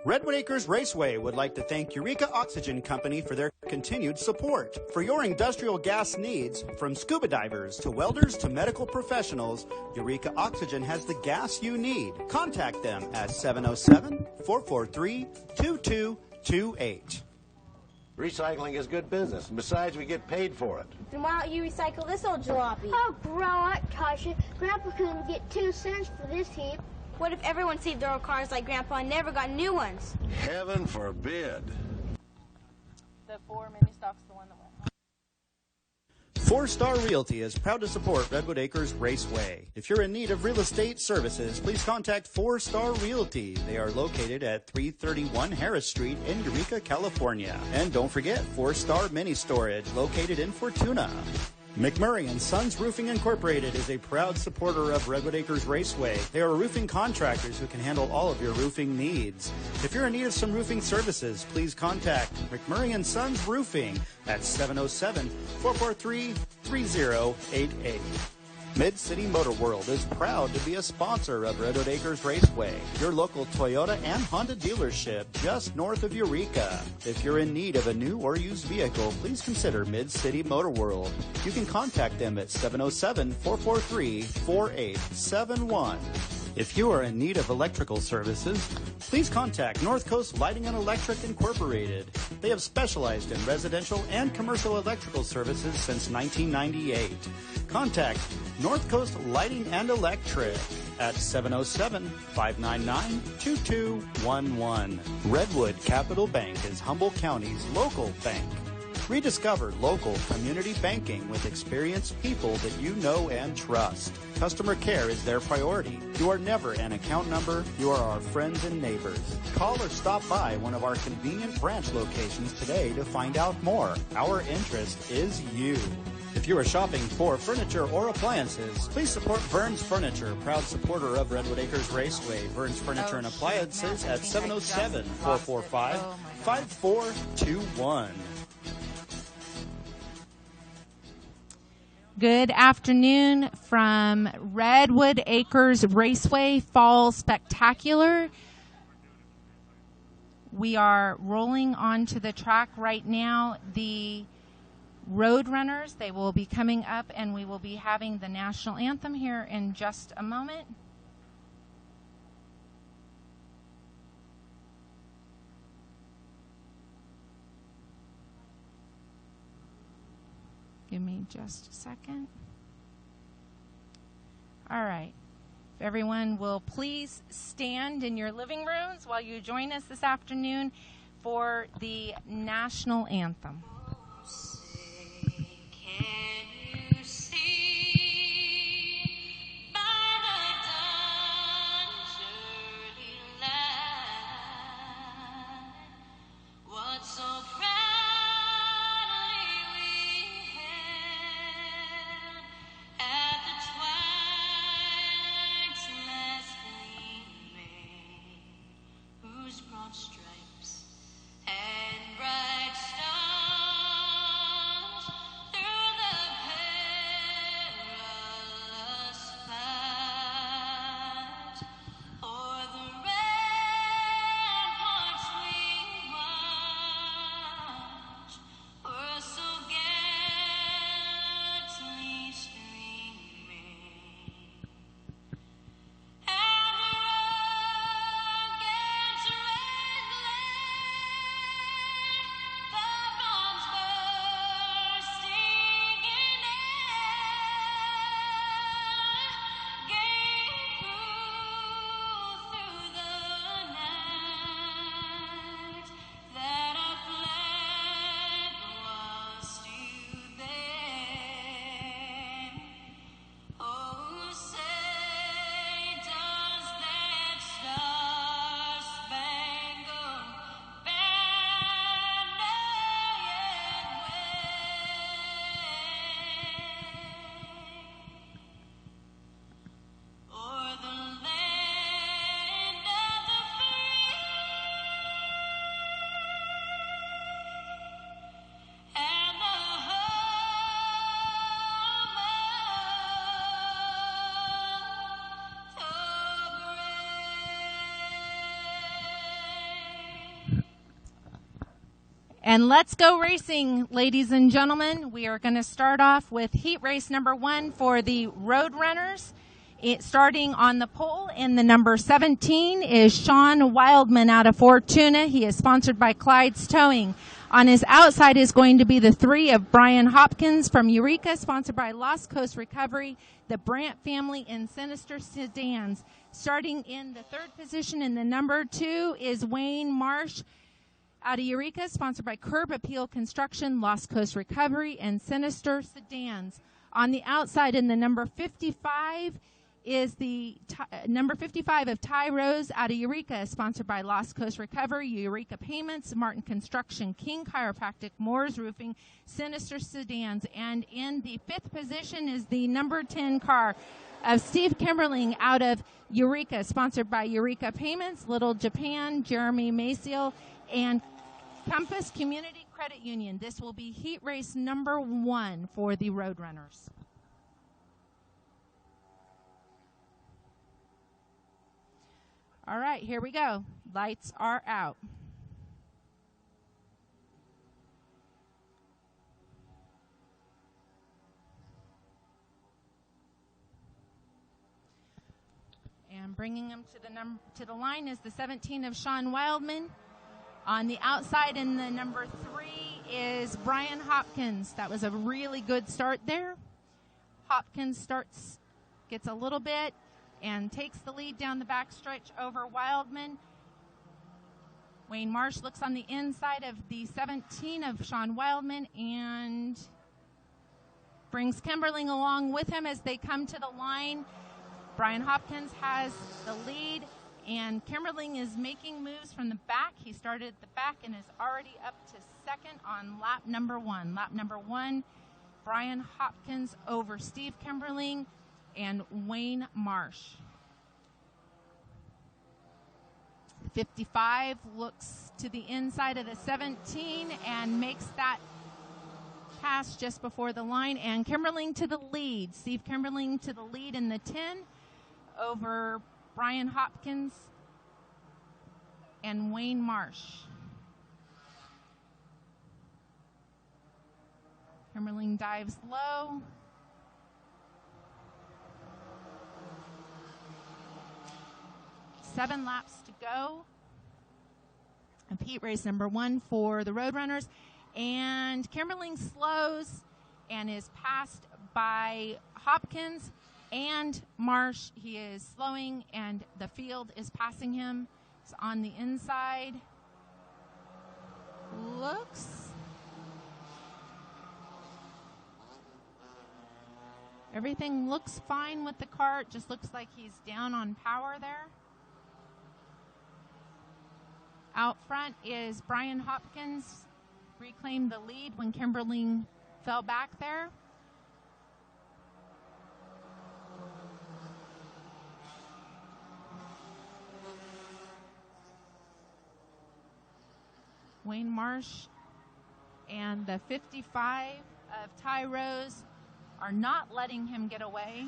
Redwood Acres Raceway would like to thank Eureka Oxygen Company for their continued support. For your industrial gas needs, from scuba divers to welders to medical professionals, Eureka Oxygen has the gas you need. Contact them at 707-443-2228. Recycling is good business, and besides, we get paid for it. Then why don't you recycle this old jalopy? Oh, grow up, Tasha. Grandpa couldn't get 2 cents for this heap. What if everyone saved their old cars like Grandpa and never got new ones? Heaven forbid. The 4 mini stock's the one that went. 4-Star Realty is proud to support Redwood Acres Raceway. If you're in need of real estate services, please contact 4-Star Realty. They are located at 331 Harris Street in Eureka, California. And don't forget 4-Star Mini Storage located in Fortuna. McMurray & Sons Roofing Incorporated is a proud supporter of Redwood Acres Raceway. They are roofing contractors who can handle all of your roofing needs. If you're in need of some roofing services, please contact McMurray & Sons Roofing at 707-443-3088. Mid-City Motor World is proud to be a sponsor of Redwood Acres Raceway, your local Toyota and Honda dealership just north of Eureka. If you're in need of a new or used vehicle, please consider Mid-City Motor World. You can contact them at 707-443-4871. If you are in need of electrical services, please contact North Coast Lighting and Electric Incorporated. They have specialized in residential and commercial electrical services since 1998. Contact North Coast Lighting and Electric at 707-599-2211. Redwood Capital Bank is Humboldt County's local bank. Rediscover local community banking with experienced people that you know and trust. Customer care is their priority. You are never an account number. You are our friends and neighbors. Call or stop by one of our convenient branch locations today to find out more. Our interest is you. If you are shopping for furniture or appliances, please support Vern's Furniture, proud supporter of Redwood Acres Raceway. Vern's Furniture and Appliances at 707-445-5421. Good afternoon from Redwood Acres Raceway Fall Spectacular. We are rolling onto the track right now. The road runners, they will be coming up, and we will be having the national anthem here in just a moment. Give me just a second. All right. If everyone will please stand in your living rooms while you join us this afternoon for the national anthem. Stripes and bright stars. And let's go racing, ladies and gentlemen. We are going to start off with heat race number 1 for the road runners. Starting on the pole in the number 17 is Sean Wildman out of Fortuna. He is sponsored by Clyde's Towing. On his outside is going to be the 3 of Brian Hopkins from Eureka, sponsored by Lost Coast Recovery, the Brandt family, and Sinister Sedans. Starting in the 3rd position in the number 2 is Wayne Marsh out of Eureka, sponsored by Curb Appeal Construction, Lost Coast Recovery, and Sinister Sedans. On the outside in the number 55 is the number 55 of Ty Rose out of Eureka, sponsored by Lost Coast Recovery, Eureka Payments, Martin Construction, King Chiropractic, Moore's Roofing, Sinister Sedans. And in the 5th position is the number 10 car of Steve Kimberling out of Eureka, sponsored by Eureka Payments, Little Japan, Jeremy Maciel, and Compass Community Credit Union. This will be heat race number 1 for the road runners. All right, here we go. Lights are out. And bringing him to the line is the 17 of Sean Wildman. On the outside in the number 3 is Brian Hopkins. That was a really good start there. Hopkins gets a little bit and takes the lead down the backstretch over Wildman. Wayne Marsh looks on the inside of the 17 of Sean Wildman and brings Kimberling along with him as they come to the line. Brian Hopkins has the lead, and Kimberling is making moves from the back. He started at the back and is already up to 2nd on lap number 1. Lap number 1, Brian Hopkins over Steve Kimberling and Wayne Marsh. 55 looks to the inside of the 17 and makes that pass just before the line. And Kimberling to the lead. Steve Kimberling to the lead in the 10 over Brian Hopkins and Wayne Marsh. Kimberling dives low. Seven laps to go of heat race number 1 for the road runners. And Kimberling slows and is passed by Hopkins and Marsh. He is slowing and the field is passing him. He's on the inside. Everything looks fine with the car. It just looks like he's down on power there. Out front is Brian Hopkins, reclaimed the lead when Kimberling fell back there. Wayne Marsh and the 55 of Ty Rose are not letting him get away.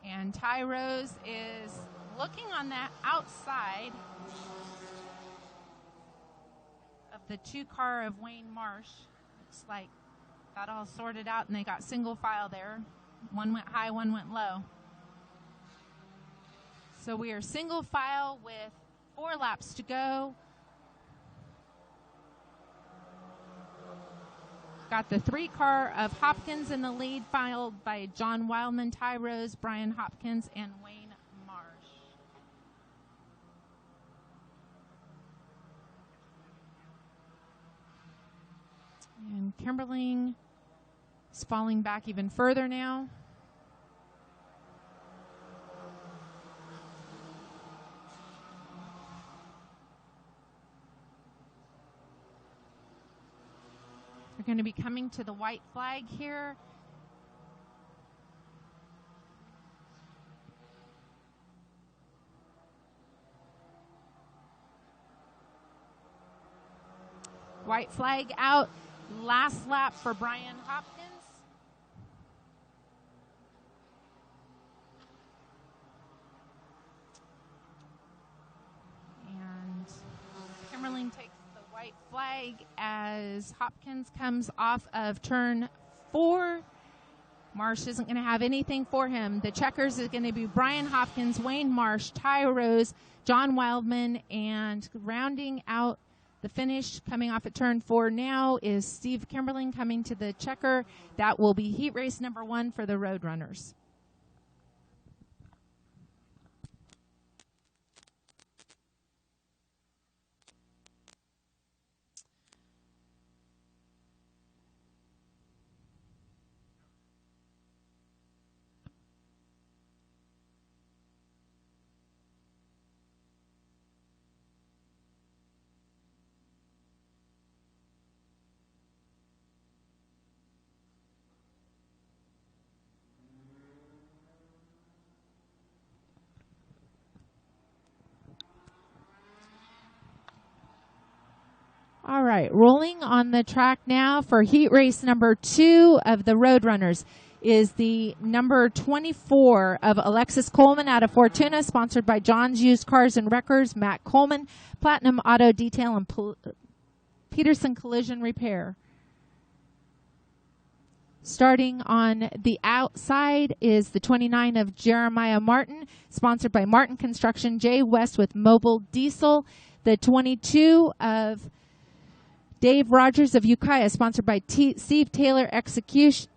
And Ty Rose is looking on that outside of the 2 car of Wayne Marsh. Looks like got all sorted out and they got single file there. One went high, one went low. So we are single file with 4 laps to go. Got the 3 car of Hopkins in the lead, followed by John Wildman, Ty Rose, Brian Hopkins, and Wayne Marsh. And Kimberling is falling back even further now. We're going to be coming to the white flag here. White flag out. Last lap for Brian Hopkins. white flag as Hopkins comes off of turn 4. Marsh isn't going to have anything for him. The checkers is going to be Brian Hopkins, Wayne Marsh, Ty Rose, John Wildman, and rounding out the finish coming off at turn 4 now is Steve Kimberling coming to the checker. That will be heat race number 1 for the Roadrunners. All right, rolling on the track now for heat race number 2 of the Roadrunners is the number 24 of Alexis Coleman out of Fortuna, sponsored by John's Used Cars and Wreckers, Matt Coleman, Platinum Auto Detail, and Peterson Collision Repair. Starting on the outside is the 29 of Jeremiah Martin, sponsored by Martin Construction, Jay West with Mobile Diesel, the 22 of Dave Rogers of Ukiah, sponsored by Steve Taylor Excavation,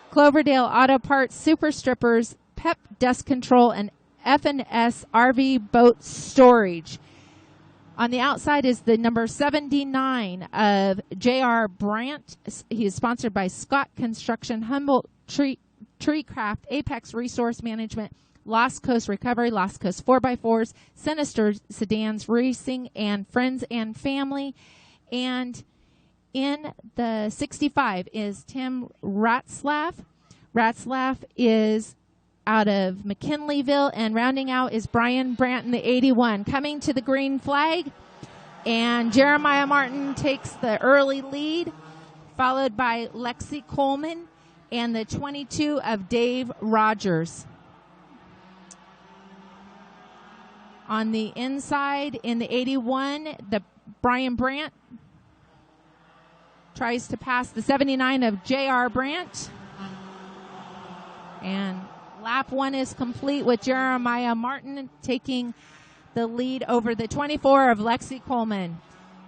Cloverdale Auto Parts, Super Strippers, Pep Dust Control, and F&S RV Boat Storage. On the outside is the number 79 of J.R. Brandt. He is sponsored by Scott Construction, Humboldt Treecraft, Apex Resource Management, Lost Coast Recovery, Lost Coast 4x4s, Sinister Sedans Racing, and Friends and Family. And in the 65 is Tim Ratzlaff. Ratzlaff is out of McKinleyville, and rounding out is Brian Brandt in the 81. Coming to the green flag, and Jeremiah Martin takes the early lead, followed by Lexi Coleman and the 22 of Dave Rogers. On the inside, in the 81, the Brian Brandt tries to pass the 79 of J.R. Brandt. And lap 1 is complete with Jeremiah Martin taking the lead over the 24 of Lexi Coleman.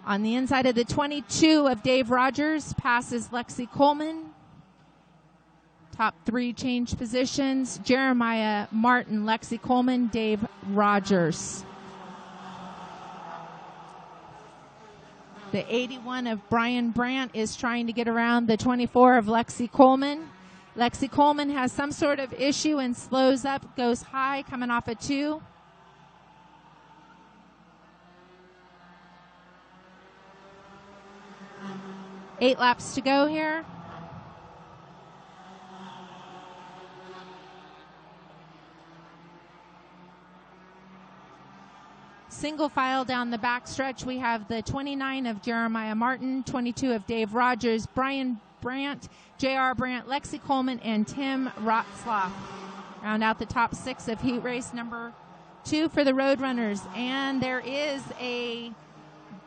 On the inside of the 22 of Dave Rogers passes Lexi Coleman. Top 3 change positions, Jeremiah Martin, Lexi Coleman, Dave Rogers. The 81 of Brian Brandt is trying to get around the 24 of Lexi Coleman. Lexi Coleman has some sort of issue and slows up, goes high, coming off a 2. Eight laps to go here. Single file down the backstretch, we have the 29 of Jeremiah Martin, 22 of Dave Rogers, Brian Brandt, J.R. Brandt, Lexi Coleman, and Tim Ratzlaff. Round out the top 6 of heat race number 2 for the Roadrunners. And there is a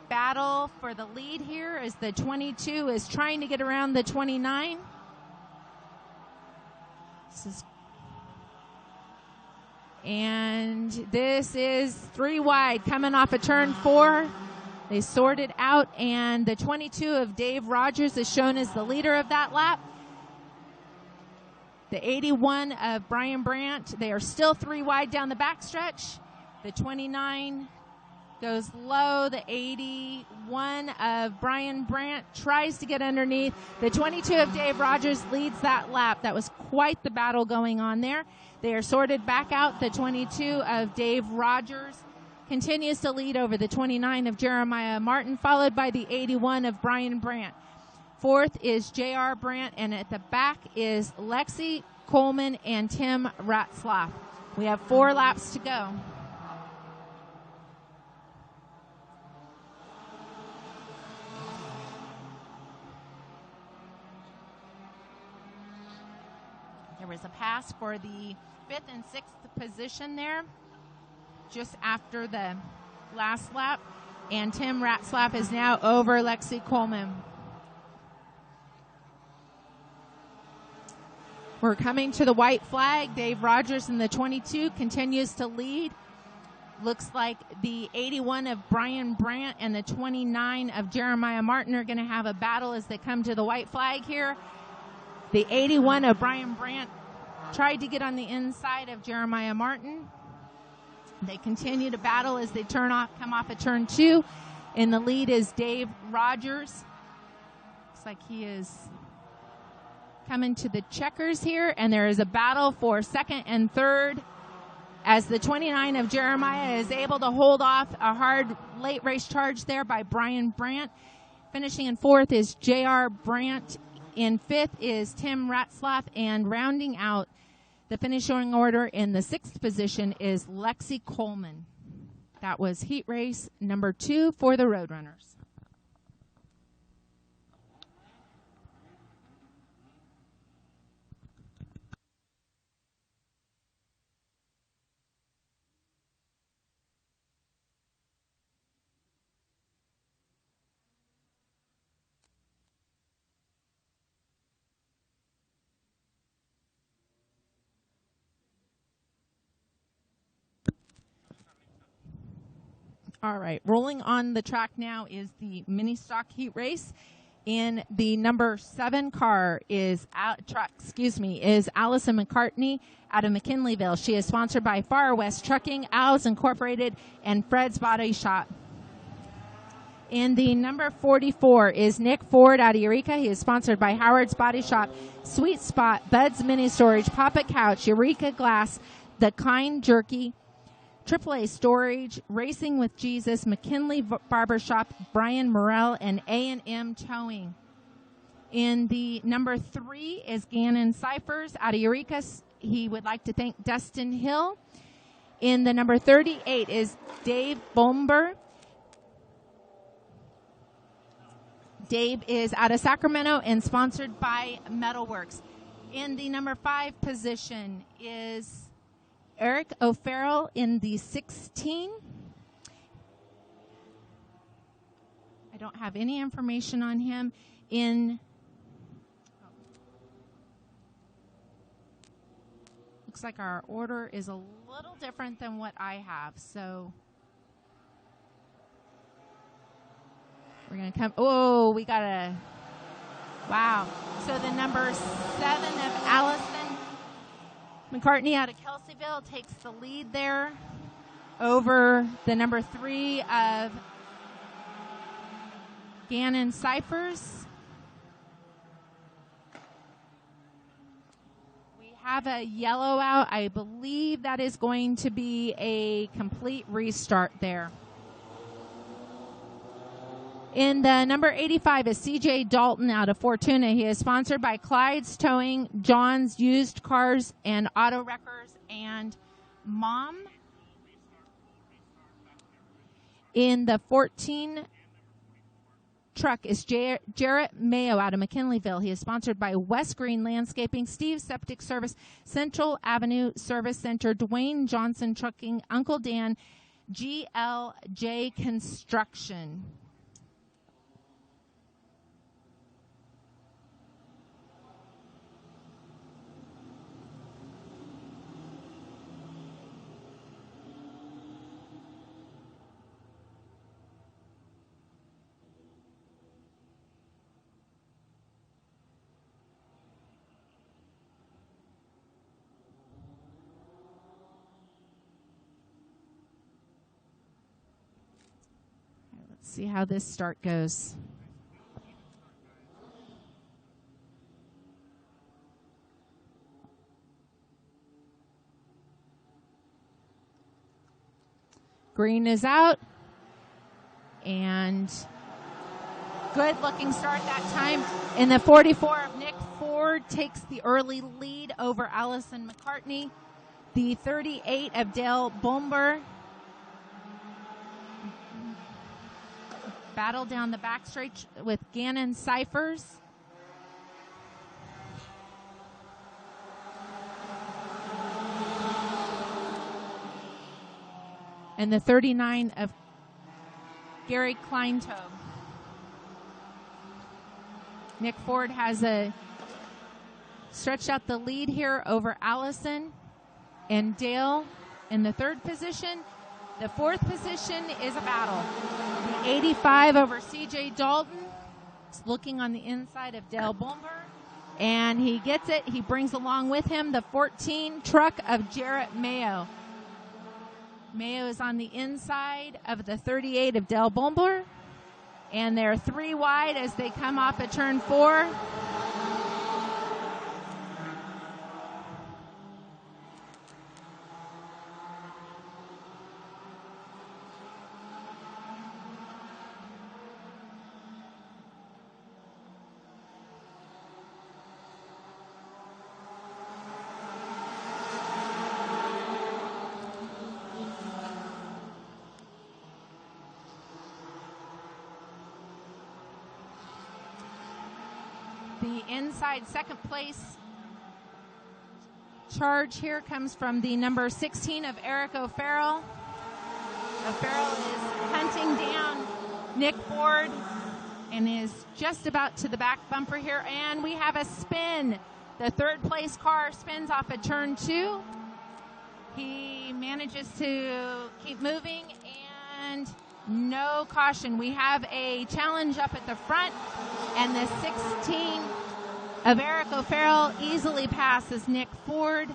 battle for the lead here as the 22 is trying to get around the 29. This is 3 wide coming off of turn 4. They sort it out, and the 22 of Dave Rogers is shown as the leader of that lap. The 81 of Brian Brandt, they are still 3 wide down the backstretch. The 29 goes low. The 81 of Brian Brandt tries to get underneath. The 22 of Dave Rogers leads that lap. That was quite the battle going on there. They are sorted back out. The 22 of Dave Rogers continues to lead over the 29 of Jeremiah Martin, followed by the 81 of Brian Brandt. 4th is J.R. Brandt, and at the back is Lexi Coleman and Tim Ratzlaff. We have 4 laps to go. There was a pass for the 5th and 6th position there just after the last lap. And Tim Ratzlaff is now over Lexi Coleman. We're coming to the white flag. Dave Rogers in the 22 continues to lead. Looks like the 81 of Brian Brandt and the 29 of Jeremiah Martin are going to have a battle as they come to the white flag here. The 81 of Brian Brandt tried to get on the inside of Jeremiah Martin. They continue to battle as they come off of turn 2. In the lead is Dave Rogers. Looks like he is coming to the checkers here, and there is a battle for second and third as the 29 of Jeremiah is able to hold off a hard late race charge there by Brian Brandt. Finishing in fourth is J.R. Brandt. In fifth is Tim Ratzlaff, and rounding out the finishing order in the sixth position is Lexi Coleman. That was heat race number 2 for the Roadrunners. All right, rolling on the track now is the mini stock heat race. In the number 7 car is Allison McCartney out of McKinleyville. She is sponsored by Far West Trucking, Al's Incorporated, and Fred's Body Shop. In the number 44 is Nick Ford out of Eureka. He is sponsored by Howard's Body Shop, Sweet Spot, Bud's Mini Storage, Papa Couch, Eureka Glass, The Kind Jerky, AAA Storage, Racing with Jesus, McKinley Barbershop, Brian Morrell, and A&M Towing. In the number 3 is Gannon Cyphers out of Eureka. He would like to thank Dustin Hill. In the number 38 is Dave Bomber. Dave is out of Sacramento and sponsored by Metalworks. In the number 5 position is Eric O'Farrell in the 16. I don't have any information on him. Looks like our order is a little different than what I have, so we're going to come. Oh, we got a, wow. So the number 7 of Allison McCartney out of Kelseyville takes the lead there over the number 3 of Gannon Cyphers. We have a yellow out. I believe that is going to be a complete restart there. In the number 85 is C.J. Dalton out of Fortuna. He is sponsored by Clyde's Towing, John's Used Cars and Auto Wreckers, and Mom. In the 14 truck is Jarrett Mayo out of McKinleyville. He is sponsored by West Green Landscaping, Steve's Septic Service, Central Avenue Service Center, Dwayne Johnson Trucking, Uncle Dan, GLJ Construction. See how this start goes. Green is out. And good looking start that time. In the 44 of Nick Ford takes the early lead over Allison McCartney. The 38 of Dale Bomber battle down the backstretch with Gannon Cyphers. And the 39 of Gary Kleintobe. Nick Ford has stretched out the lead here over Allison and Dale in the third position. The fourth position is a battle. The 85 over CJ Dalton. It's looking on the inside of Dale Bulmer. And he gets it. He brings along with him the 14 truck of Jarrett Mayo. Mayo is on the inside of the 38 of Dale Bulmer. And they're 3 wide as they come off at turn 4. The inside second place charge here comes from the number 16 of Eric O'Farrell. O'Farrell is hunting down Nick Ford and is just about to the back bumper here. And we have a spin. The third place car spins off at turn 2. He manages to keep moving and no caution. We have a challenge up at the front, and the 16 of Eric O'Farrell easily passes Nick Ford.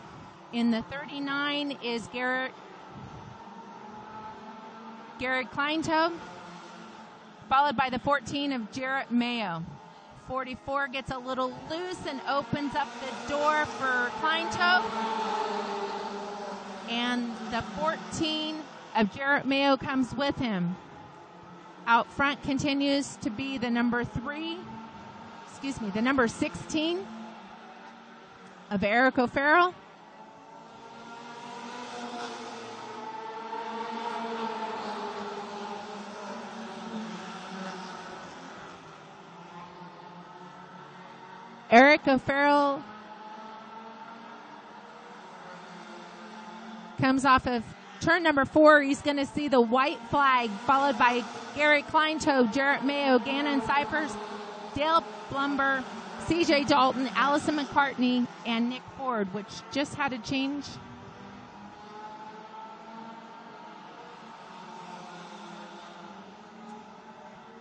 In the 39 is Garrett Kleintobe, followed by the 14 of Jarrett Mayo. 44 gets a little loose and opens up the door for Kleintobe. And the 14 of Jarrett Mayo comes with him. Out front continues to be the number 16 of Eric O'Farrell. Eric O'Farrell comes off of turn number 4. He's going to see the white flag, followed by Gary Kleintobe, Jarrett Mayo, Gannon Cyphers, Dale Blumber, CJ Dalton, Allison McCartney, and Nick Ford, which just had a change.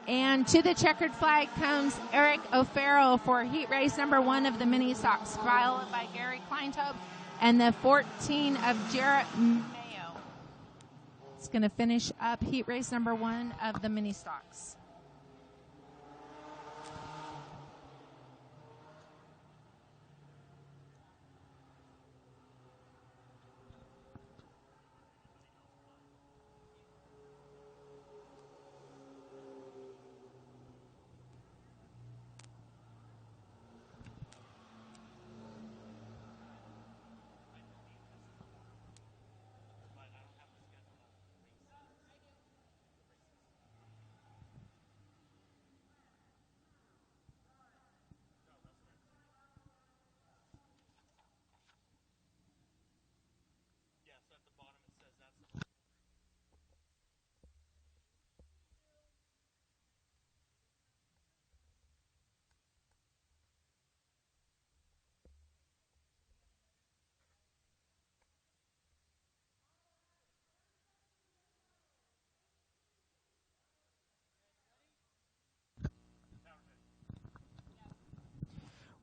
And to the checkered flag comes Eric O'Farrell for heat race number 1 of the mini stocks, followed by Gary Kleintobe and the 14 of Jarrett Mayo. It's going to finish up heat race number 1 of the mini stocks.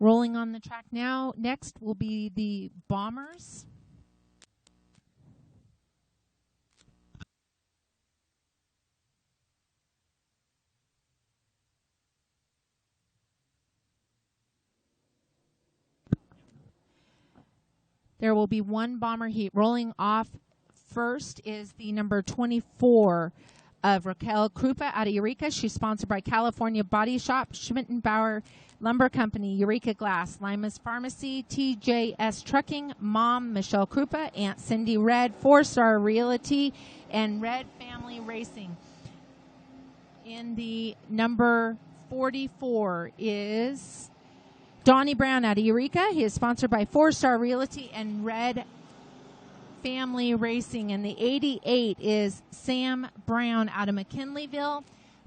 Rolling on the track now. Next will be the Bombers. There will be one bomber heat. Rolling off first is the number 24 of Raquel Krupa out of Eureka. She's sponsored by California Body Shop, Schmittenbauer Lumber Company, Eureka Glass, Lima's Pharmacy, TJS Trucking, Mom Michelle Krupa, Aunt Cindy Red, 4-Star Realty, and Red Family Racing. In the number 44 is Donnie Brown out of Eureka. He is sponsored by 4-Star Realty and Red Family Racing. And the 88 is Sam Brown out of McKinleyville.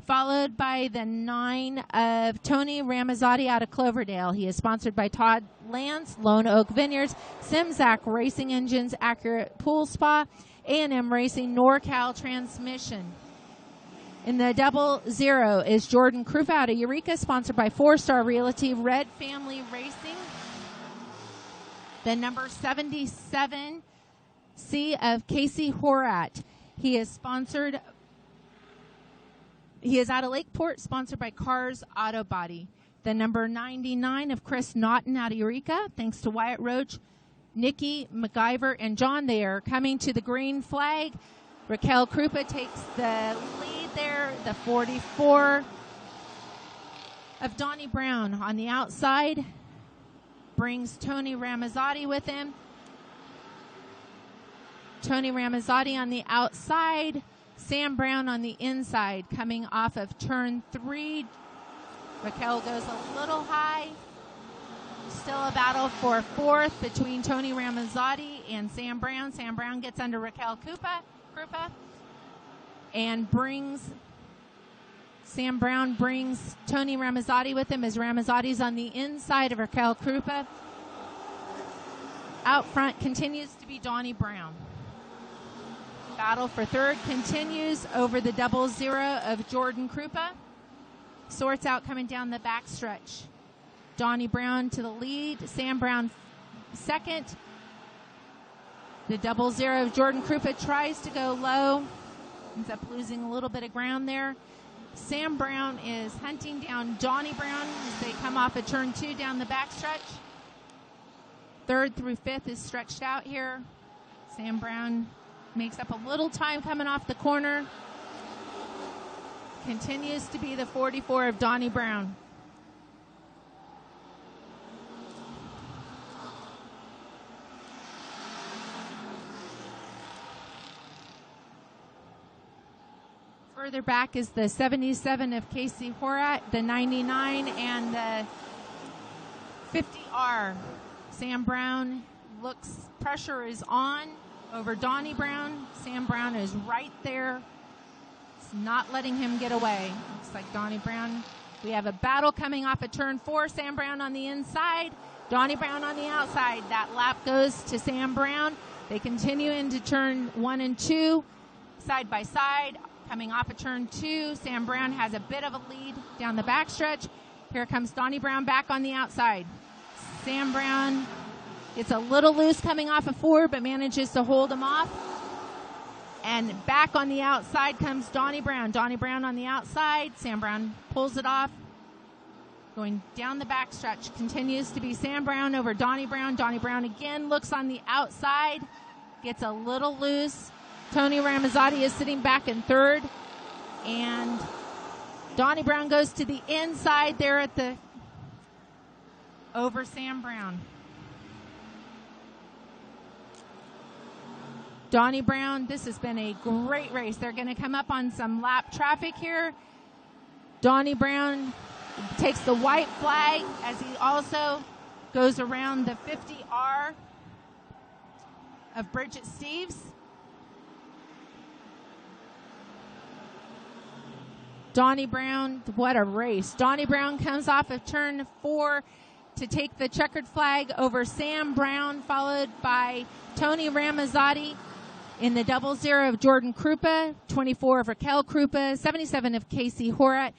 followed by the 9 of Tony Ramazzotti out of Cloverdale. He is sponsored by Todd Lance, Lone Oak Vineyards, Simzac Racing Engines, Accurate Pool Spa, A&M Racing, NorCal Transmission. In the 00 is Jordan Krupa out of Eureka, sponsored by 4-Star Realty, Red Family Racing. The number 77, C of Casey Horat. He is out of Lakeport, sponsored by Cars Auto Body. The number 99 of Chris Naughton out of Eureka, thanks to Wyatt Roach, Nikki McIver, and John. They are coming to the green flag. Raquel Krupa takes the lead there. The 44 of Donnie Brown on the outside brings Tony Ramazzotti with him. Tony Ramazzotti on the outside. Sam Brown on the inside coming off of turn 3. Raquel goes a little high. Still a battle for 4th between Tony Ramazzotti and Sam Brown. Sam Brown gets under Raquel Krupa and Sam Brown brings Tony Ramazzotti with him as Ramazzotti's on the inside of Raquel Krupa. Out front continues to be Donnie Brown. Battle for 3rd continues over the 00 of Jordan Krupa. Sorts out coming down the backstretch. Donnie Brown to the lead. Sam Brown 2nd. The 00 of Jordan Krupa tries to go low. Ends up losing a little bit of ground there. Sam Brown is hunting down Donnie Brown as they come off of turn 2 down the backstretch. 3rd through 5th is stretched out here. Sam Brown makes up a little time coming off the corner. Continues to be the 44 of Donnie Brown. Further back is the 77 of Casey Horat, the 99, and the 50R. Sam Brown looks, pressure is on over Donnie Brown. Sam Brown is right there. It's not letting him get away. Looks like Donnie Brown. We have a battle coming off of turn 4. Sam Brown on the inside, Donnie Brown on the outside. That lap goes to Sam Brown. They continue into turn 1 and 2, side by side. Coming off of turn 2, Sam Brown has a bit of a lead down the backstretch. Here comes Donnie Brown back on the outside. Sam Brown gets a little loose coming off of 4, but manages to hold him off. And back on the outside comes Donnie Brown. Donnie Brown on the outside. Sam Brown pulls it off. Going down the backstretch continues to be Sam Brown over Donnie Brown. Donnie Brown again looks on the outside. Gets a little loose. Tony Ramazzotti is sitting back in 3rd. And Donnie Brown goes to the inside there at the over Sam Brown. Donnie Brown, this has been a great race. They're going to come up on some lap traffic here. Donnie Brown takes the white flag as he also goes around the 50R of Bridget Steves. Donnie Brown, what a race. Donnie Brown comes off of turn 4 to take the checkered flag over Sam Brown, followed by Tony Ramazzotti in the 00 of Jordan Krupa, 24 of Raquel Krupa, 77 of Casey Horat,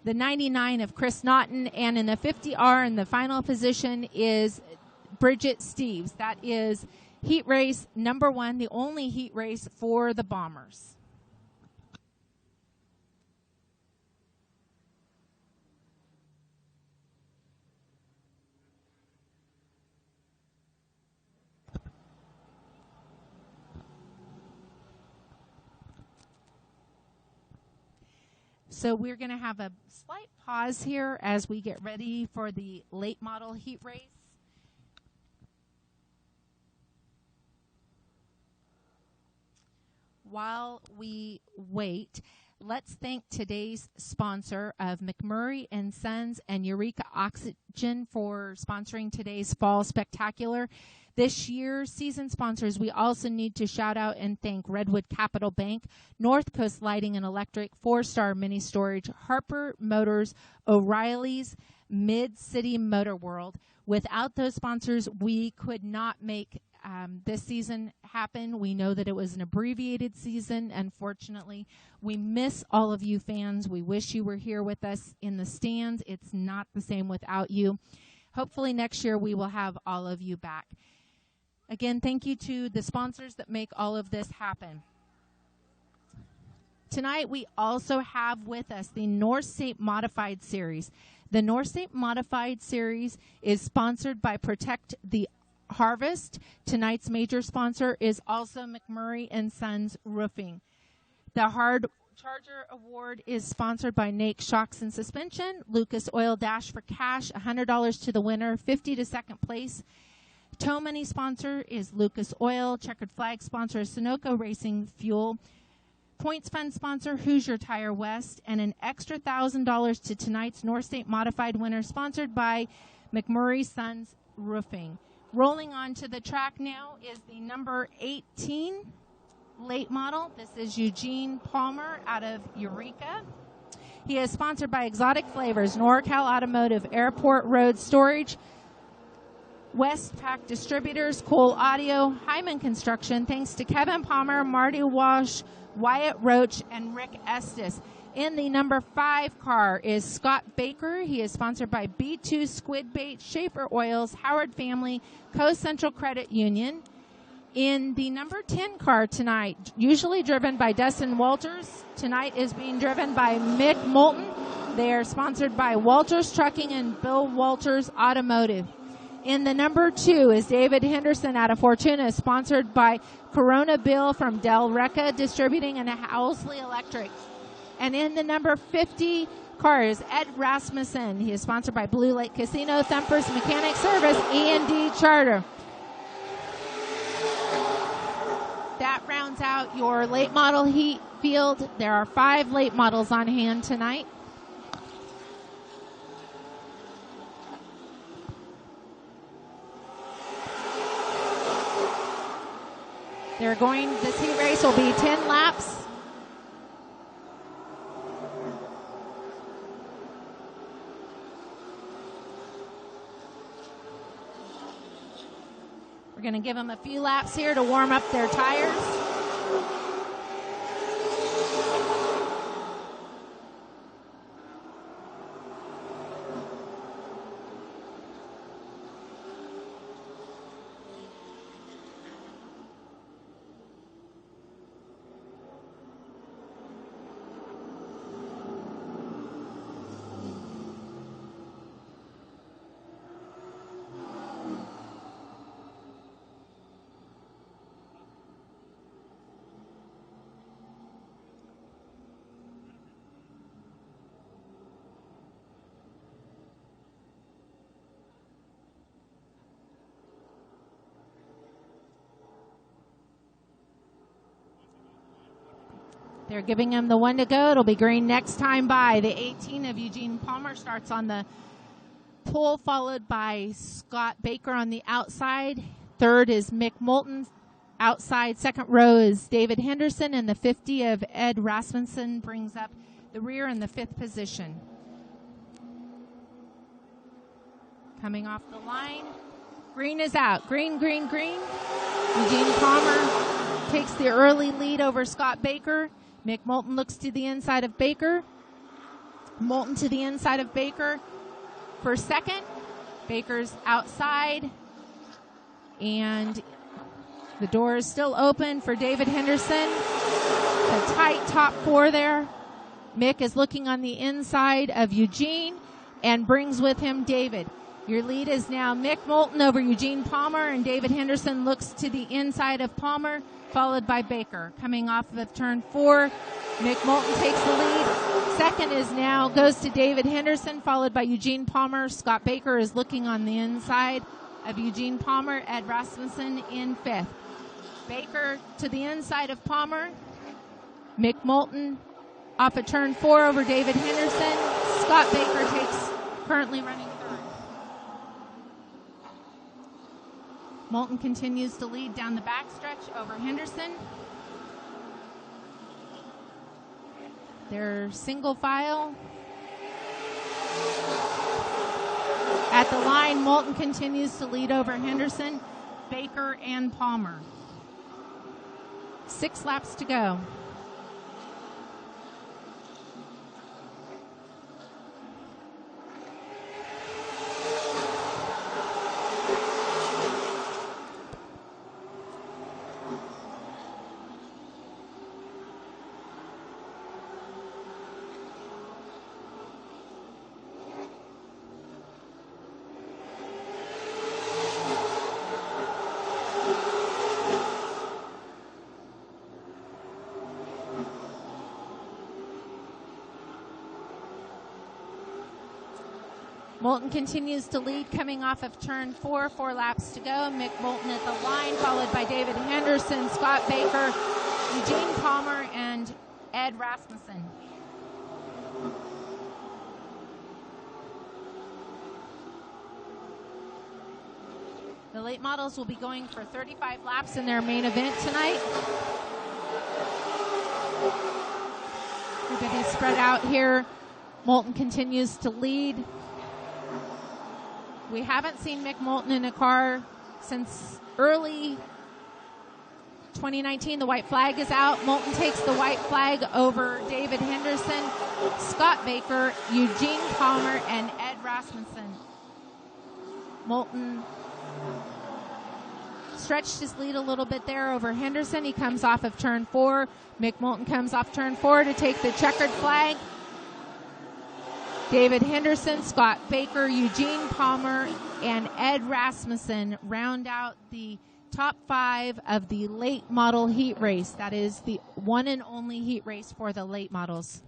the 99 of Chris Naughton, and in the 50R in the final position is Bridget Steves. That is heat race number 1, the only heat race for the Bombers. So we're going to have a slight pause here as we get ready for the late model heat race. While we wait, let's thank today's sponsor of McMurray & Sons and Eureka Oxygen for sponsoring today's Fall Spectacular. This year's season sponsors, we also need to shout out and thank Redwood Capital Bank, North Coast Lighting and Electric, 4-Star Mini Storage, Harper Motors, O'Reilly's, Mid-City Motor World. Without those sponsors, we could not make this season happen. We know that it was an abbreviated season. Unfortunately, we miss all of you fans. We wish you were here with us in the stands. It's not the same without you. Hopefully next year we will have all of you back. Again, thank you to the sponsors that make all of this happen. Tonight we also have with us the North State Modified Series. The North State Modified Series is sponsored by Protect the Harvest. Tonight's major sponsor is also McMurray and Sons Roofing. The Hard Charger Award is sponsored by Nake Shocks and Suspension. Lucas Oil Dash for Cash, $100 to the winner, $50 to second place. Tow Money sponsor is Lucas Oil. Checkered Flag sponsor is Sunoco Racing Fuel. Points Fund sponsor Hoosier Tire West. And an extra $1,000 to tonight's North State Modified winner sponsored by McMurray Sons Roofing. Rolling on to the track now is the number 18 late model. This is Eugene Palmer out of Eureka. He is sponsored by Exotic Flavors, NorCal Automotive, Airport Road Storage, Westpac Distributors, Cole Audio, Hyman Construction. Thanks to Kevin Palmer, Marty Walsh, Wyatt Roach, and Rick Estes. In the number 5 car is Scott Baker. He is sponsored by B2 Squid Bait, Schaefer Oils, Howard Family, Coast Central Credit Union. In the number 10 car tonight, usually driven by Dustin Walters, tonight is being driven by Mick Moulton. They are sponsored by Walters Trucking and Bill Walters Automotive. In the number 2 is David Henderson out of Fortuna, sponsored by Corona Bill from Del Recca Distributing and Housley Electric. And in the number 50 car is Ed Rasmussen. He is sponsored by Blue Lake Casino, Thumpers Mechanic Service, E&D Charter. That rounds out your late model heat field. There are 5 late models on hand tonight. This heat race will be 10 laps. We're going to give them a few laps here to warm up their tires. They're giving him the one to go. It'll be green next time by. The 18 of Eugene Palmer starts on the pole, followed by Scott Baker on the outside. Third is Mick Moulton. Outside, second row is David Henderson, and the 50 of Ed Rasmussen brings up the rear in the 5th position. Coming off the line, green is out. Green, green, green. Eugene Palmer takes the early lead over Scott Baker. Mick Moulton looks to the inside of Baker. Moulton to the inside of Baker for second. Baker's outside. And the door is still open for David Henderson. A tight top 4 there. Mick is looking on the inside of Eugene and brings with him David. Your lead is now Mick Moulton over Eugene Palmer, and David Henderson looks to the inside of Palmer, followed by Baker. Coming off of turn 4, Mick Moulton takes the lead. Second goes to David Henderson, followed by Eugene Palmer. Scott Baker is looking on the inside of Eugene Palmer. Ed Rasmussen in 5th. Baker to the inside of Palmer. Mick Moulton off of turn 4 over David Henderson. Scott Baker currently running third. Moulton continues to lead down the backstretch over Henderson. They're single file. At the line, Moulton continues to lead over Henderson, Baker, and Palmer. 6 laps to go. Moulton continues to lead coming off of turn 4, 4 laps to go. Mick Moulton at the line, followed by David Henderson, Scott Baker, Eugene Palmer, and Ed Rasmussen. The late models will be going for 35 laps in their main event tonight. Everybody's spread out here. Moulton continues to lead. We haven't seen Mick Moulton in a car since early 2019. The white flag is out. Moulton takes the white flag over David Henderson, Scott Baker, Eugene Palmer, and Ed Rasmussen. Moulton stretched his lead a little bit there over Henderson. He comes off of turn 4. Mick Moulton comes off turn 4 to take the checkered flag. David Henderson, Scott Baker, Eugene Palmer, and Ed Rasmussen round out the top 5 of the late model heat race. That is the one and only heat race for the late models.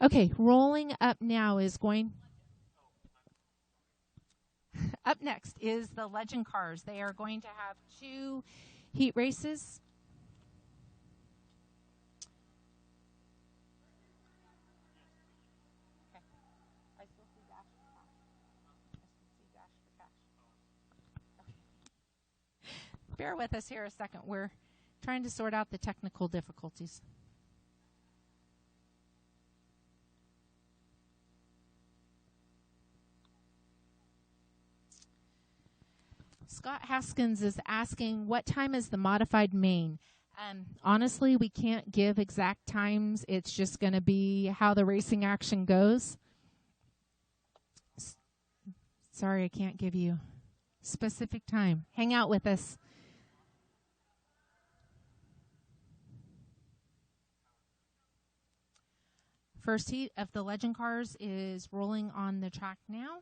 Okay, rolling up now is going. Up next is the Legend Cars. They are going to have 2 heat races. Okay. I still see dash for cash. I still see dash for cash. Okay. Bear with us here a second. We're trying to sort out the technical difficulties. Scott Haskins is asking, what time is the modified main? Honestly, we can't give exact times. It's just going to be how the racing action goes. Sorry, I can't give you specific time. Hang out with us. First heat of the Legend Cars is rolling on the track now.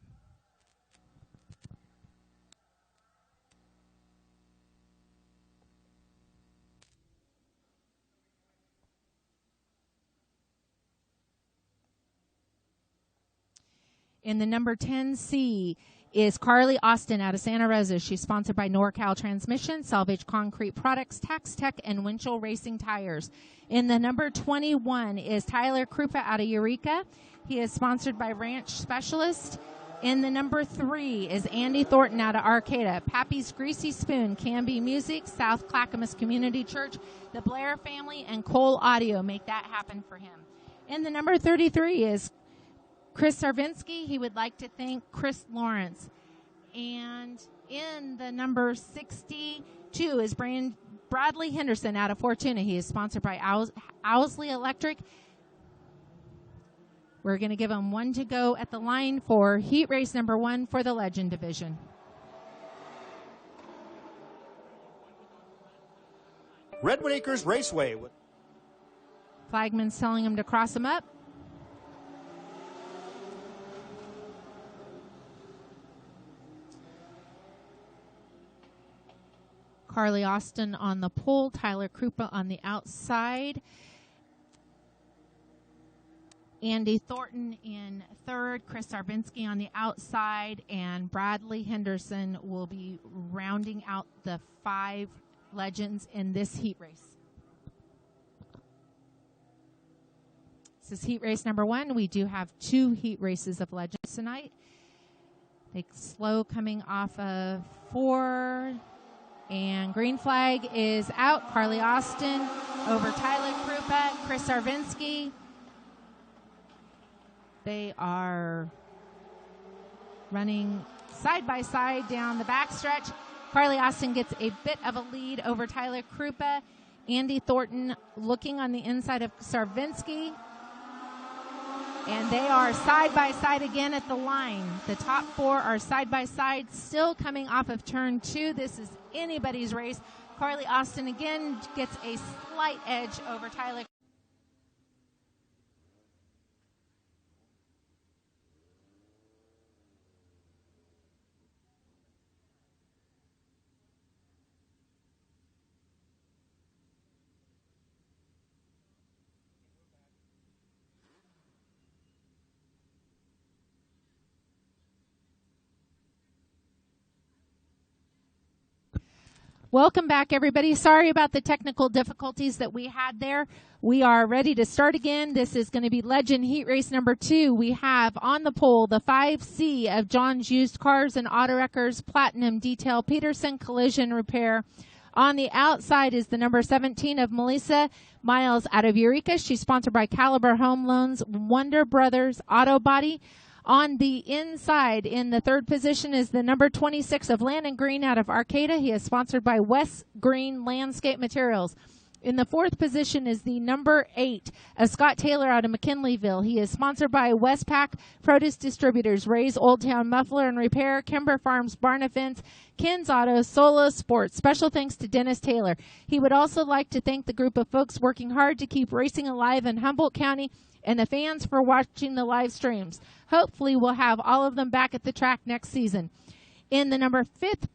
In the number 10C is Carly Austin out of Santa Rosa. She's sponsored by NorCal Transmission, Salvage Concrete Products, Tax Tech, and Winchell Racing Tires. In the number 21 is Tyler Krupa out of Eureka. He is sponsored by Ranch Specialist. In the number 3 is Andy Thornton out of Arcata. Pappy's Greasy Spoon, Canby Music, South Clackamas Community Church, the Blair family, and Cole Audio make that happen for him. In the number 33 is Chris Sarvinsky. He would like to thank Chris Lawrence. And In the number 62 is Bradley Henderson out of Fortuna. He is sponsored by Owsley Electric. We're going to give him one to go at the line for heat race number 1 for the Legend Division. Redwood Acres Raceway. Flagman's telling him to cross him up. Carly Austin on the pole, Tyler Krupa on the outside. Andy Thornton in third, Chris Sarbinsky on the outside, and Bradley Henderson will be rounding out the 5 legends in this heat race. This is heat race number 1. We do have 2 heat races of legends tonight. They slow coming off of 4. And green flag is out. Carly Austin over Tyler Krupa, Chris Sarvinsky. They are running side by side down the backstretch. Carly Austin gets a bit of a lead over Tyler Krupa. Andy Thornton looking on the inside of Sarvinsky. And they are side by side again at the line. The top 4 are side by side, still coming off of turn 2. This is anybody's race. Carly Austin again gets a slight edge over Tyler. Welcome back, everybody. Sorry about the technical difficulties that we had there. We are ready to start again. This is going to be Legend Heat Race number 2. We have on the pole the 5C of John's Used Cars and Auto Wreckers, Platinum Detail, Peterson Collision Repair. On the outside is the number 17 of Melissa Miles out of Eureka. She's sponsored by Caliber Home Loans, Wonder Brothers Auto Body. On the inside, in the third position, is the number 26 of Landon Green out of Arcata. He is sponsored by West Green Landscape Materials. In the fourth position is the number 8 of Scott Taylor out of McKinleyville. He is sponsored by Westpac Produce Distributors, Ray's Old Town Muffler and Repair, Kimber Farms Barn and Fence, Ken's Auto, Solo Sports. Special thanks to Dennis Taylor. He would also like to thank the group of folks working hard to keep racing alive in Humboldt County and the fans for watching the live streams. Hopefully we'll have all of them back at the track next season. In the number 5th,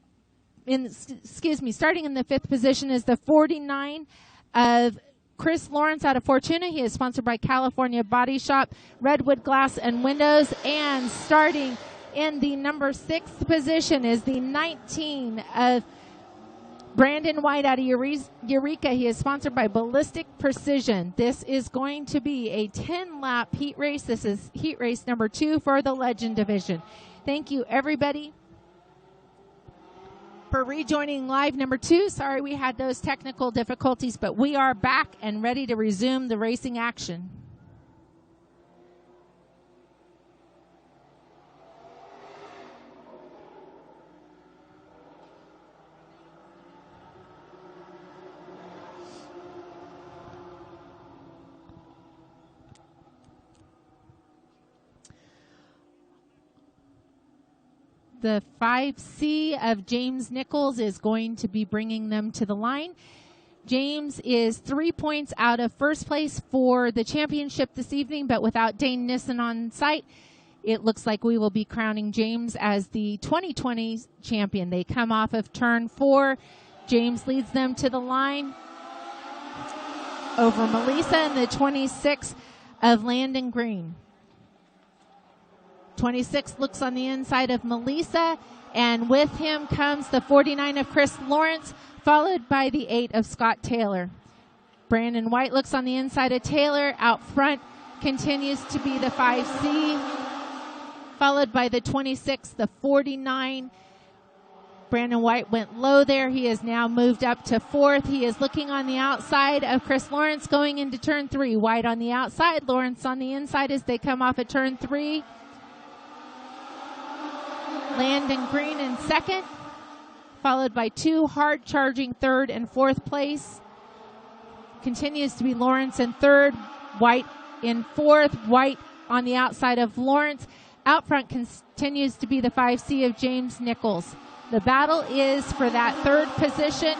starting in the 5th position is the 49 of Chris Lawrence out of Fortuna. He is sponsored by California Body Shop, Redwood Glass and Windows. And starting in the number 6th position is the 19 of Brandon White out of Eureka. He is sponsored by Ballistic Precision. This is going to be a 10-lap heat race. This is heat race number 2 for the Legend Division. Thank you, everybody, for rejoining live number 2. Sorry we had those technical difficulties, but we are back and ready to resume the racing action. The 5C of James Nichols is going to be bringing them to the line. James is 3 points out of first place for the championship this evening, but without Dane Nissen on site, it looks like we will be crowning James as the 2020 champion. They come off of turn 4. James leads them to the line over Melissa and the 26 of Landon Green. 26 looks on the inside of Melissa, and with him comes the 49 of Chris Lawrence, followed by the 8 of Scott Taylor. Brandon White looks on the inside of Taylor. Out front continues to be the 5C, followed by the 26, the 49. Brandon White went low there. He has now moved up to 4th. He is looking on the outside of Chris Lawrence going into turn 3. White on the outside, Lawrence on the inside as they come off at turn 3. Landon Green in second. followed by 2 hard charging third and fourth place. Continues to be Lawrence in third, White in fourth, White on the outside of Lawrence. Out front continues to be the 5C of James Nichols. The battle is for that third position.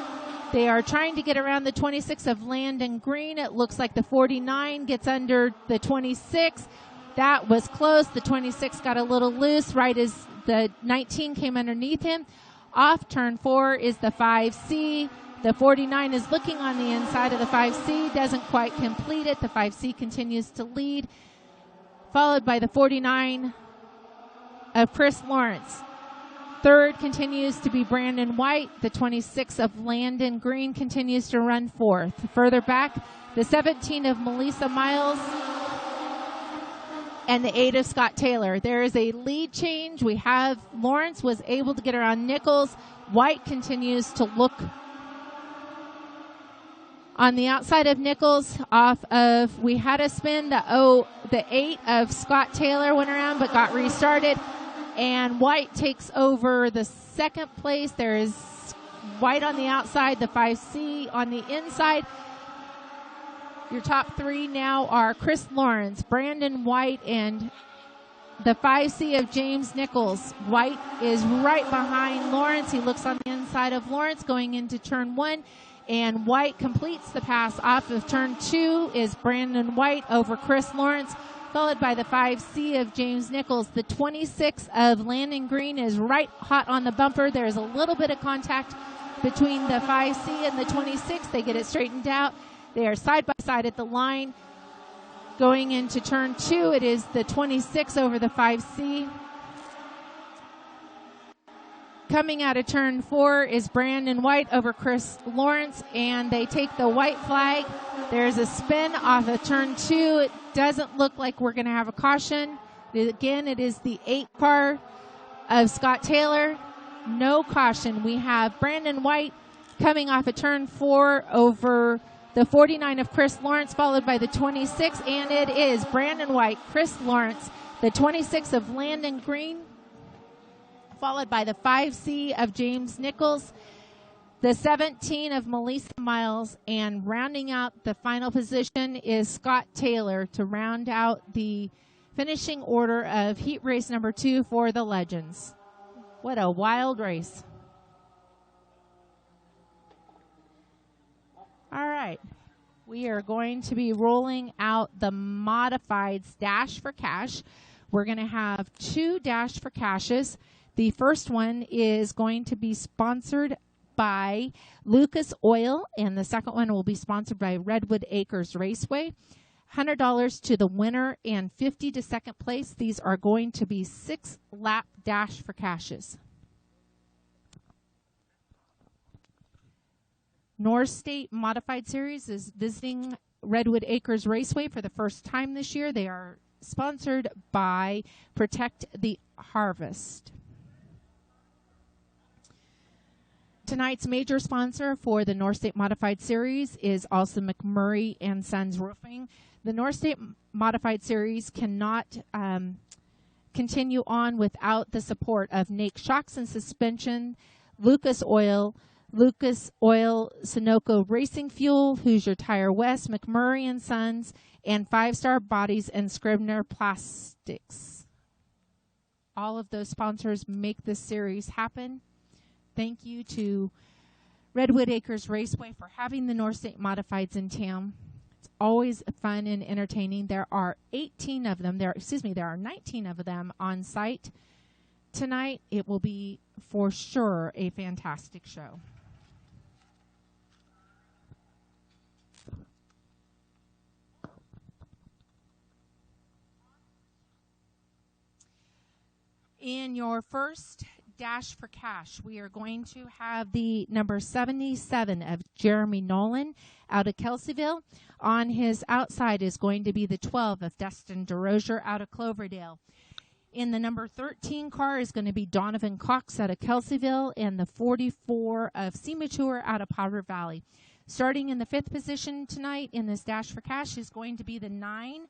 They are trying to get around the 26 of Landon Green. It looks like the 49 gets under the 26. That was close. The 26 got a little loose right as the 19 came underneath him. Off turn 4 is the 5C. The 49 is looking on the inside of the 5C, doesn't quite complete it. The 5C continues to lead, followed by the 49 of Chris Lawrence. Third continues to be Brandon White. The 26 of Landon Green continues to run fourth. Further back, the 17 of Melissa Miles and the 8 of Scott Taylor. There is a lead change. We have Lawrence was able to get around Nichols. White continues to look on the outside of Nichols off of, we had a spin, the 8 of Scott Taylor went around but got restarted. And White takes over the second place. There is White on the outside, the 5C on the inside. Your top 3 now are Chris Lawrence, Brandon White, and the 5C of James Nichols. White is right behind Lawrence. He looks on the inside of Lawrence going into turn 1. And White completes the pass off of turn 2 is Brandon White over Chris Lawrence, followed by the 5C of James Nichols. The 26 of Landon Green is right hot on the bumper. There's a little bit of contact between the 5C and the 26. They get it straightened out. They are side by side at the line. Going into turn 2, it is the 26 over the 5C. Coming out of turn 4 is Brandon White over Chris Lawrence, and they take the white flag. There's a spin off of turn 2. It doesn't look like we're going to have a caution. Again, it is the 8 car of Scott Taylor. No caution. We have Brandon White coming off of turn 4 over the 49 of Chris Lawrence, followed by the 26, and it is Brandon White, Chris Lawrence, the 26 of Landon Green, followed by the 5C of James Nichols, the 17 of Melissa Miles, and rounding out the final position is Scott Taylor to round out the finishing order of heat race number 2 for the Legends. What a wild race. All right. We are going to be rolling out the modifieds Dash for Cash. We're going to have 2 Dash for Cashes. The first one is going to be sponsored by Lucas Oil, and the second one will be sponsored by Redwood Acres Raceway. $100 to the winner and $50 to second place. These are going to be 6-lap Dash for Cashes. North State Modified Series is visiting Redwood Acres Raceway for the first time this year. They are sponsored by Protect the Harvest. Tonight's major sponsor for the North State Modified Series is also McMurray and Sons Roofing. The North State Modified Series cannot continue on without the support of Nake Shocks and Suspension, Lucas Oil, Sunoco Racing Fuel, Hoosier Tire West, McMurray and Sons, and 5-Star Bodies and Scribner Plastics. All of those sponsors make this series happen. Thank you to Redwood Acres Raceway for having the North State Modifieds in town. It's always fun and entertaining. There are 19 of them on site tonight. It will be for sure a fantastic show. In your first Dash for Cash, we are going to have the number 77 of Jeremy Nolan out of Kelseyville. On his outside is going to be the 12 of Dustin DeRozier out of Cloverdale. In the number 13 car is going to be Donovan Cox out of Kelseyville, and the 44 of Seymour out of Powder Valley. Starting in the 5th position tonight in this Dash for Cash is going to be the 9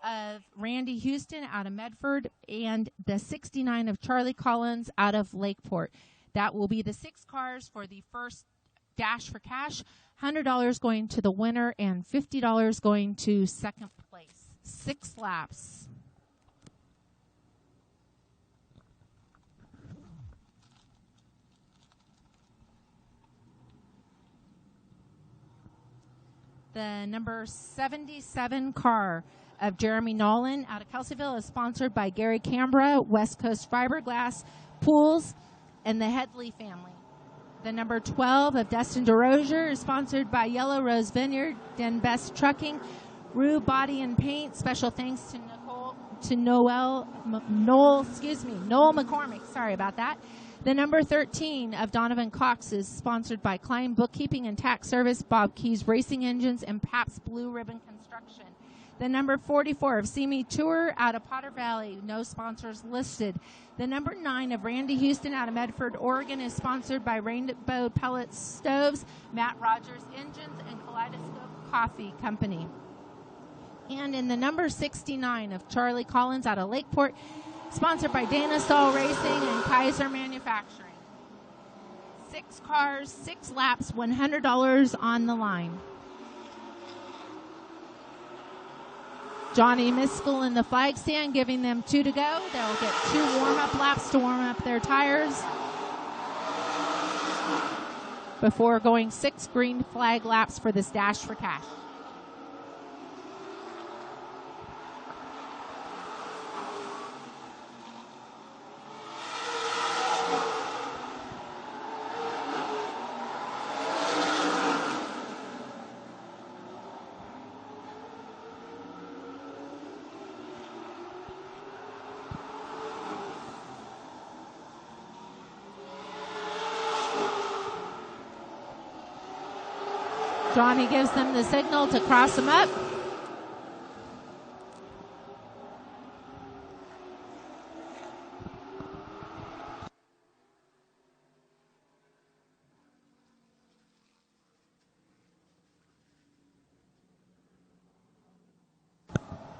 of Randy Houston out of Medford, and the 69 of Charlie Collins out of Lakeport. That will be the 6 cars for the first Dash for Cash. $100 going to the winner and $50 going to second place. 6 laps. The number 77 car of Jeremy Nolan out of Kelseyville is sponsored by Gary Canberra, West Coast Fiberglass Pools, and the Headley family. The number 12 of Destin DeRozier is sponsored by Yellow Rose Vineyard, Den Best Trucking, Rue Body and Paint. Special thanks to Noel McCormick. Sorry about that. The number 13 of Donovan Cox is sponsored by Klein Bookkeeping and Tax Service, Bob Keys Racing Engines, and Pabst Blue Ribbon Construction. The number 44 of Simi Tour out of Potter Valley, no sponsors listed. The number 9 of Randy Houston out of Medford, Oregon is sponsored by Rainbow Pellet Stoves, Matt Rogers Engines, and Kaleidoscope Coffee Company. And in the number 69 of Charlie Collins out of Lakeport, sponsored by Dana Stahl Racing and Kaiser Manufacturing. 6 cars, 6 laps, $100 on the line. Johnny Miskell in the flag stand, giving them 2 to go. They'll get 2 warm-up laps to warm up their tires before going 6 green flag laps for this Dash for Cash. Johnny gives them the signal to cross them up.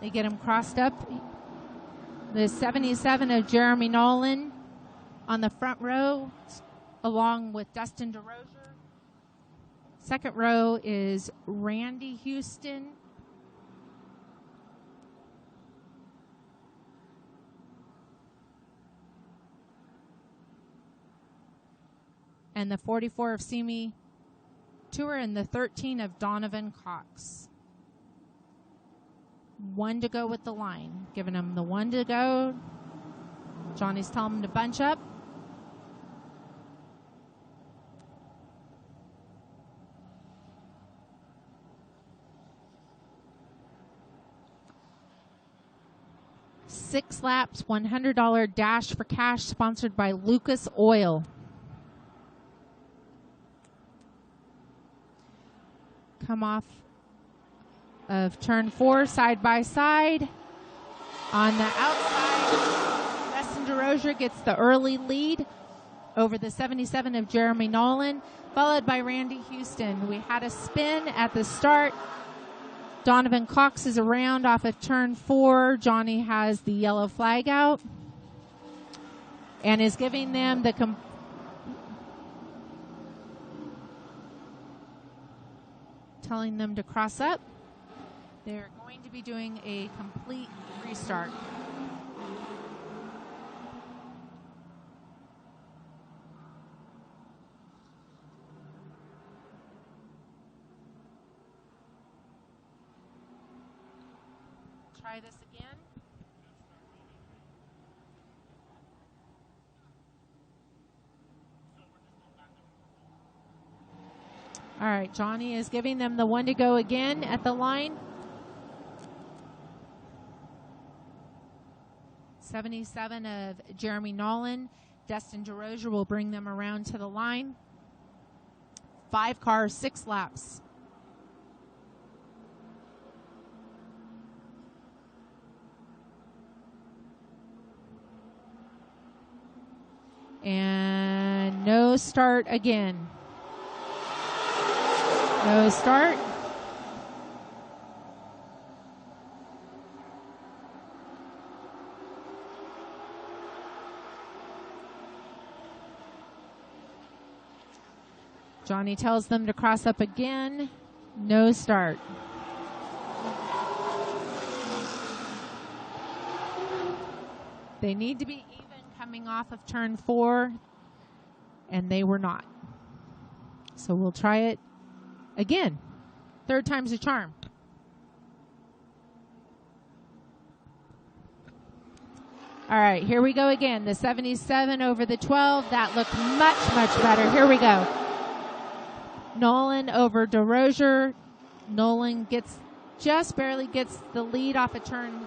They get him crossed up. The 77 of Jeremy Nolan on the front row, along with Dustin DeRozier. Second row is Randy Houston. And the 44 of Simi Tour and the 13 of Donovan Cox. 1 to go with the line. Giving them the 1 to go. Johnny's telling them to bunch up. Six laps, $100 Dash for Cash, sponsored by Lucas Oil. Come off of turn 4, side by side. On the outside, Dustin DeRozier gets the early lead over the 77 of Jeremy Nolan, followed by Randy Houston. We had a spin at the start. Donovan Cox is around off of turn 4. Johnny has the yellow flag out and is giving them the telling them to cross up. They're going to be doing a complete restart. Try this again. All right, Johnny is giving them the 1 to go again at the line. 77 of Jeremy Nolan. Dustin DeRozier will bring them around to the line. 5 cars, 6 laps. And no start again. No start. Johnny tells them to cross up again. No start. They need to be even coming off of turn 4, and they were not. So we'll try it again. Third time's a charm. All right, here we go again. The 77 over the 12. That looked much, much better. Here we go. Nolan over DeRozier. Nolan just barely gets the lead off of turn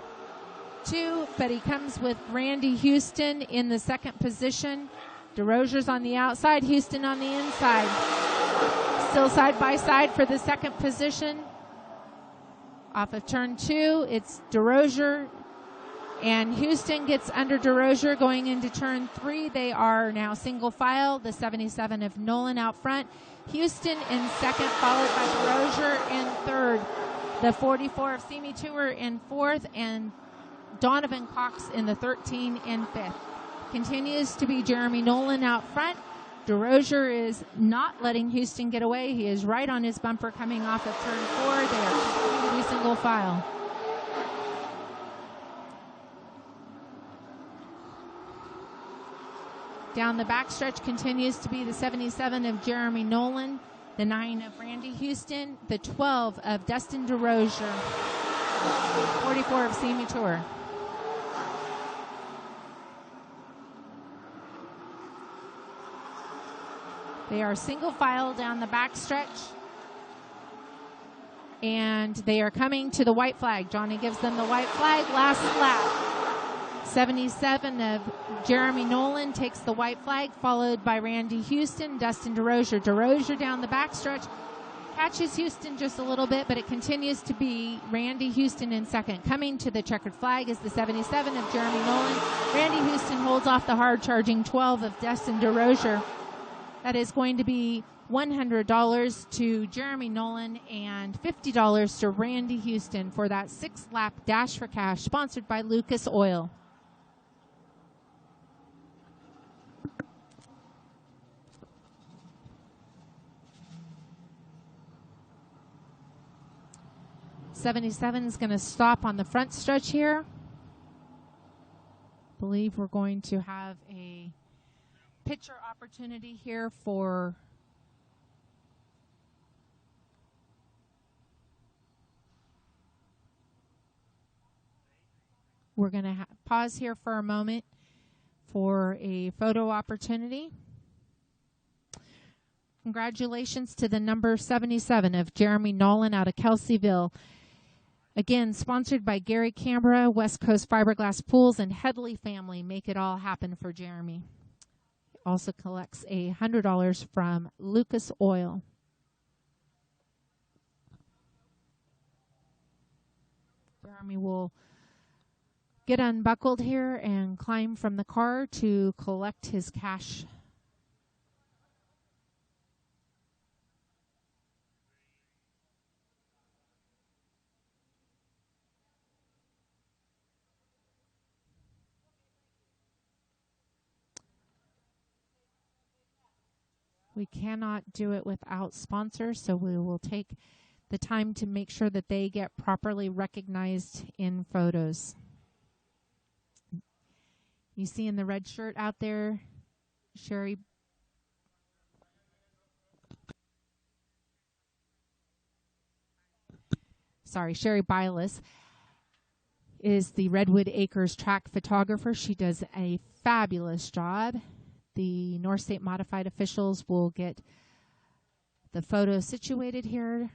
2, but he comes with Randy Houston in the second position. DeRozier's on the outside, Houston on the inside. Still side by side for the second position. Off of turn 2, it's DeRozier, and Houston gets under DeRozier going into turn 3. They are now single file. The 77 of Nolan out front. Houston in second, followed by DeRozier in third. The 44 of Simi Tour in fourth, and Donovan Cox in the 13 in fifth. Continues to be Jeremy Nolan out front. DeRozier is not letting Houston get away. He is right on his bumper coming off of turn 4. They are continuing to be single file. Down the backstretch continues to be the 77 of Jeremy Nolan, the 9 of Randy Houston, the 12 of Dustin DeRozier, 44 of Simi Tour. They are single file down the backstretch, and they are coming to the white flag. Johnny gives them the white flag. Last lap. 77 of Jeremy Nolan takes the white flag, followed by Randy Houston, Dustin DeRozier. DeRozier down the backstretch catches Houston just a little bit, but it continues to be Randy Houston in second. Coming to the checkered flag is the 77 of Jeremy Nolan. Randy Houston holds off the hard-charging 12 of Dustin DeRozier. That is going to be $100 to Jeremy Nolan and $50 to Randy Houston for that 6-lap Dash for Cash, sponsored by Lucas Oil. '77 is going to stop on the front stretch here. I believe we're going to have a picture opportunity here for we're going to pause here for a moment for a photo opportunity. Congratulations to the number 77 of Jeremy Nolan out of Kelseyville. Again, sponsored by Gary Canberra, West Coast Fiberglass Pools, and Headley family. Make it all happen for Jeremy. Also collects $100 from Lucas Oil. Jeremy will get unbuckled here and climb from the car to collect his cash. We cannot do it without sponsors, so we will take the time to make sure that they get properly recognized in photos. You see in the red shirt out there, Sherry Bylis is the Redwood Acres track photographer. She does a fabulous job. The North State Modified officials will get the photo situated here.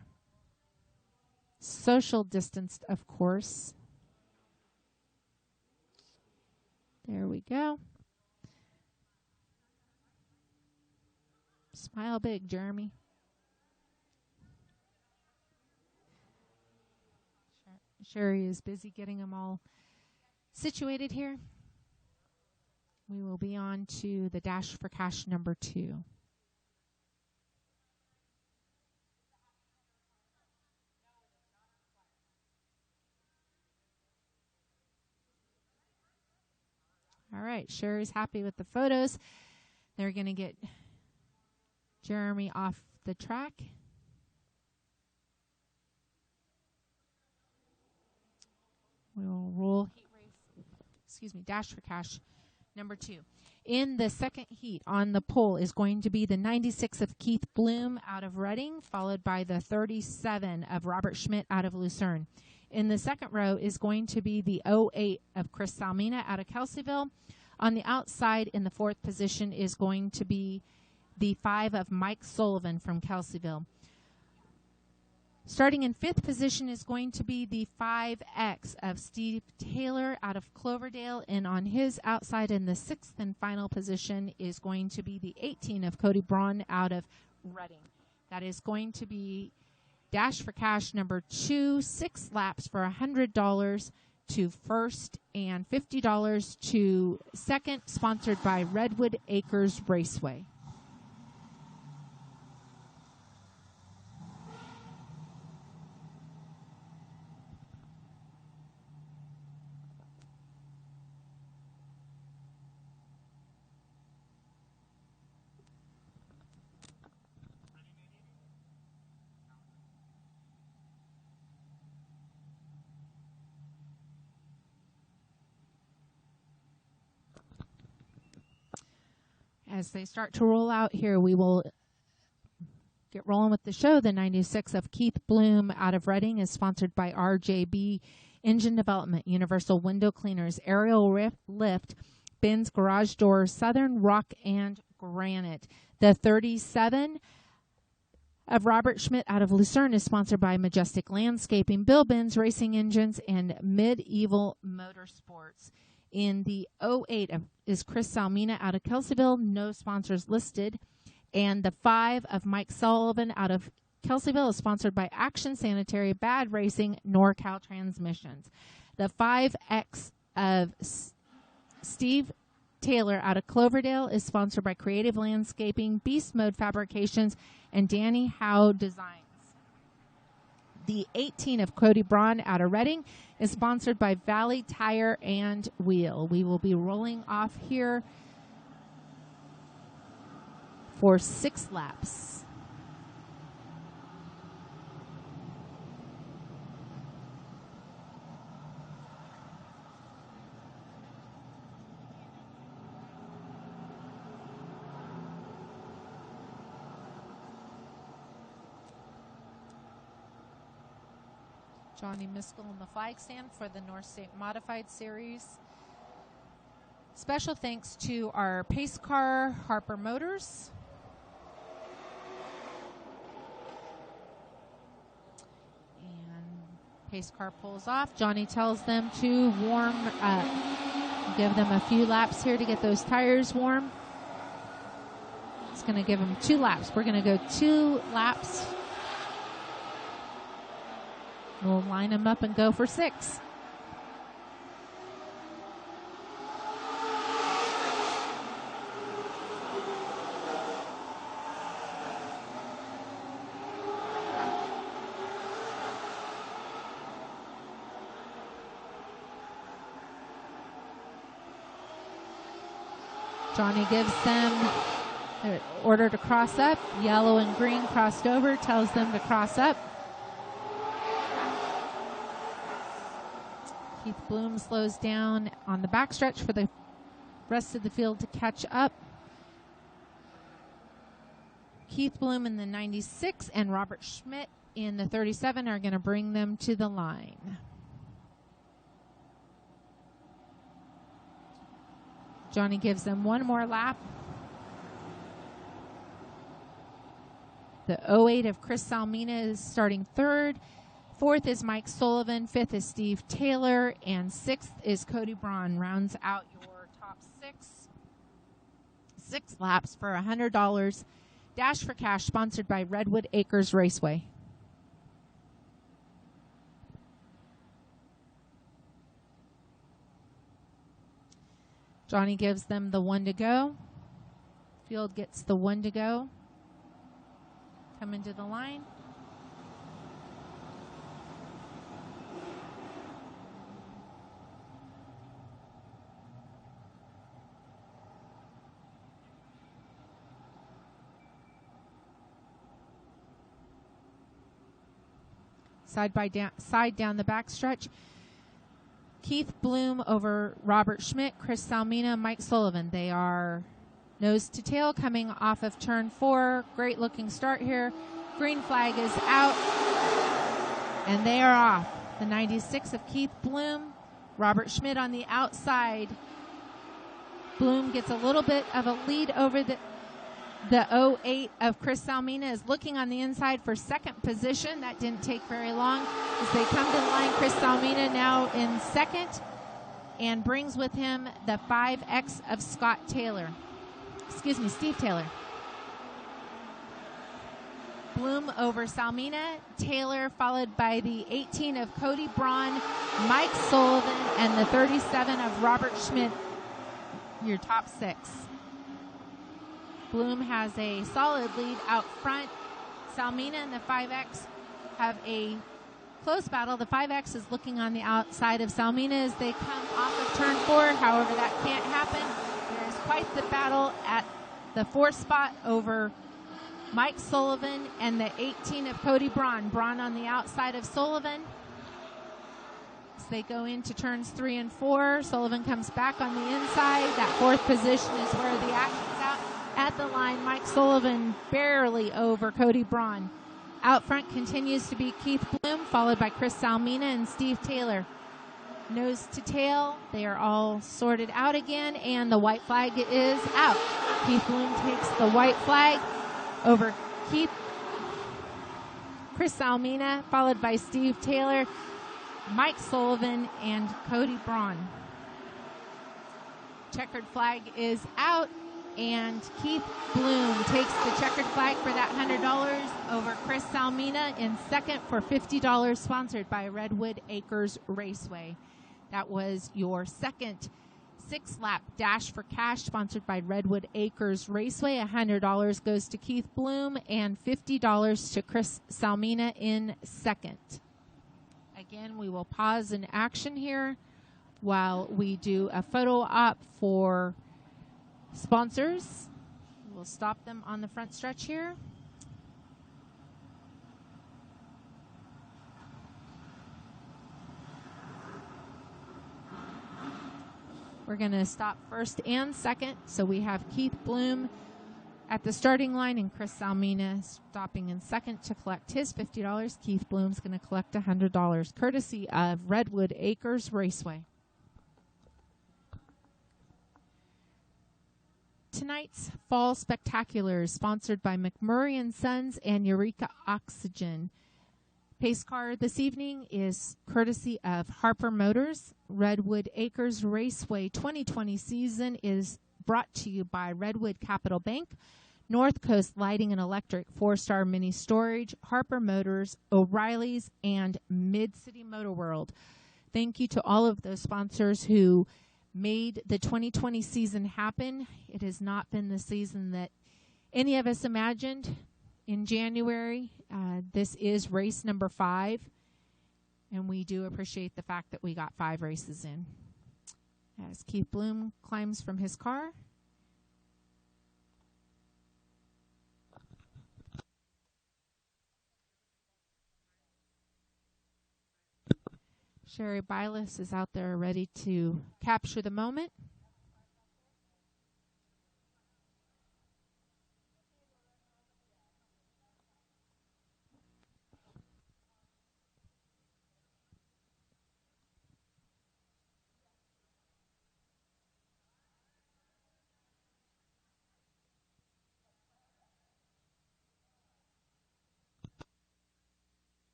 Social distanced, of course. There we go. Smile big, Jeremy. Sherry is busy getting them all situated here. We will be on to the Dash for Cash number 2. All right, Sherry's happy with the photos. They're going to get Jeremy off the track. We will roll heat race, Dash for Cash number 2. In the second heat on the pole is going to be the 96 of Keith Bloom out of Reading, followed by the 37 of Robert Schmidt out of Lucerne. In the second row is going to be the 08 of Chris Salmina out of Kelseyville. On the outside in the fourth position is going to be the 5 of Mike Sullivan from Kelseyville. Starting in fifth position is going to be the 5X of Steve Taylor out of Cloverdale. And on his outside in the sixth and final position is going to be the 18 of Cody Braun out of Reading. That is going to be Dash for Cash number 2, 6 laps for $100 to first and $50 to second, sponsored by Redwood Acres Raceway. As they start to roll out here, we will get rolling with the show. The 96 of Keith Bloom out of Reading is sponsored by RJB Engine Development, Universal Window Cleaners, Aerial Lift, Ben's Garage Doors, Southern Rock and Granite. The 37 of Robert Schmidt out of Lucerne is sponsored by Majestic Landscaping, Bill Benz Racing Engines, and Medieval Motorsports. In the 08 is Chris Salmina out of Kelseyville, no sponsors listed. And the 5 of Mike Sullivan out of Kelseyville is sponsored by Action Sanitary, Bad Racing, NorCal Transmissions. The 5X of Steve Taylor out of Cloverdale is sponsored by Creative Landscaping, Beast Mode Fabrications, and Danny Howe Designs. The 18 of Cody Braun out of Reading is sponsored by Valley Tire and Wheel. We will be rolling off here for 6 laps. Johnny Miskell on the flag stand for the North State Modified Series. Special thanks to our pace car, Harper Motors. And pace car pulls off. Johnny tells them to warm up. Give them a few laps here to get those tires warm. It's going to give them 2 laps. We're going to go 2 laps. We'll line them up and go for 6. Johnny gives them an order to cross up. Yellow and green crossed over, tells them to cross up. Keith Bloom slows down on the backstretch for the rest of the field to catch up. Keith Bloom in the 96 and Robert Schmidt in the 37 are going to bring them to the line. Johnny gives them 1 more lap. The 08 of Chris Salmina is starting 3rd. 4th is Mike Sullivan. 5th is Steve Taylor. And 6th is Cody Braun. Rounds out your top 6. 6 laps for $100. Dash for Cash, sponsored by Redwood Acres Raceway. Johnny gives them the 1 to go. Field gets the 1 to go. Come into the line. side by side down the backstretch. Keith Bloom over Robert Schmidt, Chris Salmina, Mike Sullivan. They are nose to tail coming off of turn 4. Great looking start here. Green flag is out, and they are off. The 96 of Keith Bloom, Robert Schmidt on the outside. Bloom gets a little bit of a lead over the 08 of Chris Salmina, is looking on the inside for second position. That didn't take very long as they come to the line. Chris Salmina now in second and brings with him the 5X of Steve Taylor. Bloom over Salmina, Taylor followed by the 18 of Cody Braun, Mike Sullivan, and the 37 of Robert Schmidt, your top 6. Bloom has a solid lead out front. Salmina and the 5X have a close battle. The 5X is looking on the outside of Salmina as they come off of turn 4. However, that can't happen. There is quite the battle at the 4th spot over Mike Sullivan and the 18 of Cody Braun. Braun on the outside of Sullivan. As they go into turns 3 and 4, Sullivan comes back on the inside. That 4th position is where the action's out. At the line, Mike Sullivan barely over Cody Braun. Out front continues to be Keith Bloom, followed by Chris Salmina and Steve Taylor. Nose to tail, they are all sorted out again, and the white flag is out. Keith Bloom takes the white flag over Chris Salmina, followed by Steve Taylor, Mike Sullivan, and Cody Braun. Checkered flag is out, and Keith Bloom takes the checkered flag for that $100 over Chris Salmina in second for $50, sponsored by Redwood Acres Raceway. That was your second 6-lap dash for cash, sponsored by Redwood Acres Raceway. $100 goes to Keith Bloom and $50 to Chris Salmina in second. Again, we will pause in action here while we do a photo op for sponsors. We'll stop them on the front stretch here. We're going to stop first and second. So we have Keith Bloom at the starting line and Chris Salmina stopping in second to collect his $50. Keith Bloom's going to collect $100, courtesy of Redwood Acres Raceway. Tonight's Fall Spectacular is sponsored by McMurray & Sons and Eureka Oxygen. Pace car this evening is courtesy of Harper Motors. Redwood Acres Raceway 2020 season is brought to you by Redwood Capital Bank, North Coast Lighting and Electric, 4-Star Mini Storage, Harper Motors, O'Reilly's, and Mid-City Motor World. Thank you to all of those sponsors who made the 2020 season happen. It has not been the season that any of us imagined in January. This is race number 5, and we do appreciate the fact that we got 5 races in. As Keith Bloom climbs from his car. Sherry Bylis is out there ready to capture the moment.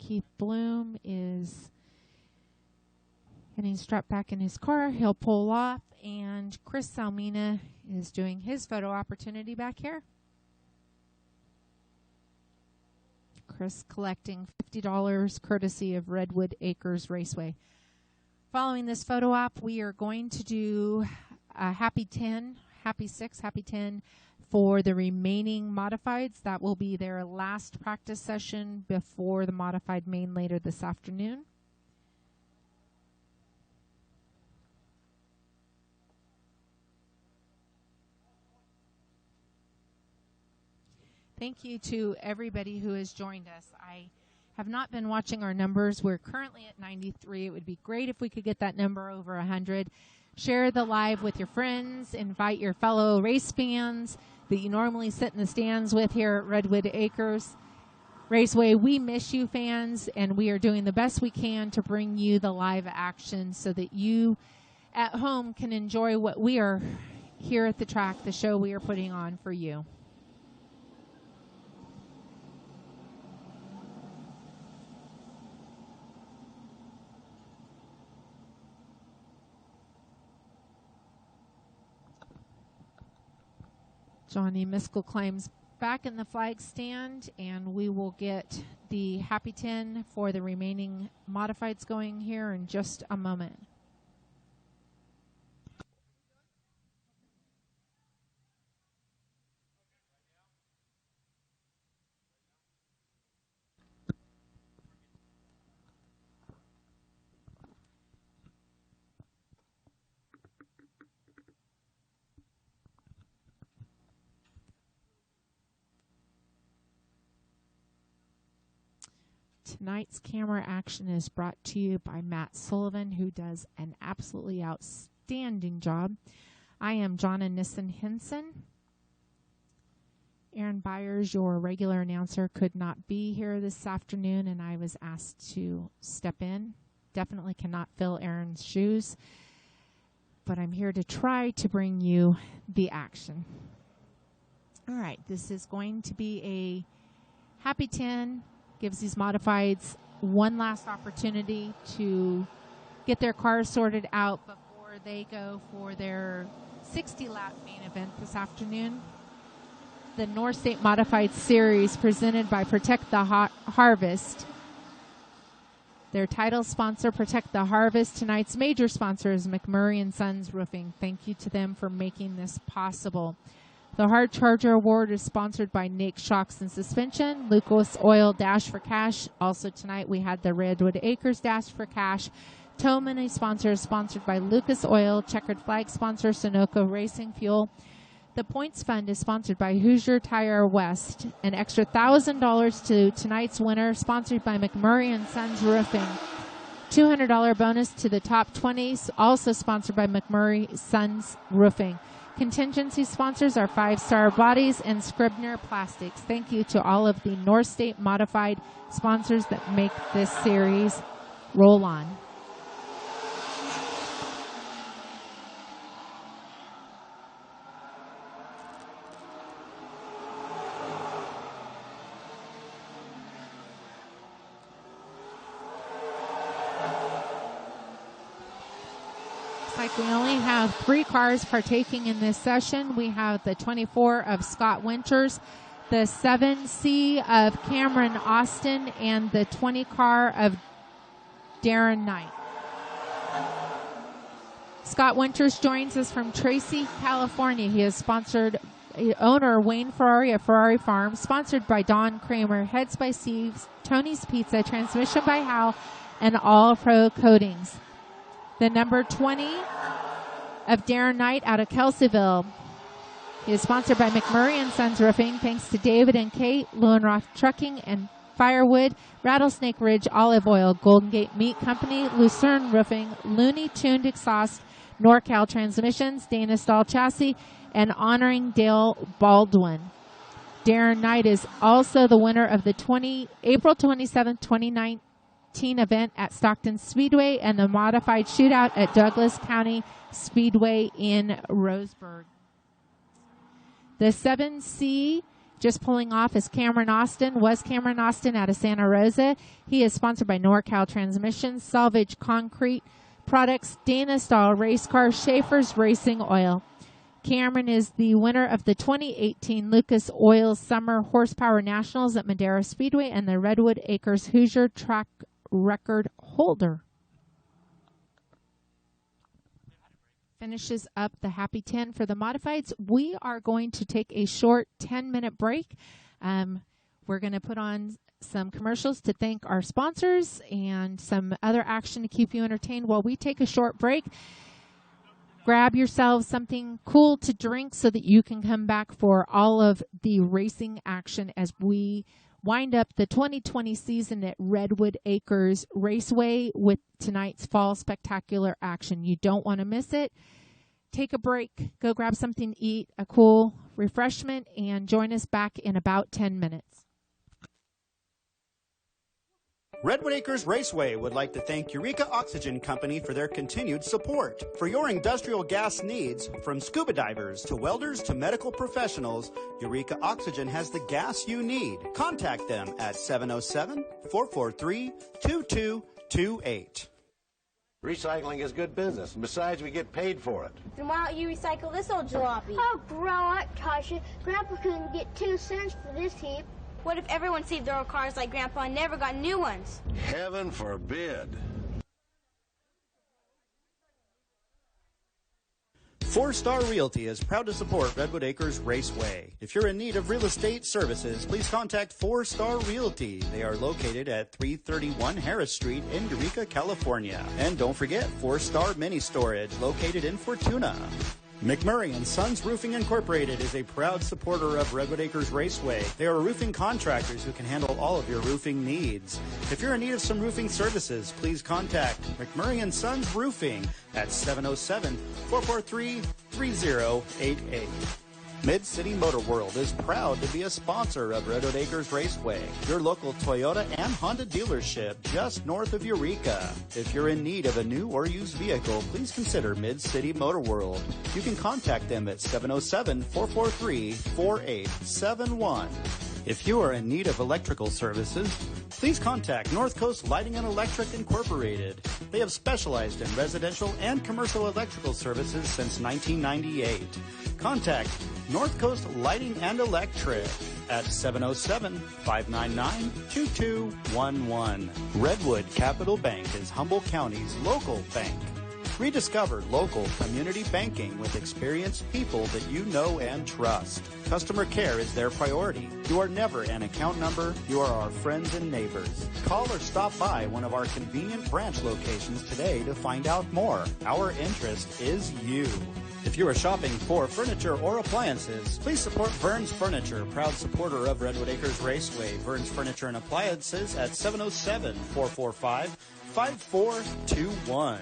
Keith Bloom is getting strapped back in his car. He'll pull off, and Chris Salmina is doing his photo opportunity back here. Chris collecting $50 courtesy of Redwood Acres Raceway. Following this photo op, we are going to do a Happy 10, Happy 6, Happy 10 for the remaining modifieds. That will be their last practice session before the modified main later this afternoon. Thank you to everybody who has joined us. I have not been watching our numbers. We're currently at 93. It would be great if we could get that number over 100. Share the live with your friends. Invite your fellow race fans that you normally sit in the stands with here at Redwood Acres Raceway. We miss you, fans, and we are doing the best we can to bring you the live action so that you at home can enjoy what we are here at the track, the show we are putting on for you. Johnny Miskell climbs back in the flag stand, and we will get the Happy 10 for the remaining modifieds going here in just a moment. Tonight's camera action is brought to you by Matt Sullivan, who does an absolutely outstanding job. I am Jonna Nissen-Henson. Aaron Byers, your regular announcer, could not be here this afternoon, and I was asked to step in. Definitely cannot fill Aaron's shoes, but I'm here to try to bring you the action. All right, this is going to be a Happy 10. Gives these modifieds one last opportunity to get their cars sorted out before they go for their 60-lap main event this afternoon. The North State Modified Series presented by Protect the Harvest. Their title sponsor, Protect the Harvest. Tonight's major sponsor is McMurray & Sons Roofing. Thank you to them for making this possible. The Hard Charger Award is sponsored by Nake Shocks and Suspension, Lucas Oil Dash for Cash. Also tonight we had the Redwood Acres Dash for Cash. Tow Money sponsor is sponsored by Lucas Oil, Checkered Flag sponsor Sunoco Racing Fuel. The Points Fund is sponsored by Hoosier Tire West. An extra $1,000 to tonight's winner, sponsored by McMurray & Sons Roofing. $200 bonus to the top 20s, also sponsored by McMurray Sons Roofing. Contingency sponsors are 5 Star Bodies and Scribner Plastics. Thank you to all of the North State Modified sponsors that make this series roll on. We only have 3 cars partaking in this session. We have the 24 of Scott Winters, the 7C of Cameron Austin, and the 20 car of Darren Knight. Scott Winters joins us from Tracy, California. He is sponsored, owner Wayne Ferrari of Ferrari Farm, sponsored by Don Kramer, Heads by Steve's, Tony's Pizza, Transmission by Hal, and All Pro Coatings. The number 20 of Darren Knight out of Kelseyville. He is sponsored by McMurray & Sons Roofing, thanks to David and Kate, Lowenroth Trucking and Firewood, Rattlesnake Ridge Olive Oil, Golden Gate Meat Company, Lucerne Roofing, Looney Tuned Exhaust, NorCal Transmissions, Dana Stahl Chassis, and honoring Dale Baldwin. Darren Knight is also the winner of the April 27, 2019 event at Stockton Speedway and the modified shootout at Douglas County Speedway in Roseburg. The 7C Just pulling off is Cameron Austin out of Santa Rosa. He is sponsored by NorCal Transmissions, Salvage Concrete Products, Dana Stahl Race Car, Schaefer's Racing Oil. Cameron is the winner of the 2018 Lucas Oil Summer Horsepower Nationals at Madera Speedway and the Redwood Acres Hoosier Track record holder. Finishes up the Happy 10 for the modifieds. We are going to take a short 10-minute break. We're going to put on some commercials to thank our sponsors and some other action to keep you entertained while we take a short break. Grab yourselves something cool to drink so that you can come back for all of the racing action as we wind up the 2020 season at Redwood Acres Raceway with tonight's fall spectacular action. You don't want to miss it. Take a break, go grab something to eat, a cool refreshment, and join us back in about 10 minutes. Redwood Acres Raceway would like to thank Eureka Oxygen Company for their continued support. For your industrial gas needs, from scuba divers to welders to medical professionals, Eureka Oxygen has the gas you need. Contact them at 707-443-2228. Recycling is good business, and besides, we get paid for it. Then why don't you recycle this old jalopy? Oh, grow up, Tasha. Grandpa couldn't get 2 cents for this heap. What if everyone saved their old cars like Grandpa and never got new ones? Heaven forbid. Four Star Realty is proud to support Redwood Acres Raceway. If you're in need of real estate services, please contact Four Star Realty. They are located at 331 Harris Street in Eureka, California. And don't forget 4 Star Mini Storage located in Fortuna. McMurray & Sons Roofing Incorporated is a proud supporter of Redwood Acres Raceway. They are roofing contractors who can handle all of your roofing needs. If you're in need of some roofing services, please contact McMurray & Sons Roofing at 707-443-3088. Mid-City Motor World is proud to be a sponsor of Redwood Acres Raceway, your local Toyota and Honda dealership just north of Eureka. If you're in need of a new or used vehicle, please consider Mid-City Motor World. You can contact them at 707-443-4871. If you are in need of electrical services, please contact North Coast Lighting and Electric Incorporated. They have specialized in residential and commercial electrical services since 1998. Contact North Coast Lighting and Electric at 707-599-2211. Redwood Capital Bank is Humboldt County's local bank. Rediscover local community banking with experienced people that you know and trust. Customer care is their priority. You are never an account number. You are our friends and neighbors. Call or stop by one of our convenient branch locations today to find out more. Our interest is you. If you are shopping for furniture or appliances, please support Vern's Furniture, proud supporter of Redwood Acres Raceway. Vern's Furniture and Appliances at 707-445-5421.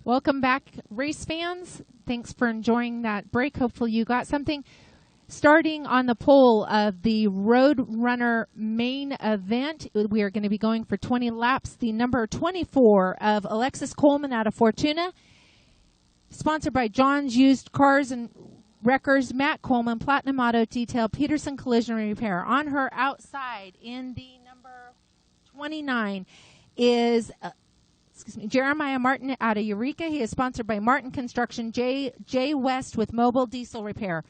Welcome back, race fans. Thanks for enjoying that break. Hopefully you got something. Starting on the pole of the Road Runner main event, we are going to be going for 20 laps. The number 24 of Alexis Coleman out of Fortuna, sponsored by John's Used Cars and Wreckers, Matt Coleman, Platinum Auto Detail, Peterson Collision Repair. On her outside in the number 29 is Jeremiah Martin out of Eureka. He is sponsored by Martin Construction, J. West with Mobile Diesel Repair.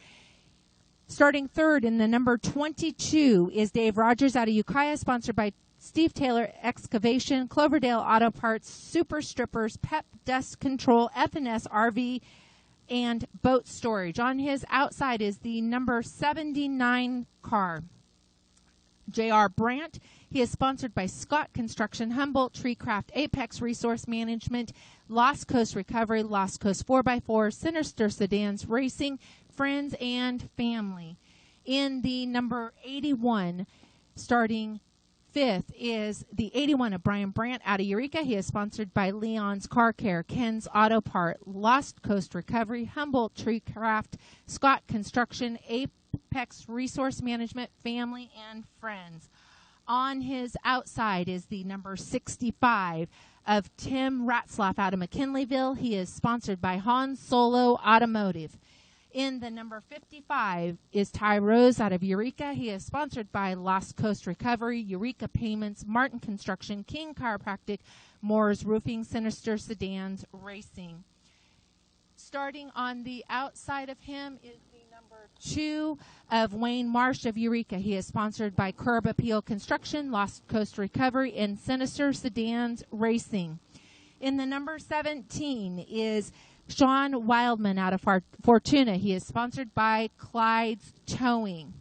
Starting third in the number 22 is Dave Rogers out of Ukiah, sponsored by Steve Taylor Excavation, Cloverdale Auto Parts, Super Strippers, Pep Dust Control, F&S RV, and Boat Storage. On his outside is the number 79 car, J.R. Brandt. He is sponsored by Scott Construction, Humboldt Treecraft, Apex Resource Management, Lost Coast Recovery, Lost Coast 4x4, Sinister Sedans Racing, Friends and Family. In the number 81, starting fifth, is the 81 of Brian Brandt out of Eureka. He is sponsored by Leon's Car Care, Ken's Auto Part, Lost Coast Recovery, Humboldt Treecraft, Scott Construction, Apex Resource Management, Family and Friends. On his outside is the number 65 of Tim Ratzlaff out of McKinleyville. He is sponsored by Han Solo Automotive. In the number 55 is Ty Rose out of Eureka. He is sponsored by Lost Coast Recovery, Eureka Payments, Martin Construction, King Chiropractic, Moore's Roofing, Sinister Sedans Racing. Starting on the outside of him is the number 2 of Wayne Marsh of Eureka. He is sponsored by Curb Appeal Construction, Lost Coast Recovery, and Sinister Sedans Racing. In the number 17 is Sean Wildman out of Fortuna. He is sponsored by Clyde's Towing.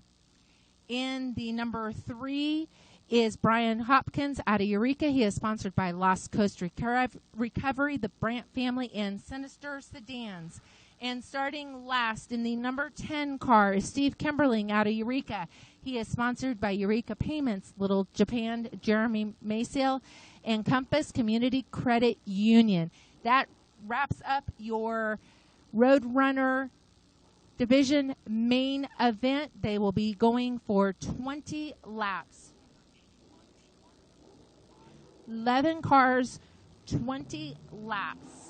In the number 3 is Brian Hopkins out of Eureka. He is sponsored by Lost Coast Recovery, the Brandt family, and Sinister Sedans. And starting last in the number 10 car is Steve Kimberling out of Eureka. He is sponsored by Eureka Payments, Little Japan, Jeremy Maysale, and Compass Community Credit Union. That wraps up your Roadrunner Division main event. They will be going for 20 laps. 11 cars, 20 laps.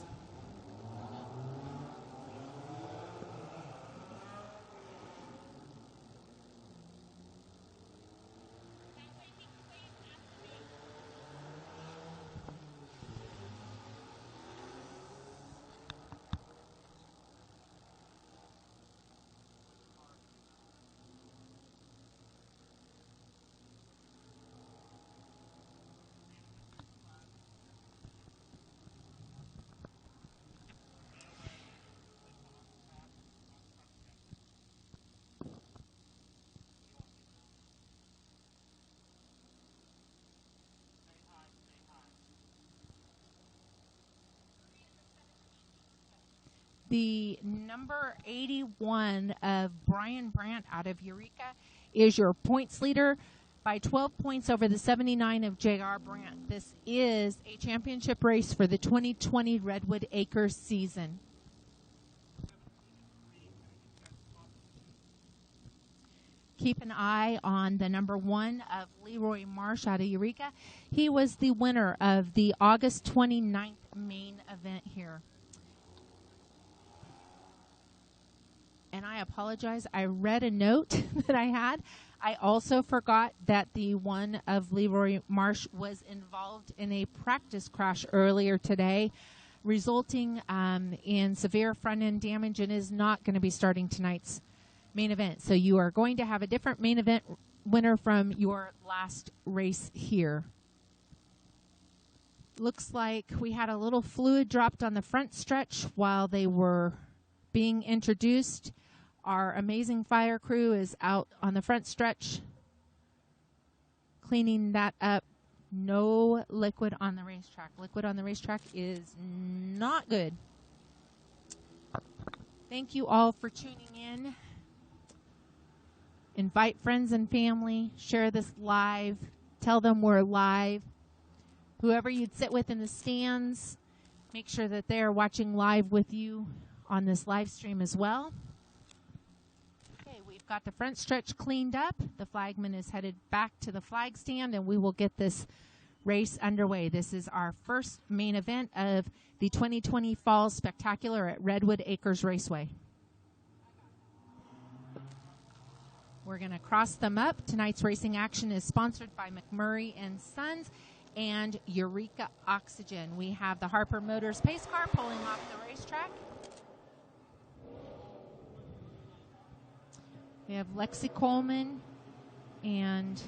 The number 81 of Brian Brandt out of Eureka is your points leader by 12 points over the 79 of J.R. Brandt. This is a championship race for the 2020 Redwood Acres season. Keep an eye on the number 1 of Leroy Marsh out of Eureka. He was the winner of the August 29th main event here. And I apologize, I read a note that I had. I also forgot that the one of Leroy Marsh was involved in a practice crash earlier today, resulting in severe front-end damage, and is not going to be starting tonight's main event. So you are going to have a different main event winner from your last race here. Looks like we had a little fluid dropped on the front stretch while they were being introduced. Our amazing fire crew is out on the front stretch cleaning that up. No liquid on the racetrack. Liquid on the racetrack is not good. Thank you all for tuning in. Invite friends and family. Share this live. Tell them we're live. Whoever you'd sit with in the stands, make sure that they're watching live with you on this live stream as well. Okay, we've got the front stretch cleaned up. The flagman is headed back to the flag stand, and we will get this race underway. This is our first main event of the 2020 Fall Spectacular at Redwood Acres Raceway. We're going to cross them up. Tonight's racing action is sponsored by McMurray and Sons and Eureka Oxygen. We have the Harper Motors pace car pulling off the racetrack. We have Lexi Coleman and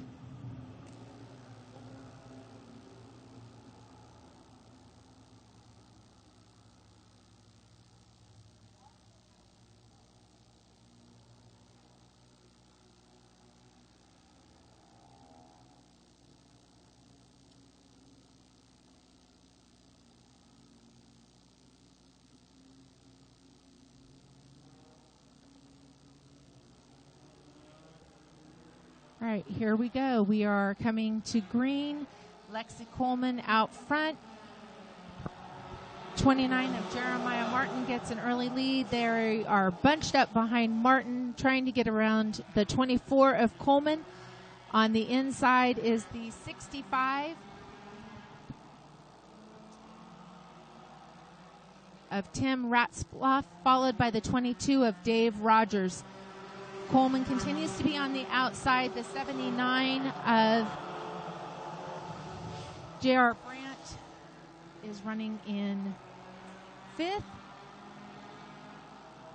all right, here we go. We are coming to green. Lexi Coleman out front. 29 of Jeremiah Martin gets an early lead. They are bunched up behind Martin, trying to get around the 24 of Coleman. On the inside is the 65 of Tim Ratzlaff, followed by the 22 of Dave Rogers. Coleman continues to be on the outside. The 79 of J.R. Brandt is running in 5th.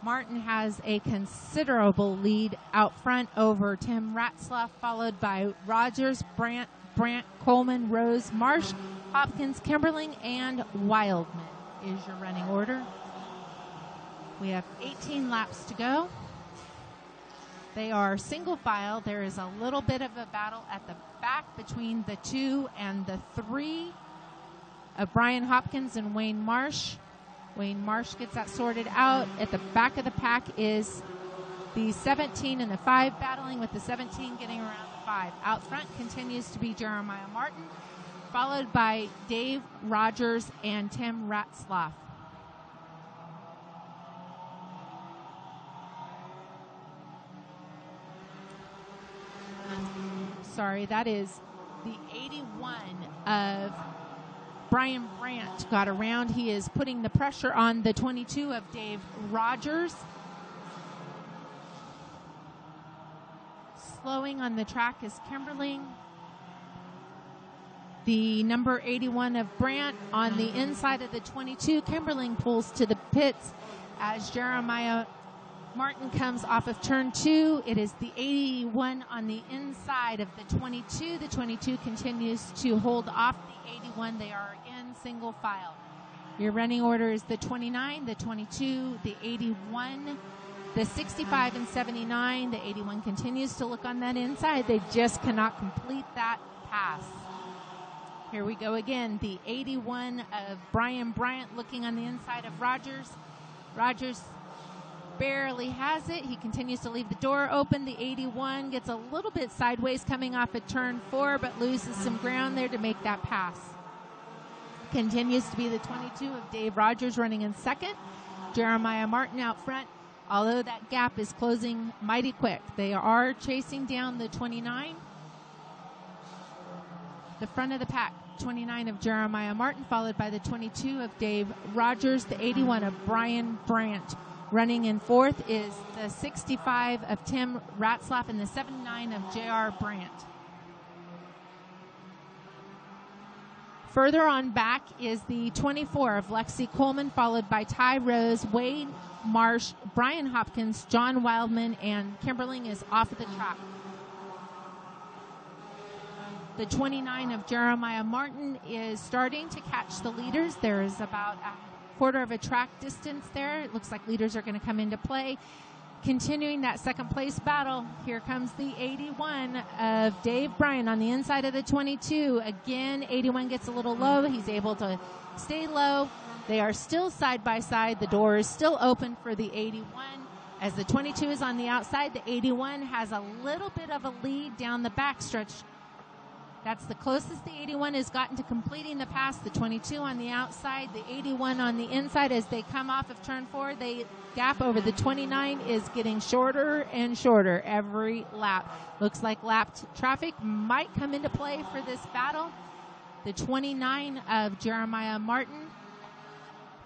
Martin has a considerable lead out front over Tim Ratzlaff, followed by Rogers, Brandt, Coleman, Rose, Marsh, Hopkins, Kimberling, and Wildman is your running order. We have 18 laps to go. They are single file. There is a little bit of a battle at the back between the 2 and the 3 of Brian Hopkins and Wayne Marsh. Wayne Marsh gets that sorted out. At the back of the pack is the 17 and the 5 battling, with the 17 getting around the 5. Out front continues to be Jeremiah Martin, followed by Dave Rogers and Tim Ratzlaff. Sorry, that is the 81 of Brian Brandt got around. He is putting the pressure on the 22 of Dave Rogers. Slowing on the track is Kimberling. The number 81 of Brandt on the inside of the 22. Kimberling pulls to the pits as Jeremiah Martin comes off of turn 2. It is the 81 on the inside of the 22. The 22 continues to hold off the 81. They are in single file. Your running order is the 29, the 22, the 81, the 65 and 79. The 81 continues to look on that inside. They just cannot complete that pass. Here we go again. The 81 of Brian Bryant looking on the inside of Rogers. Rogers barely has it. He continues to leave the door open. The 81 gets a little bit sideways coming off at turn 4, but loses some ground there to make that pass. Continues to be the 22 of Dave Rogers running in second. Jeremiah Martin out front, although that gap is closing mighty quick. They are chasing down the 29. The front of the pack, 29 of Jeremiah Martin, followed by the 22 of Dave Rogers. The 81 of Brian Brandt. Running in 4th is the 65 of Tim Ratzlaff and the 79 of J.R. Brandt. Further on back is the 24 of Lexi Coleman, followed by Ty Rose, Wade Marsh, Brian Hopkins, John Wildman, and Kimberling is off of the track. The 29 of Jeremiah Martin is starting to catch the leaders. There is about a quarter of a track distance there. It looks like leaders are going to come into play. Continuing that second place battle, here comes the 81 of Dave Bryan on the inside of the 22. Again, 81 gets a little low. He's able to stay low. They are still side by side. The door is still open for the 81. As the 22 is on the outside, the 81 has a little bit of a lead down the backstretch. That's the closest the 81 has gotten to completing the pass. The 22 on the outside, the 81 on the inside. As they come off of turn 4, the gap over the 29 is getting shorter and shorter every lap. Looks like lapped traffic might come into play for this battle. The 29 of Jeremiah Martin.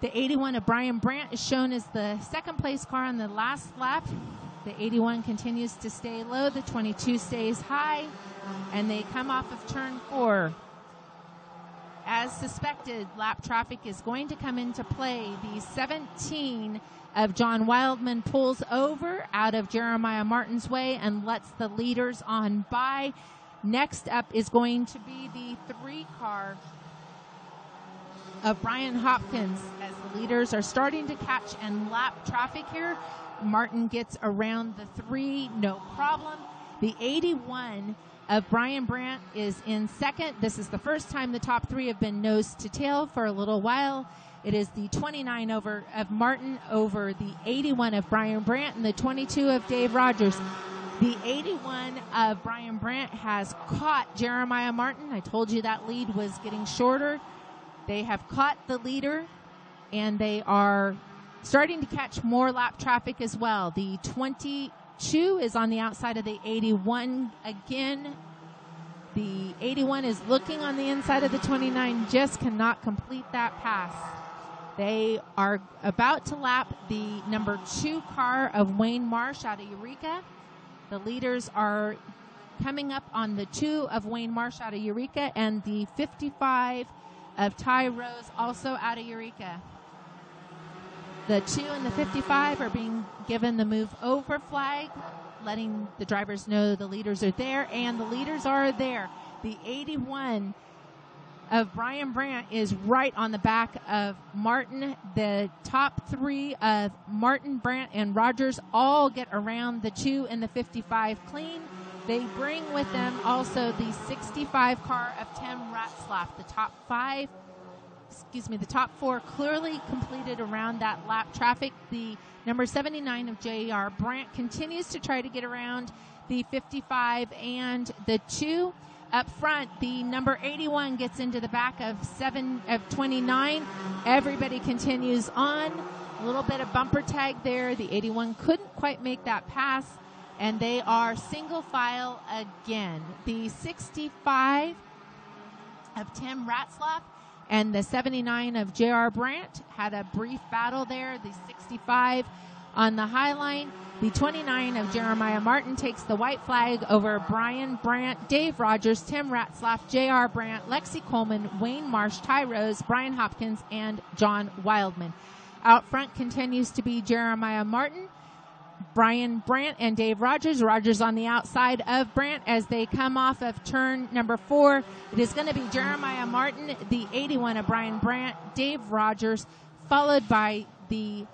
The 81 of Brian Brandt is shown as the second place car on the last lap. The 81 continues to stay low. The 22 stays high. And they come off of turn 4. As suspected, lap traffic is going to come into play. The 17 of John Wildman pulls over out of Jeremiah Martin's way and lets the leaders on by. Next up is going to be the 3 car of Brian Hopkins. As the leaders are starting to catch and lap traffic here, Martin gets around the 3, no problem. The 81 of Brian Brandt is in second. This is the first time the top 3 have been nose to tail for a little while. It is the 29 of Martin over the 81 of Brian Brandt and the 22 of Dave Rogers. The 81 of Brian Brandt has caught Jeremiah Martin. I told you that lead was getting shorter. They have caught the leader, and they are starting to catch more lap traffic as well. The 22 is on the outside of the 81 again. The 81 is looking on the inside of the 29, just cannot complete that pass. They are about to lap the number 2 car of Wayne Marsh out of Eureka. The leaders are coming up on the 2 of Wayne Marsh out of Eureka and the 55 of Ty Rose also out of Eureka. The 2 and the 55 are being given the move over flag, letting the drivers know the leaders are there, and the leaders are there. The 81 of Brian Brandt is right on the back of Martin. The top 3 of Martin, Brandt, and Rogers all get around the 2 and the 55 clean. They bring with them also the 65 car of Tim Ratzlaff. The top 4 clearly completed around that lap traffic. The number 79 of J.R. Brandt continues to try to get around the 55 and the 2. Up front, the number 81 gets into the back of 29. Everybody continues on. A little bit of bumper tag there. The 81 couldn't quite make that pass, and they are single file again. The 65 of Tim Ratzlaff and the 79 of J.R. Brandt had a brief battle there. The 65 on the high line. The 29 of Jeremiah Martin takes the white flag over Brian Brandt, Dave Rogers, Tim Ratzlaff, J.R. Brandt, Lexi Coleman, Wayne Marsh, Ty Rose, Brian Hopkins, and John Wildman. Out front continues to be Jeremiah Martin, Brian Brandt, and Dave Rogers. Rogers on the outside of Brandt as they come off of turn number 4. It is going to be Jeremiah Martin, the 81 of Brian Brandt, Dave Rogers, followed by the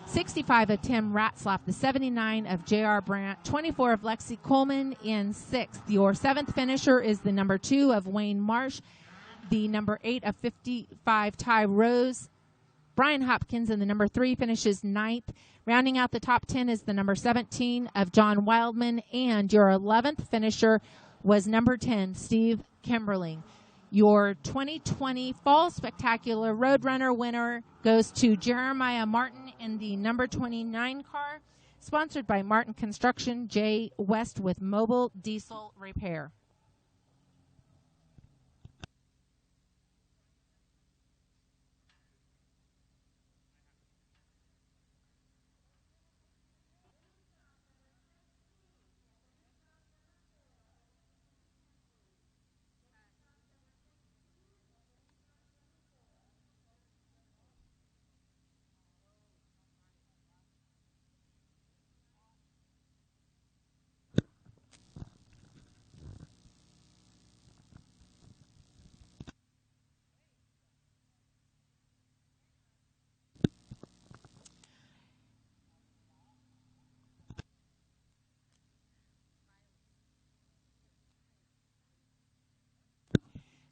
65 of Tim Ratzlaff, the 79 of J.R. Brandt, 24 of Lexi Coleman in 6th. Your 7th finisher is the number 2 of Wayne Marsh, the number 8 of 55 Ty Rose, Brian Hopkins, and the number 3 finishes 9th. Rounding out the top 10 is the number 17 of John Wildman, and your 11th finisher was number 10, Steve Kimberling. Your 2020 Fall Spectacular Roadrunner winner goes to Jeremiah Martin in the number 29 car, sponsored by Martin Construction, J. West with Mobile Diesel Repair.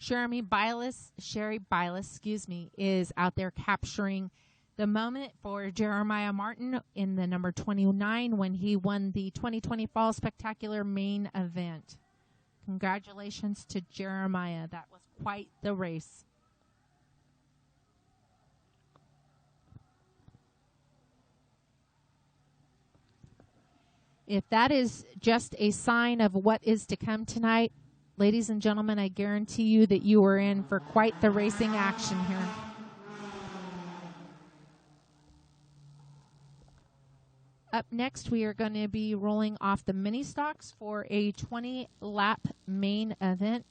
Sherry Bylas, is out there capturing the moment for Jeremiah Martin in the number 29 when he won the 2020 Fall Spectacular main event. Congratulations to Jeremiah. That was quite the race. If that is just a sign of what is to come tonight, ladies and gentlemen, I guarantee you that you are in for quite the racing action here. Up next, we are going to be rolling off the mini stocks for a 20-lap main event.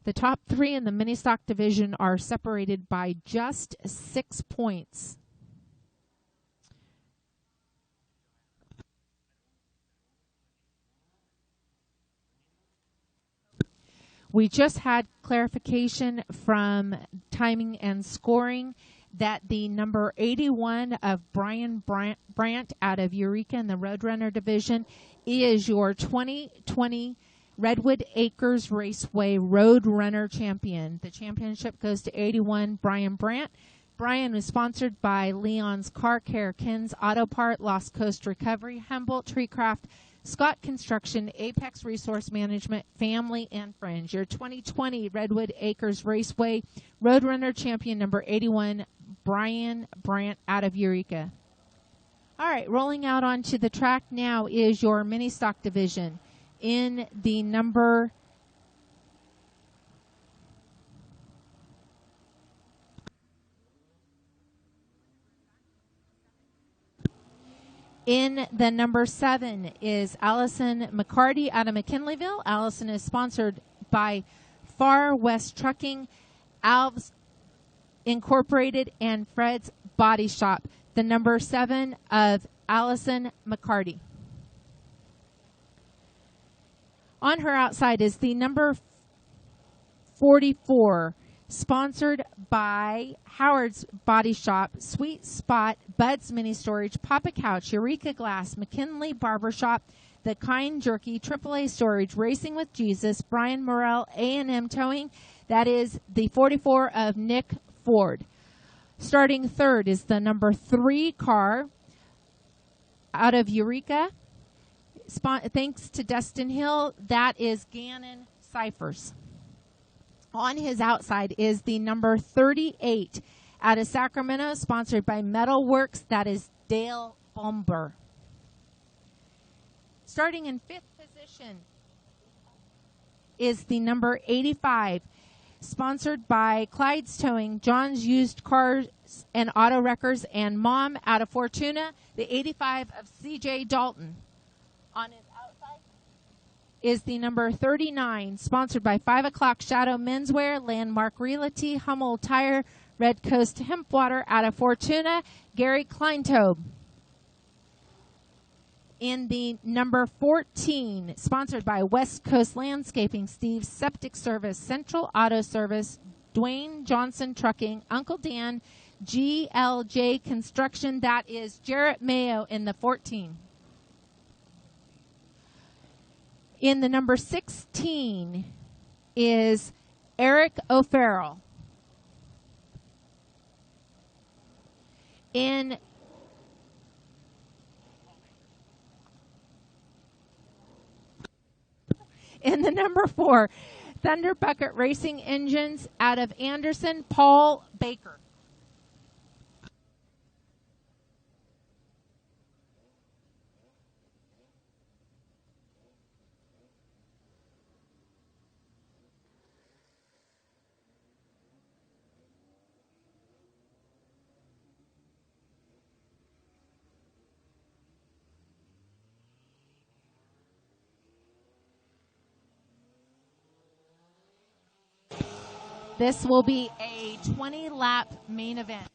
The top three in the mini stock division are separated by just 6 points. We just had clarification from timing and scoring that the number 81 of Brian Brandt out of Eureka in the Roadrunner division is your 2020 Redwood Acres Raceway Roadrunner champion. The championship goes to 81 Brian Brandt. Brian is sponsored by Leon's Car Care, Ken's Auto Part, Lost Coast Recovery, Humboldt Treecraft, Scott Construction, Apex Resource Management, Family, and Friends. Your 2020 Redwood Acres Raceway Roadrunner champion, number 81, Brian Brandt out of Eureka. All right, rolling out onto the track now is your mini stock division. In the number number 7 is Allison McCarty out of McKinleyville. Allison is sponsored by Far West Trucking, Alves Incorporated, and Fred's Body Shop. The number 7 of Allison McCarty. On her outside is the number 44, sponsored by Howard's Body Shop, Sweet Spot, Bud's Mini Storage, Papa Couch, Eureka Glass, McKinley Barbershop, The Kind Jerky, AAA Storage, Racing with Jesus, Brian Morrell, A&M Towing. That is the 44 of Nick Ford. Starting third is the number 3 car out of Eureka. Thanks to Dustin Hill, that is Gannon Cyphers. On his outside is the number 38 out of Sacramento, sponsored by Metal Works, that is Dale Bomber. Starting in 5th position is the number 85, sponsored by Clyde's Towing, John's Used Cars and Auto Wreckers, and Mom out of Fortuna, the 85 of CJ Dalton. On his outside is the number 39, sponsored by 5 O'Clock Shadow Menswear, Landmark Realty, Hummel Tire, Red Coast Hemp Water out of Fortuna, Gary Kleintobe. In the number 14, sponsored by West Coast Landscaping, Steve's Septic Service, Central Auto Service, Dwayne Johnson Trucking, Uncle Dan, GLJ Construction, that is Jarrett Mayo in the 14. In the number 16 is Eric O'Farrell. In the number 4, Thunder Bucket Racing Engines out of Anderson, Paul Baker. This will be a 20-lap main event.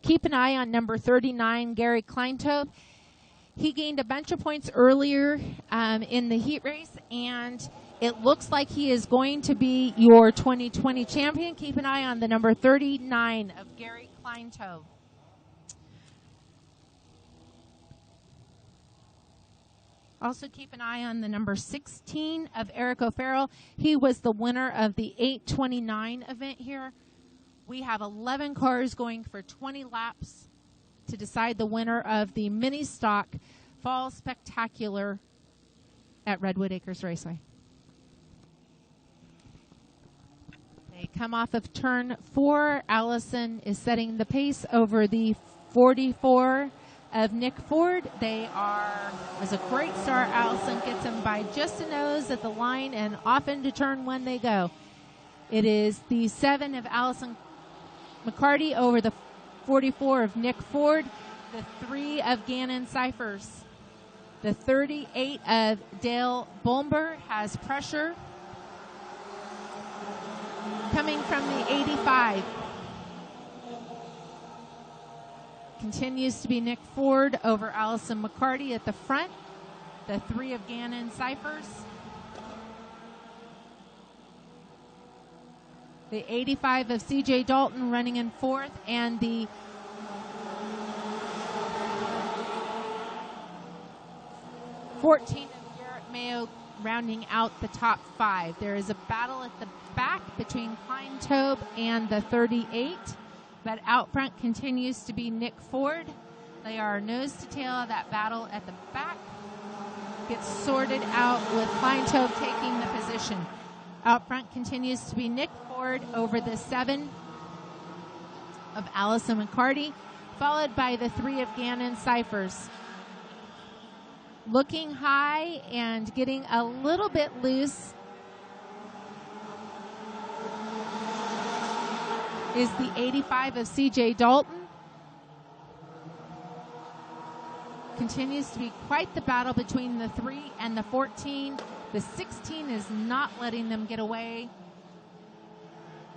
Keep an eye on number 39, Gary Kleintobe. He gained a bunch of points earlier in the heat race, and it looks like he is going to be your 2020 champion. Keep an eye on the number 39 of Gary Kleintove. Also keep an eye on the number 16 of Eric O'Farrell. He was the winner of the 829 event here. We have 11 cars going for 20 laps to decide the winner of the mini stock Fall Spectacular at Redwood Acres Raceway. They come off of turn 4. Allison is setting the pace over the 44 of Nick Ford. It was a great start. Allison gets him by just a nose at the line, and off into turn 1 they go. It is the 7 of Allison McCarty over the 44 of Nick Ford, the 3 of Gannon Cyphers. The 38 of Dale Bolmer has pressure coming from the 85. Continues to be Nick Ford over Allison McCarty at the front. The 3 of Gannon Cyphers. The 85 of CJ Dalton running in 4th, and the 14 of Garrett Mayo rounding out the top 5. There is a battle at the back between Kleintove and the 38, but out front continues to be Nick Ford. They are nose to tail of that battle at the back. Gets sorted out with Kleintove taking the position. Out front continues to be Nick Ford over the 7 of Allison McCarty, followed by the 3 of Gannon Cyphers. Looking high and getting a little bit loose is the 85 of CJ Dalton. Continues to be quite the battle between the 3 and the 14. The 16 is not letting them get away.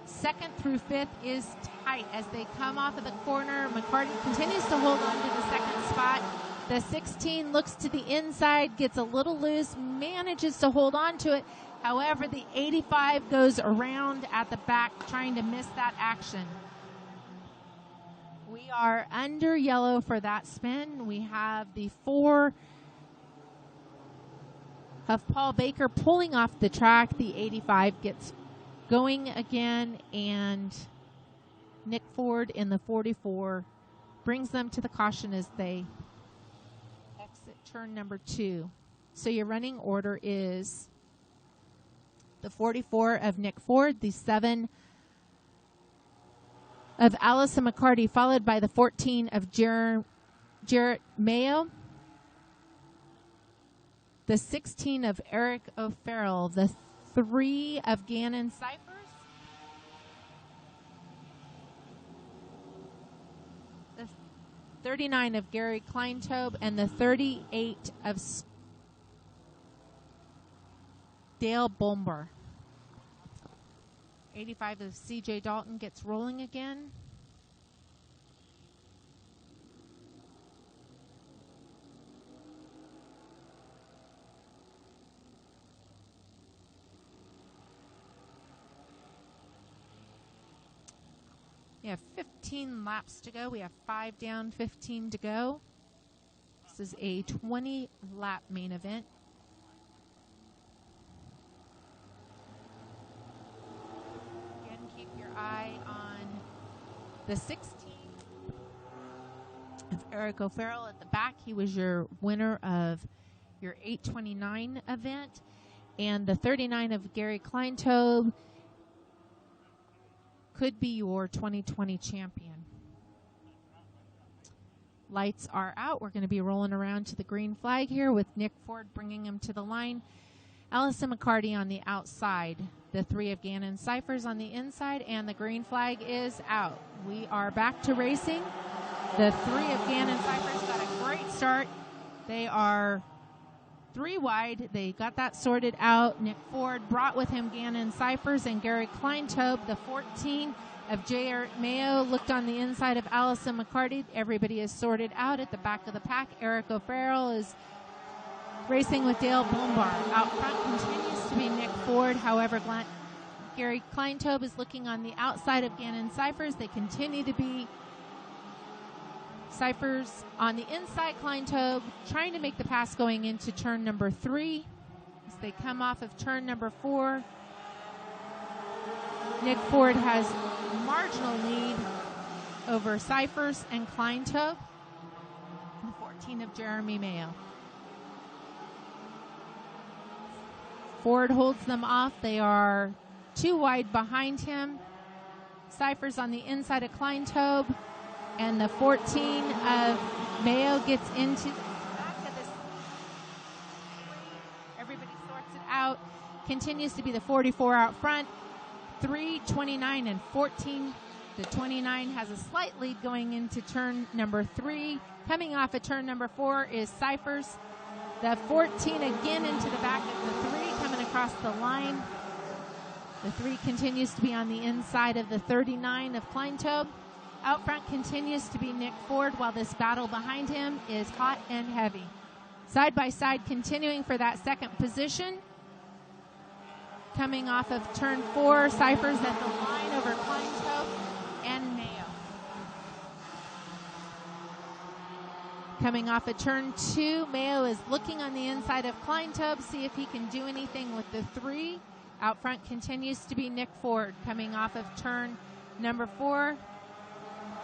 2nd through 5th is tight as they come off of the corner. McCarty continues to hold on to the 2nd spot. The 16 looks to the inside, gets a little loose, manages to hold on to it. However, the 85 goes around at the back, trying to miss that action. We are under yellow for that spin. We have the 4 of Paul Baker pulling off the track. The 85 gets going again, and Nick Ford in the 44 brings them to the caution as they exit turn number 2. So your running order is the 44 of Nick Ford, the 7 of Allison McCarty, followed by the 14 of Jarrett Mayo, the 16 of Eric O'Farrell, the 3 of Gannon Cyphers, the 39 of Gary Kleintove, and the 38 of Dale Bolmer. 85 of CJ Dalton gets rolling again. We have 15 laps to go. We have 5 down, 15 to go. This is a 20-lap main event. Again, keep your eye on the 16 of Eric O'Farrell at the back. He was your winner of your 829 event. And the 39 of Gary Kleintove could be your 2020 champion. Lights are out. We're going to be rolling around to the green flag here with Nick Ford bringing him to the line. Allison McCarty on the outside. The 3 of Gannon Cyphers on the inside, and the green flag is out. We are back to racing. The 3 of Gannon Cyphers got a great start. They are 3 wide. They got that sorted out. Nick Ford brought with him Gannon Cyphers and Gary Kleintobe. The 14 of J.R. Mayo looked on the inside of Allison McCarty. Everybody is sorted out at the back of the pack. Eric O'Farrell is racing with Dale Blumbar. Out front continues to be Nick Ford. However, Gary Kleintobe is looking on the outside of Gannon Cyphers. They continue to be Cyphers on the inside. Kleintobe trying to make the pass going into turn number 3. As they come off of turn number 4, Nick Ford has marginal lead over Cyphers and Kleintobe. The 14 of Jeremy Mayo. Ford holds them off. They are 2 wide behind him. Cyphers on the inside of Kleintobe. And the 14 of Mayo gets into the back of this. Everybody sorts it out. Continues to be the 44 out front. 3, 29, and 14. The 29 has a slight lead going into turn number 3. Coming off of turn number 4 is Cyphers. The 14 again into the back of the 3, coming across the line. The 3 continues to be on the inside of the 39 of Kleintobe. Out front continues to be Nick Ford, while this battle behind him is hot and heavy. Side by side continuing for that second position. Coming off of turn 4, Cyphers at the line over Kleintobe and Mayo. Coming off of turn 2, Mayo is looking on the inside of Kleintobe, see if he can do anything with the 3. Out front continues to be Nick Ford. Coming off of turn number 4,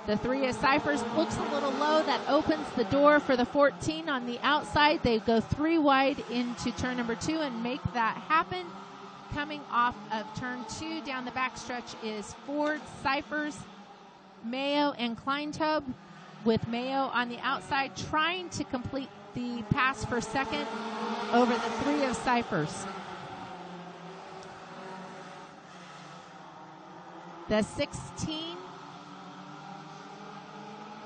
the 3 of Cyphers looks a little low. That opens the door for the 14 on the outside. They go 3 wide into turn number 2 and make that happen. Coming off of turn 2, down the backstretch is Ford, Cyphers, Mayo, and Kleintobe, with Mayo on the outside trying to complete the pass for second over the 3 of Cyphers. The 16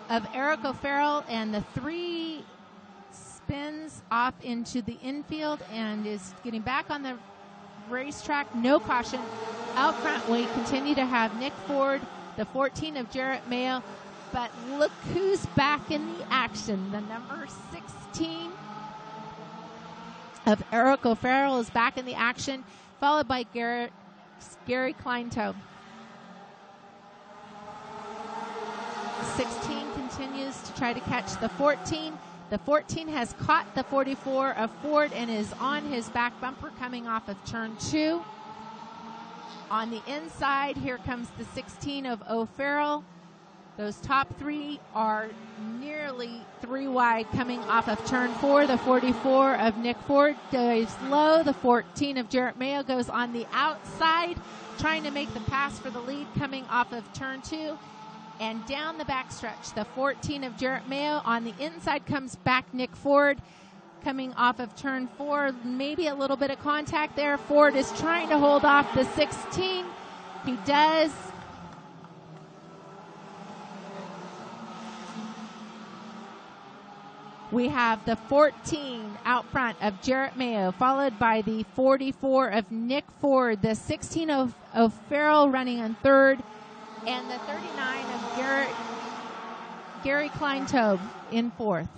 of Eric O'Farrell, and the 3 spins off into the infield and is getting back on the racetrack. No caution. Out front, we continue to have Nick Ford, the 14 of Jarrett Mayo, but look who's back in the action. The number 16 of Eric O'Farrell is back in the action, followed by Gary Kleintobe. 16 continues to try to catch the 14. The 14 has caught the 44 of Ford and is on his back bumper coming off of turn 2. On the inside, here comes the 16 of O'Farrell. Those top 3 are nearly 3 wide coming off of turn 4. The 44 of Nick Ford goes low. The 14 of Jarrett Mayo goes on the outside, trying to make the pass for the lead coming off of turn 2. And down the backstretch, the 14 of Jarrett Mayo. On the inside comes back Nick Ford coming off of turn 4. Maybe a little bit of contact there. Ford is trying to hold off the 16. He does. We have the 14 out front of Jarrett Mayo, followed by the 44 of Nick Ford, the 16 of O'Farrell running in third, and the 39 of Gary Kleintobe in fourth.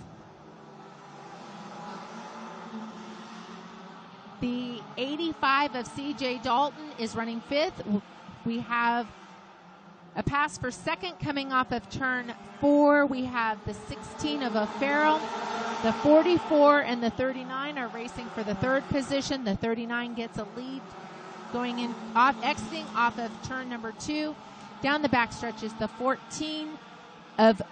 The 85 of C.J. Dalton is running fifth. We have a pass for second coming off of turn 4. We have the 16 of O'Farrell. The 44 and the 39 are racing for the third position. The 39 gets a lead going in, exiting off of turn number 2. Down the backstretch is the 14 of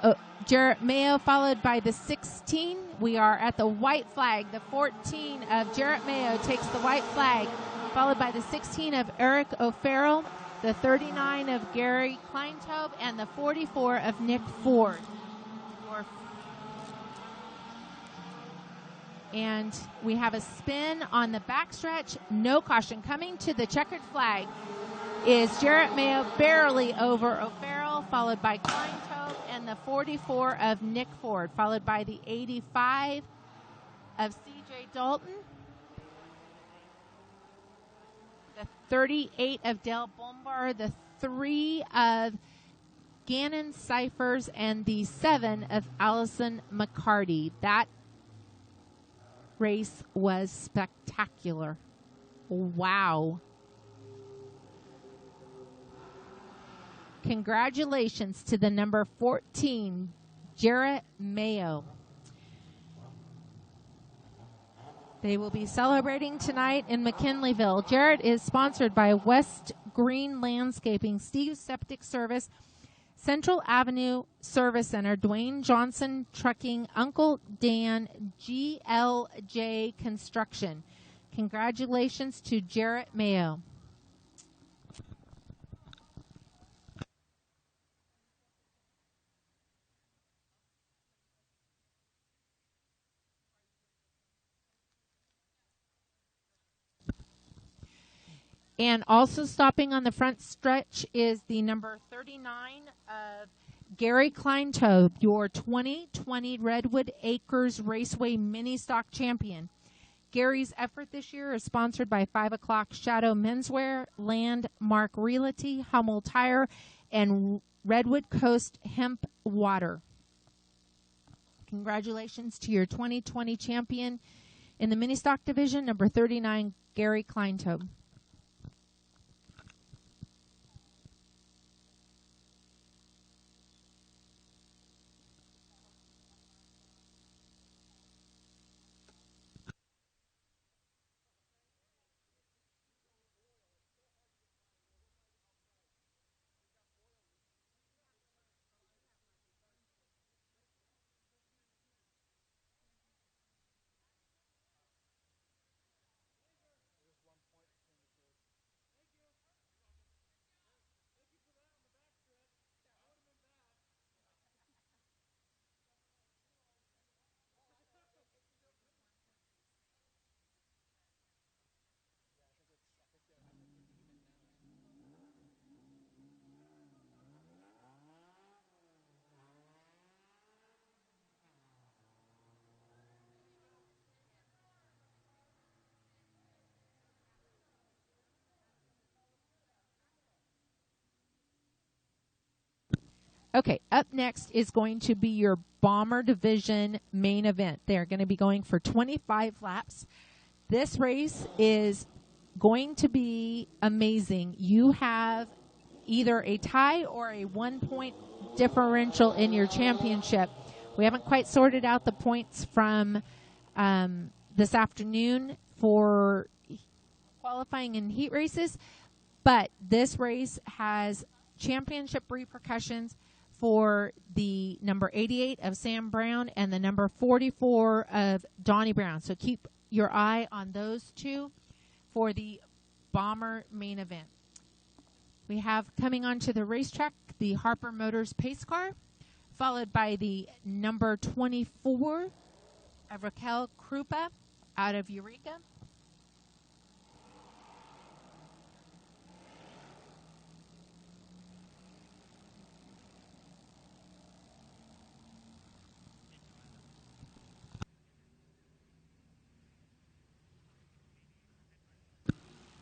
Jarrett Mayo, followed by the 16. We are at the white flag. The 14 of Jarrett Mayo takes the white flag, followed by the 16 of Eric O'Farrell, the 39 of Gary Kleintobe, and the 44 of Nick Ford. And we have a spin on the backstretch. No caution. Coming to the checkered flag is Jarrett Mayo, barely over O'Farrell, followed by Kleintobe, and the 44 of Nick Ford, followed by the 85 of C.J. Dalton, the 38 of Dale Bombar, the 3 of Gannon Cyphers, and the 7 of Allison McCarty. That race was spectacular. Wow. Congratulations to the number 14, Jarrett Mayo. They will be celebrating tonight in McKinleyville. Jarrett is sponsored by West Green Landscaping, Steve's Septic Service, Central Avenue Service Center, Dwayne Johnson Trucking, Uncle Dan, GLJ Construction. Congratulations to Jarrett Mayo. And also stopping on the front stretch is the number 39 of Gary Kleintobe, your 2020 Redwood Acres Raceway Mini Stock Champion. Gary's effort this year is sponsored by 5 O'Clock Shadow Menswear, Landmark Realty, Hummel Tire, and Redwood Coast Hemp Water. Congratulations to your 2020 champion in the Mini Stock Division, number 39, Gary Kleintobe. Okay, up next is going to be your Bomber Division main event. They're going to be going for 25 laps. This race is going to be amazing. You have either a tie or a 1-point differential in your championship. We haven't quite sorted out the points from this afternoon for qualifying in heat races, but this race has championship repercussions for the number 88 of Sam Brown and the number 44 of Donnie Brown. So keep your eye on those two for the Bomber main event. We have coming onto the racetrack the Harper Motors pace car, followed by the number 24 of Raquel Krupa out of Eureka.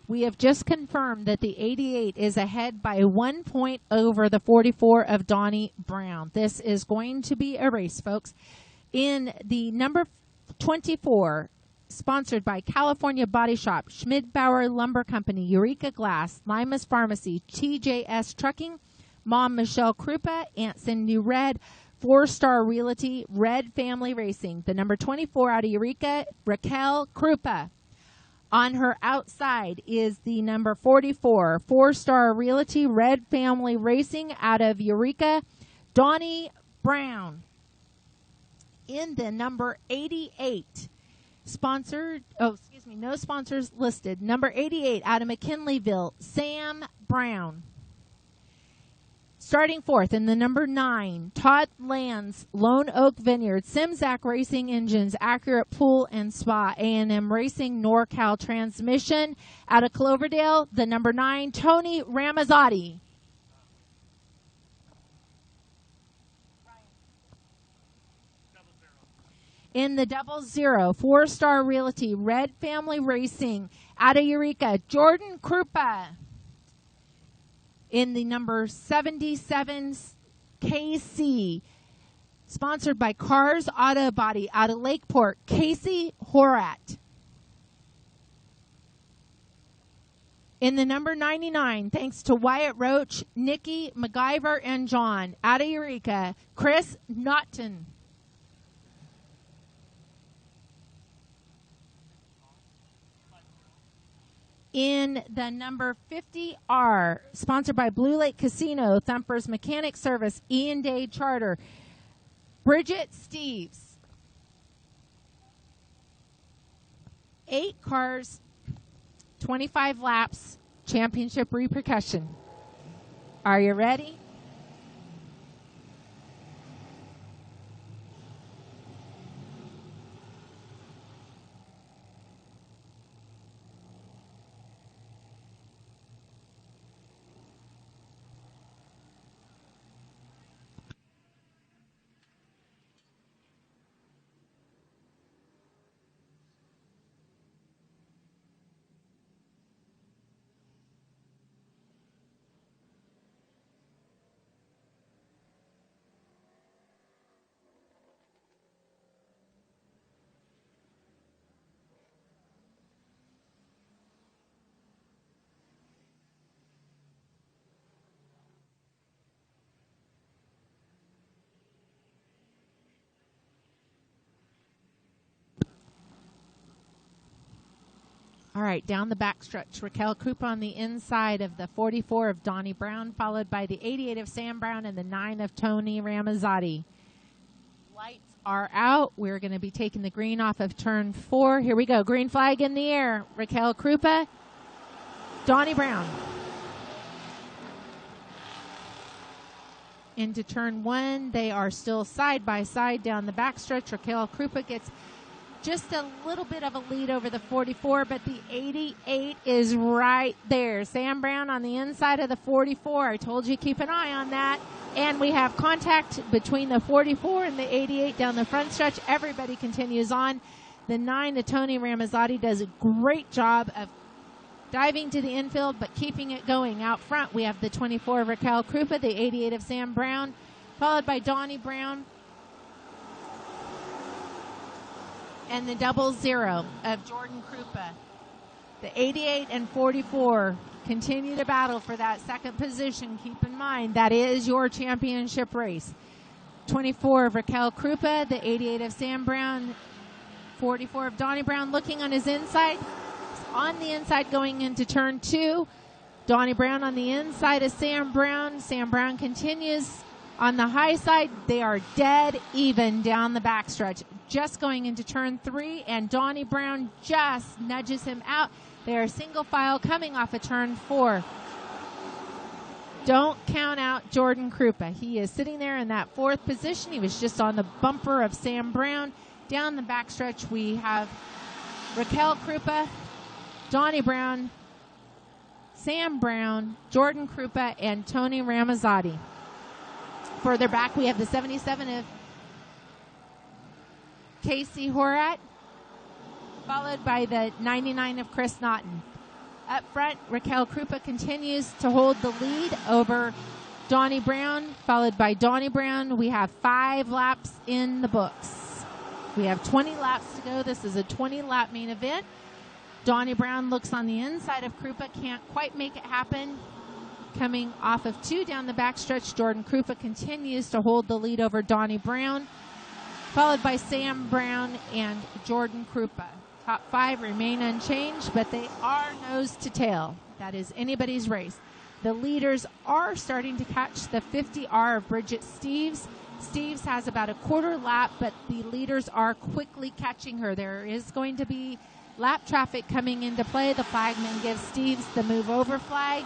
We have just confirmed that the 88 is ahead by 1 point over the 44 of Donnie Brown. This is going to be a race, folks. In the number 24, sponsored by California Body Shop, Schmidbauer Lumber Company, Eureka Glass, Lima's Pharmacy, TJS Trucking, Mom Michelle Krupa, Aunt Cindy Red, 4-Star Realty, Red Family Racing. The number 24 out of Eureka, Raquel Krupa. On her outside is the number 44, 4-Star Realty, Red Family Racing out of Eureka, Donnie Brown. In the number 88, no sponsors listed. Number 88 out of McKinleyville, Sam Brown. Starting fourth in the number 9, Todd Lands, Lone Oak Vineyard, Simzac Racing Engines, Accurate Pool and Spa, A&M Racing, NorCal Transmission. Out of Cloverdale, the number 9, Tony Ramazzotti. In the 00, 4-Star Realty, Red Family Racing, out of Eureka, Jordan Krupa. In the number 77, KC, sponsored by Cars Auto Body, out of Lakeport, Casey Horat. In the number 99, thanks to Wyatt Roach, Nikki, MacGyver, and John, out of Eureka, Chris Naughton. In the number 50R, sponsored by Blue Lake Casino, Thumper's Mechanic Service, Ian Day Charter, Bridget Steves. 8 cars, 25 laps, championship repercussion. Are you ready? All right, down the backstretch, Raquel Krupa on the inside of the 44 of Donnie Brown, followed by the 88 of Sam Brown and the 9 of Tony Ramazzotti. Lights are out. We're going to be taking the green off of turn 4. Here we go. Green flag in the air. Raquel Krupa, Donnie Brown. Into turn 1. They are still side by side down the backstretch. Raquel Krupa gets just a little bit of a lead over the 44, but the 88 is right there. Sam Brown on the inside of the 44. I told you keep an eye on that. And we have contact between the 44 and the 88 down the front stretch. Everybody continues on. The 9, the Tony Ramazzotti, does a great job of diving to the infield, but keeping it going. Out front, we have the 24 of Raquel Krupa, the 88 of Sam Brown, followed by Donnie Brown, and the 00 of Jordan Krupa. The 88 and 44 continue to battle for that second position. Keep in mind, that is your championship race. 24 of Raquel Krupa, the 88 of Sam Brown, 44 of Donnie Brown looking on his inside. On the inside going into turn 2. Donnie Brown on the inside of Sam Brown. Sam Brown continues on the high side. They are dead even down the backstretch. Just going into turn 3, and Donnie Brown just nudges him out. They are single file coming off of turn 4. Don't count out Jordan Krupa. He is sitting there in that 4th position. He was just on the bumper of Sam Brown. Down the backstretch, we have Raquel Krupa, Donnie Brown, Sam Brown, Jordan Krupa, and Tony Ramazzotti. Further back, we have the 77 of Casey Horat, followed by the 99 of Chris Naughton. Up front, Raquel Krupa continues to hold the lead over Donnie Brown, followed by Donnie Brown. We have 5 laps in the books. We have 20 laps to go. This is a 20-lap main event. Donnie Brown looks on the inside of Krupa, can't quite make it happen. Coming off of 2 down the backstretch, Jordan Krupa continues to hold the lead over Donnie Brown, followed by Sam Brown and Jordan Krupa. Top 5 remain unchanged, but they are nose to tail. That is anybody's race. The leaders are starting to catch the 50R of Bridget Steves. Steves has about a quarter lap, but the leaders are quickly catching her. There is going to be lap traffic coming into play. The flagman gives Steves the move over flag.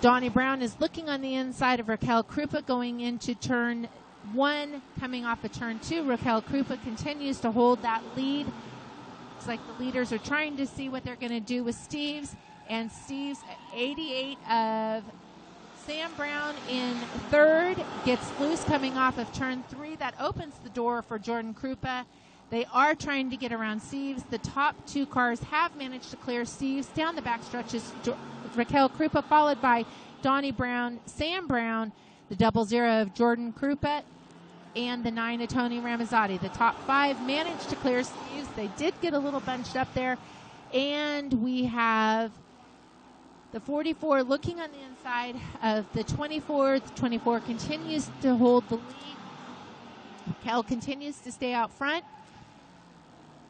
Donnie Brown is looking on the inside of Raquel Krupa going into turn 1, coming off of turn 2. Raquel Krupa continues to hold that lead. Looks like the leaders are trying to see what they're going to do with Steves. And Steves, 88 of Sam Sam Brown in third gets loose coming off of turn 3. That opens the door for Jordan Krupa. They are trying to get around Steves. The top 2 cars have managed to clear Steves. Down the backstretch is Raquel Krupa, followed by Donnie Brown, Sam Brown, the 00 of Jordan Krupa, and the 9 of Tony Ramazzotti. The top 5 managed to clear Steves. They did get a little bunched up there. And we have the 44 looking on the inside of the 24. The 24 continues to hold the lead. Raquel continues to stay out front.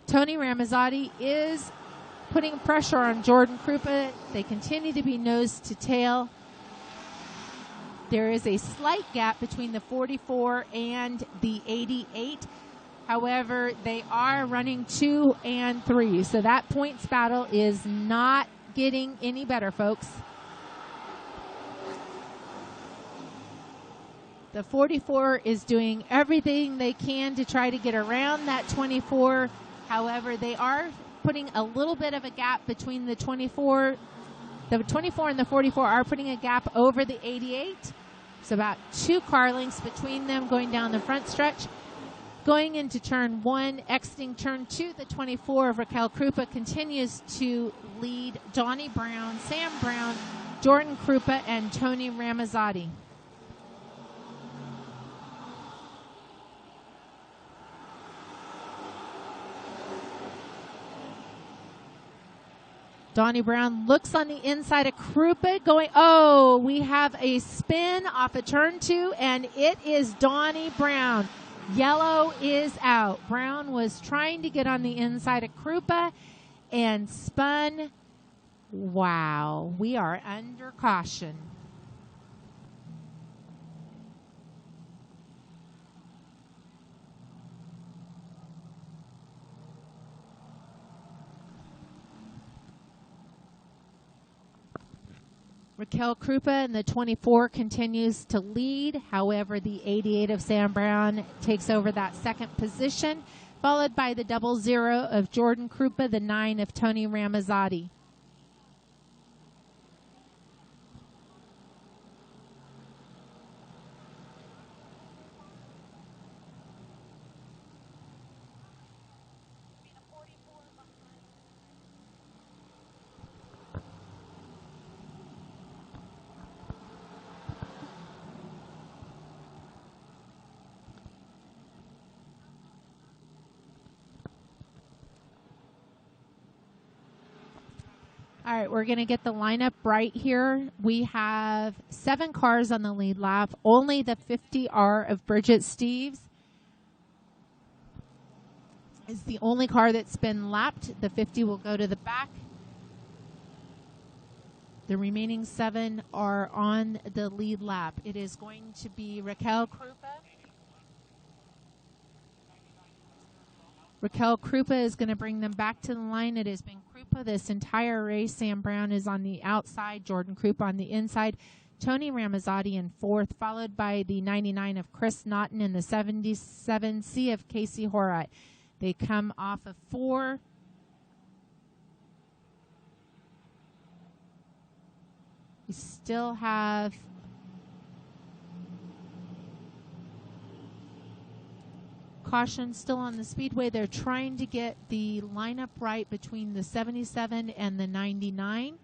Tony Ramazzotti is putting pressure on Jordan Krupa. They continue to be nose to tail. There is a slight gap between the 44 and the 88. However, they are running 2 and 3. So that points battle is not getting any better, folks. The 44 is doing everything they can to try to get around that 24. However, they are putting a little bit of a gap between the 24. The 24 and the 44 are putting a gap over the 88. It's about 2 car lengths between them going down the front stretch. Going into turn 1, exiting turn 2, the 24 of Raquel Krupa continues to lead Donnie Brown, Sam Brown, Jordan Krupa, and Tony Ramazzotti. Donnie Brown looks on the inside of Krupa going, oh, we have a spin off of turn 2, and it is Donnie Brown. Yellow is out. Brown was trying to get on the inside of Krupa and spun. Wow, we are under caution. Raquel Krupa and the 24 continues to lead. However, the 88 of Sam Brown takes over that second position, followed by the 00 of Jordan Krupa, the 9 of Tony Ramazzotti. All right, we're going to get the lineup right here. We have 7 cars on the lead lap. Only the 50R of Bridget Steves is the only car that's been lapped. The 50 will go to the back. The remaining 7 are on the lead lap. It is going to be Raquel Krupa. Raquel Krupa is going to bring them back to the line. It has been Krupa this entire race. Sam Brown is on the outside. Jordan Krupa on the inside. Tony Ramazzotti in 4th, followed by the 99 of Chris Naughton and the 77C of Casey Horat. They come off of 4. We still have caution still on the speedway. They're trying to get the lineup right between the 77 and the 99.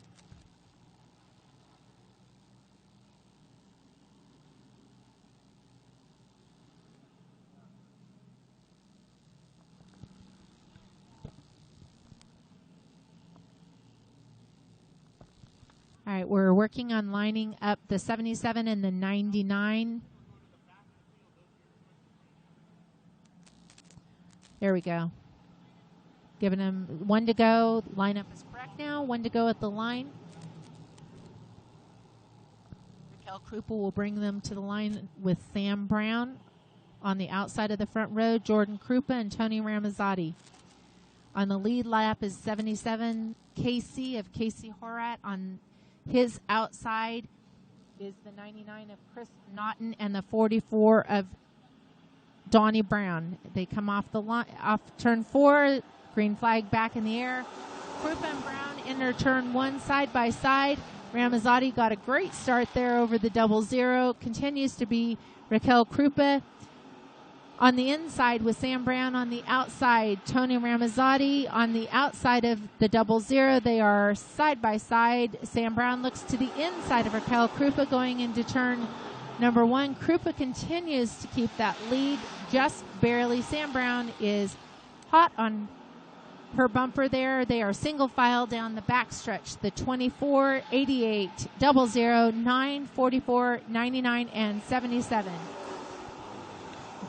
All right, we're working on lining up the 77 and the 99. There we go. Giving them 1 to go. Lineup is correct now. 1 to go at the line. Raquel Krupa will bring them to the line with Sam Brown on the outside of the front row. Jordan Krupa and Tony Ramazzotti. On the lead lap is 77 KC of Casey Horat. On his outside is the 99 of Chris Naughton and the 44 of Donnie Brown. They come off the line, off turn 4, green flag back in the air. Krupa and Brown enter turn 1 side by side. Ramazzotti got a great start there over the 00. Continues to be Raquel Krupa on the inside with Sam Brown on the outside. Tony Ramazzotti on the outside of the 00. They are side by side. Sam Brown looks to the inside of Raquel Krupa going into turn number 1. Krupa continues to keep that lead just barely. Sam Brown is hot on her bumper there. They are single file down the backstretch. The 24, 88, 00, 9, 44, 99, and 77.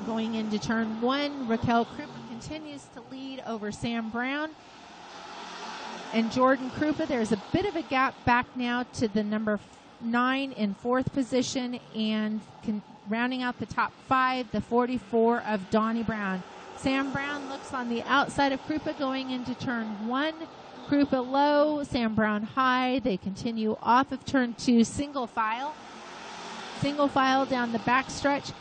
Going into turn 1, Raquel Krupa continues to lead over Sam Brown. And Jordan Krupa, there's a bit of a gap back now to the number 9 in 4th position, and rounding out the top 5, the 44 of Donnie Brown. Sam Brown looks on the outside of Krupa going into turn 1. Krupa low, Sam Brown high. They continue off of turn 2, single file. Single file down the backstretch.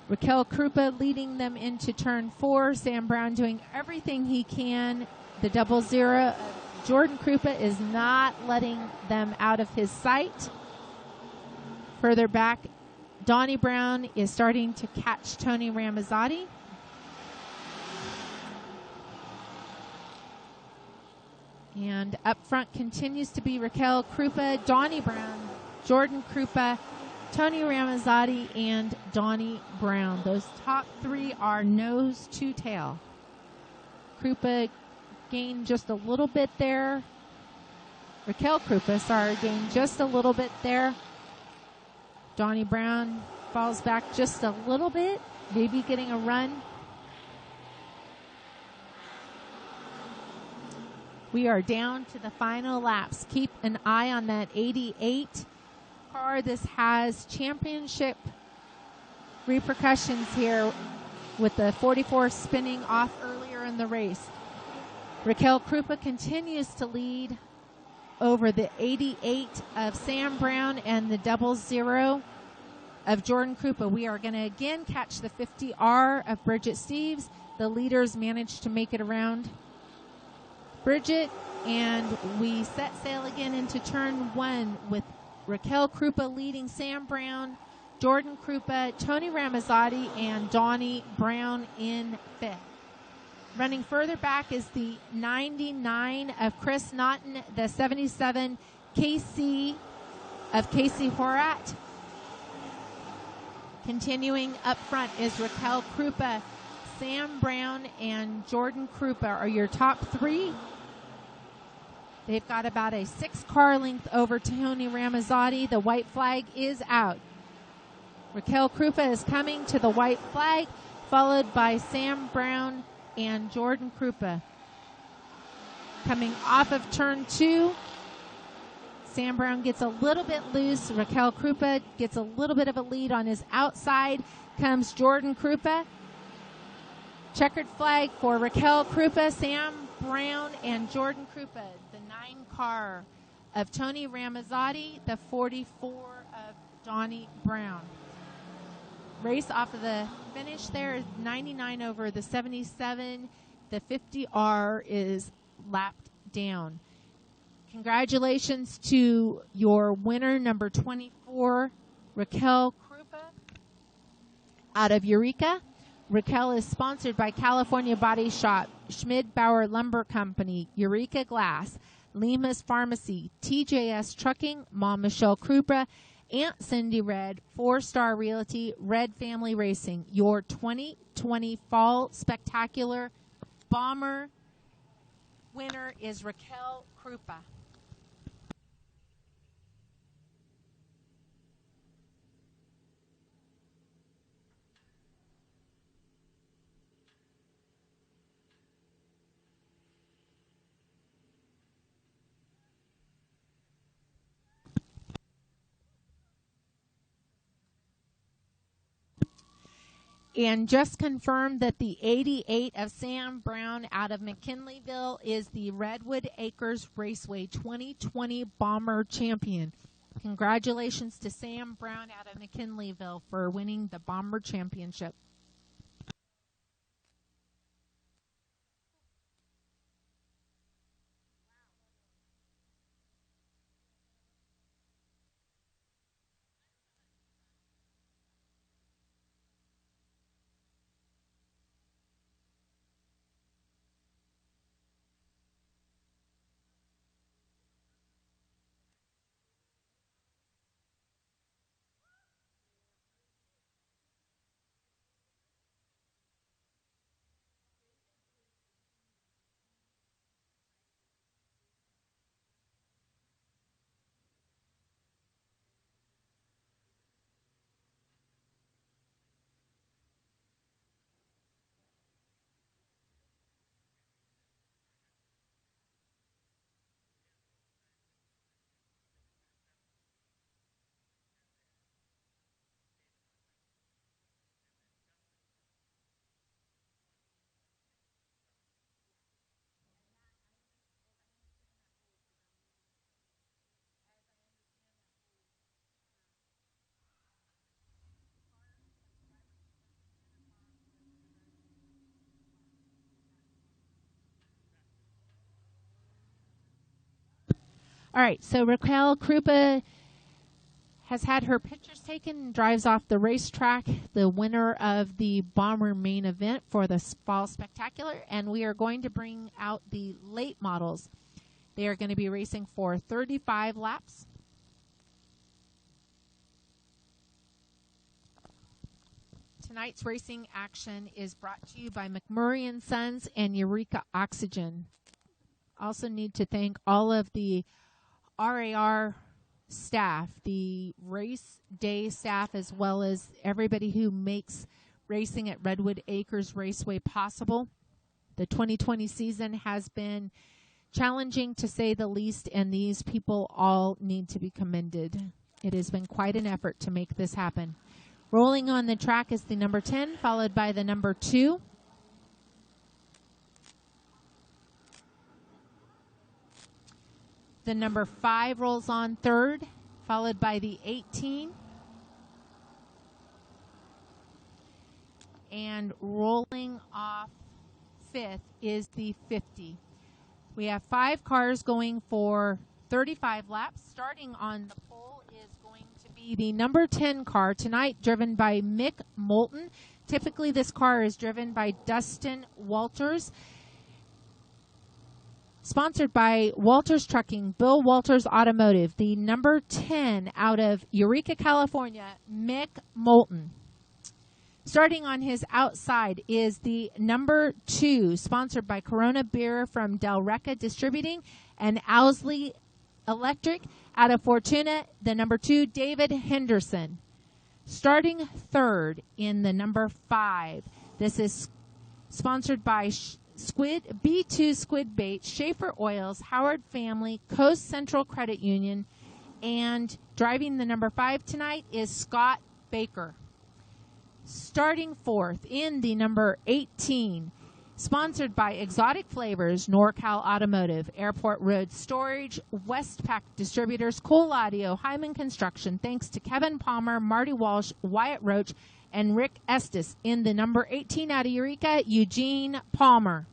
Raquel Krupa leading them into turn 4. Sam Brown doing everything he can. The 00, Jordan Krupa is not letting them out of his sight. Further back, Donnie Brown is starting to catch Tony Ramazzotti. And up front continues to be Raquel Krupa, Donnie Brown, Jordan Krupa, Tony Ramazzotti, and Donnie Brown. Those top 3 are nose to tail. Krupa gained just a little bit there. Raquel Krupa, gained just a little bit there. Donnie Brown falls back just a little bit, maybe getting a run. We are down to the final laps. Keep an eye on that 88 car. This has championship repercussions here with the 44 spinning off earlier in the race. Raquel Krupa continues to lead over the 88 of Sam Brown and the 00 of Jordan Krupa. We are going to again catch the 50R of Bridget Steves. The leaders managed to make it around Bridget, and we set sail again into turn 1 with Raquel Krupa leading Sam Brown, Jordan Krupa, Tony Ramazzotti, and Donnie Brown in 5th. Running further back is the 99 of Chris Naughton, the 77 KC of Casey Horat. Continuing up front is Raquel Krupa. Sam Brown and Jordan Krupa are your top 3. They've got about a 6 car length over Tony Ramazzotti. The white flag is out. Raquel Krupa is coming to the white flag, followed by Sam Brown and Jordan Krupa. Coming off of turn 2, Sam Brown gets a little bit loose. Raquel Krupa gets a little bit of a lead on his outside. Comes Jordan Krupa. Checkered flag for Raquel Krupa, Sam Brown, and Jordan Krupa. The 9 car of Tony Ramazzotti, the 44 of Donnie Brown. Race off of the finish there is 99 over the 77. The 50R is lapped down. Congratulations to your winner, number 24, Raquel Krupa out of Eureka. Raquel is sponsored by California Body Shop, Schmid Bauer Lumber Company, Eureka Glass, Lima's Pharmacy, TJS Trucking, Mom Michelle Krupa, Aunt Cindy Red, 4-Star Realty, Red Family Racing. Your 2020 Fall Spectacular Bomber winner is Raquel Krupa. And just confirmed that the 88 of Sam Brown out of McKinleyville is the Redwood Acres Raceway 2020 Bomber Champion. Congratulations to Sam Brown out of McKinleyville for winning the Bomber Championship. All right, so Raquel Krupa has had her pictures taken and drives off the racetrack, the winner of the Bomber main event for the Fall Spectacular. And we are going to bring out the late models. They are going to be racing for 35 laps. Tonight's racing action is brought to you by McMurray & Sons and Eureka Oxygen. Also need to thank all of the RAR staff, the race day staff, as well as everybody who makes racing at Redwood Acres Raceway possible. The 2020 season has been challenging, to say the least, and these people all need to be commended. It has been quite an effort to make this happen. Rolling on the track is the number 10, followed by the number 2. The number 5 rolls on third, followed by the 18. And rolling off fifth is the 50. We have 5 cars going for 35 laps. Starting on the pole is going to be the number 10 car tonight, driven by Mick Moulton. Typically, this car is driven by Dustin Walters. Sponsored by Walters Trucking, Bill Walters Automotive. The number 10 out of Eureka, California, Mick Moulton. Starting on his outside is the number 2, sponsored by Corona Beer from Del Recca Distributing and Owsley Electric. Out of Fortuna, the number 2, David Henderson. Starting third in the number 5. This is sponsored by B2 Squid Bait, Schaefer Oils, Howard Family, Coast Central Credit Union, and driving the number 5 tonight is Scott Baker. Starting fourth in the number 18, sponsored by Exotic Flavors, NorCal Automotive, Airport Road Storage, Westpac Distributors, Cool Audio, Hyman Construction, thanks to Kevin Palmer, Marty Walsh, Wyatt Roach, and Rick Estes. In the number 18 out of Eureka, Eugene Palmer.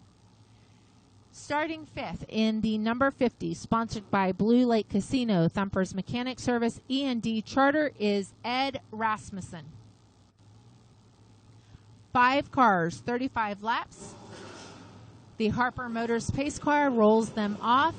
Starting fifth in the number 50, sponsored by Blue Lake Casino, Thumper's Mechanic Service, E&D Charter, is Ed Rasmussen. 5 cars, 35 laps. The Harper Motors pace car rolls them off.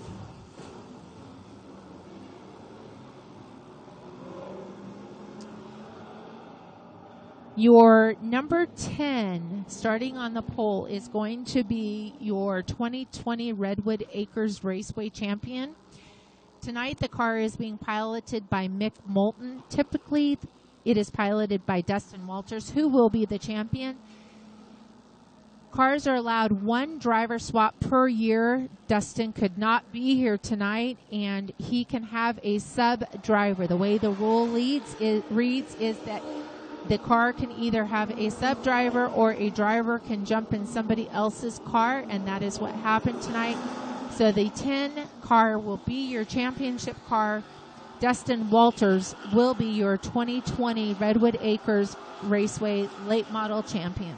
Your number 10, starting on the pole, is going to be your 2020 Redwood Acres Raceway champion. Tonight, the car is being piloted by Mick Moulton. Typically, it is piloted by Dustin Walters, who will be the champion. Cars are allowed 1 driver swap per year. Dustin could not be here tonight, and he can have a sub-driver. The way the rule reads is that the car can either have a sub-driver or a driver can jump in somebody else's car, and that is what happened tonight. So the 10 car will be your championship car. Dustin Walters will be your 2020 Redwood Acres Raceway late model champion.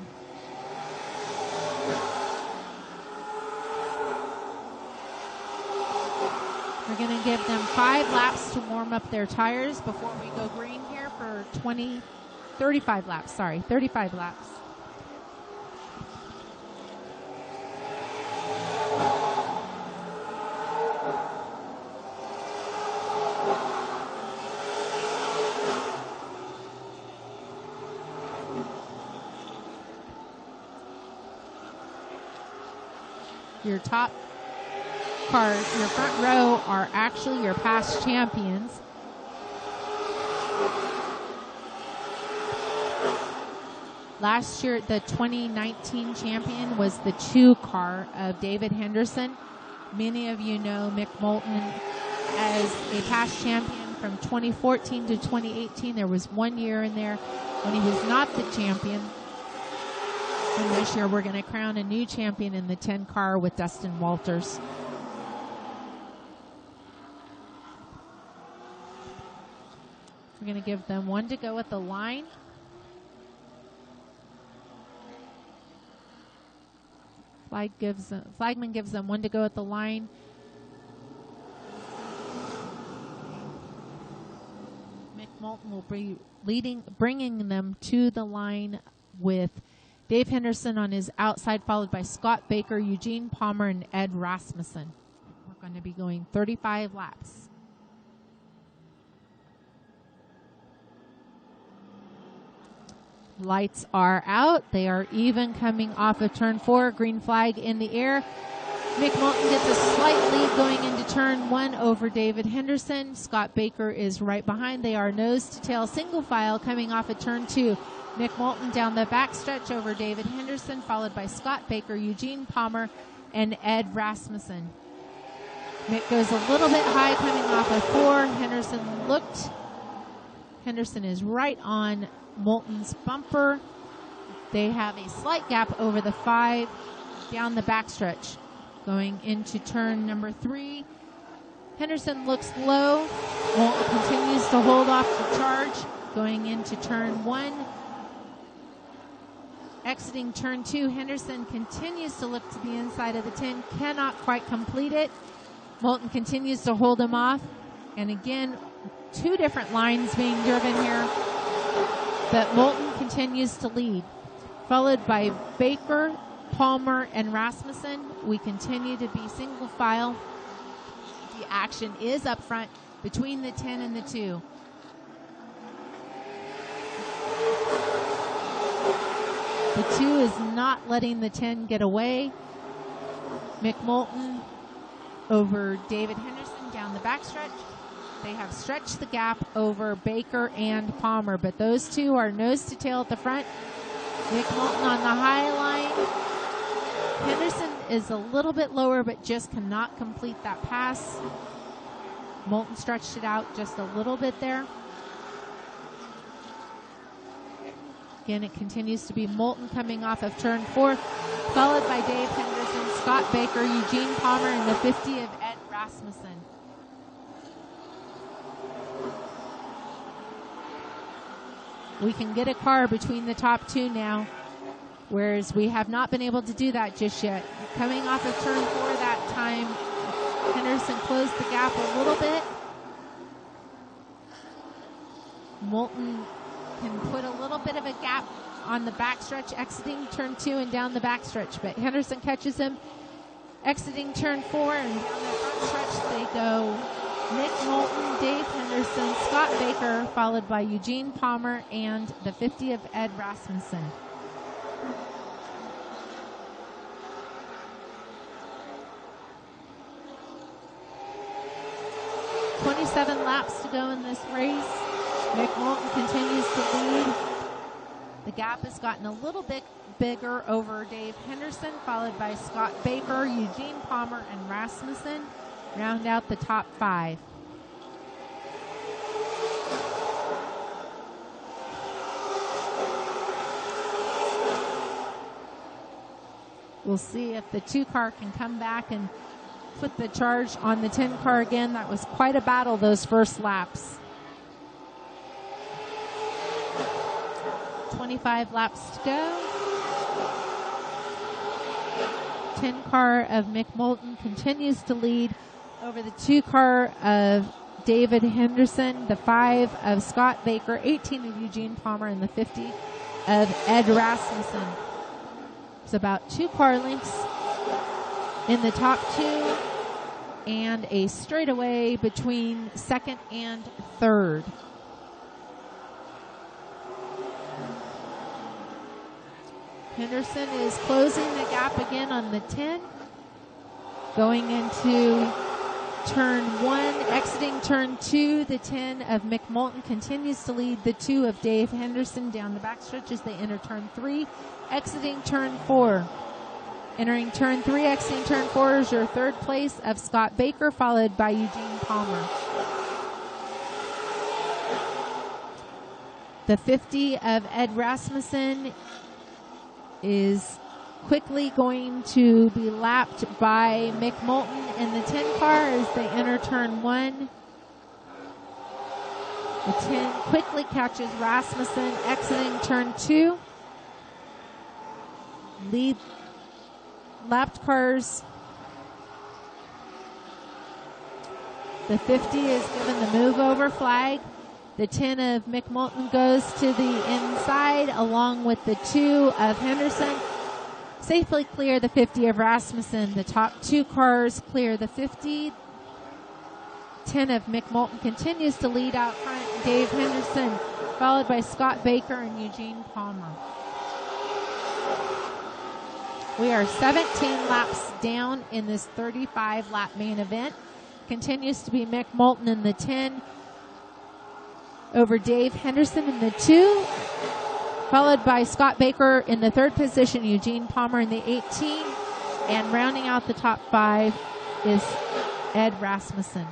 We're going to give them 5 laps to warm up their tires before we go green here for 35 laps, 35 laps. Your top cars, your front row, are actually your past champions. Last year, the 2019 champion was the 2 car of David Henderson. Many of you know Mick Moulton as a past champion from 2014 to 2018. There was 1 year in there when he was not the champion. And this year, we're going to crown a new champion in the 10 car with Dustin Walters. We're going to give them 1 to go at the line. Flagman gives them 1 to go at the line. Moulton will be bringing them to the line with Dave Henderson on his outside, followed by Scott Baker, Eugene Palmer, and Ed Rasmussen. We're going to be going 35 laps. Lights are out. They are even coming off of turn 4. Green flag in the air. Mick Moulton gets a slight lead going into turn 1 over David Henderson. Scott Baker is right behind. They are nose to tail single file coming off of turn 2. Mick Moulton down the backstretch over David Henderson, followed by Scott Baker, Eugene Palmer, and Ed Rasmussen. Mick goes a little bit high coming off of 4. Henderson is right on Moulton's bumper. They have a slight gap over the 5 down the backstretch. Going into turn number 3. Henderson looks low. Moulton continues to hold off the charge. Going into turn 1. Exiting turn 2, Henderson continues to look to the inside of the 10. Cannot quite complete it. Moulton continues to hold him off. And again, 2 different lines being driven here. But Moulton continues to lead. Followed by Baker, Palmer, and Rasmussen. We continue to be single file. The action is up front between the 10 and the 2. The 2 is not letting the 10 get away. Mick Moulton over David Henderson down the backstretch. They have stretched the gap over Baker and Palmer, but those 2 are nose to tail at the front. Mick Moulton on the high line. Henderson is a little bit lower, but just cannot complete that pass. Moulton stretched it out just a little bit there. Again, it continues to be Moulton coming off of turn 4, followed by Dave Henderson, Scott Baker, Eugene Palmer, and the 50 of Ed Rasmussen. We can get a car between the top 2 now, whereas we have not been able to do that just yet. Coming off of turn 4 that time, Henderson closed the gap a little bit. Moulton can put a little bit of a gap on the backstretch, exiting turn 2 and down the backstretch, but Henderson catches him exiting turn 4, and down the front stretch they go. Mick Moulton, Dave Henderson, Scott Baker, followed by Eugene Palmer and the 50 of Ed Rasmussen. "27 laps to go in this race. Mick Moulton continues to lead. The gap has gotten a little bit bigger over Dave Henderson, followed by Scott Baker, Eugene Palmer, and Rasmussen. Round out the top 5. We'll see if the 2 car can come back and put the charge on the 10 car again. That was quite a battle those first laps. 25 laps to go. 10 car of Mick Moulton continues to lead over the 2 car of David Henderson, the 5 of Scott Baker, 18 of Eugene Palmer, and the 50 of Ed Rasmussen. It's about 2 car lengths in the top 2 and a straightaway between 2nd and 3rd. Henderson is closing the gap again on the 10. Going into turn 1, exiting turn 2, the 10 of Mick Moulton continues to lead the 2 of Dave Henderson down the backstretch as they enter turn 3, exiting turn 4. Entering turn 3, exiting turn 4 is your 3rd place of Scott Baker, followed by Eugene Palmer. The 50 of Ed Rasmussen is quickly going to be lapped by Mick Moulton in the 10 car as they enter turn 1. The 10 quickly catches Rasmussen exiting turn 2. Lead lapped cars. The 50 is given the move over flag. The 10 of McMulton goes to the inside along with the 2 of Henderson. Safely clear the 50 of Rasmussen. The top 2 cars clear the 50. 10 of McMulton continues to lead out front. Dave Henderson, followed by Scott Baker and Eugene Palmer. We are 17 laps down in this 35-lap main event. Continues to be McMulton in the 10 over Dave Henderson in the 2, followed by Scott Baker in the 3rd position, Eugene Palmer in the 18, and rounding out the top 5 is Ed Rasmussen.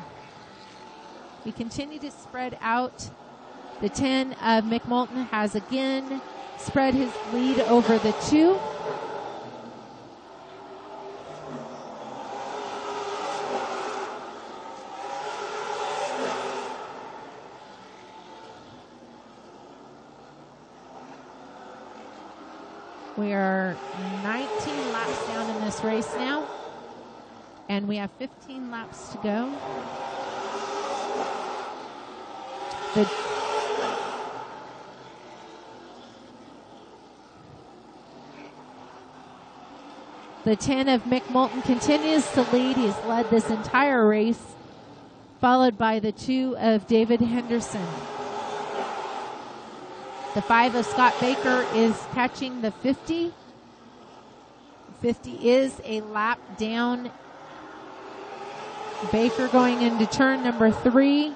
We continue to spread out. The 10 of McMulton has again spread his lead over the 2. We are 19 laps down in this race now, and we have 15 laps to go. The 10 of McMulton continues to lead. He's led this entire race, followed by the 2 of David Henderson. The 5 of Scott Baker is catching the 50. 50 is a lap down. Baker going into turn number 3.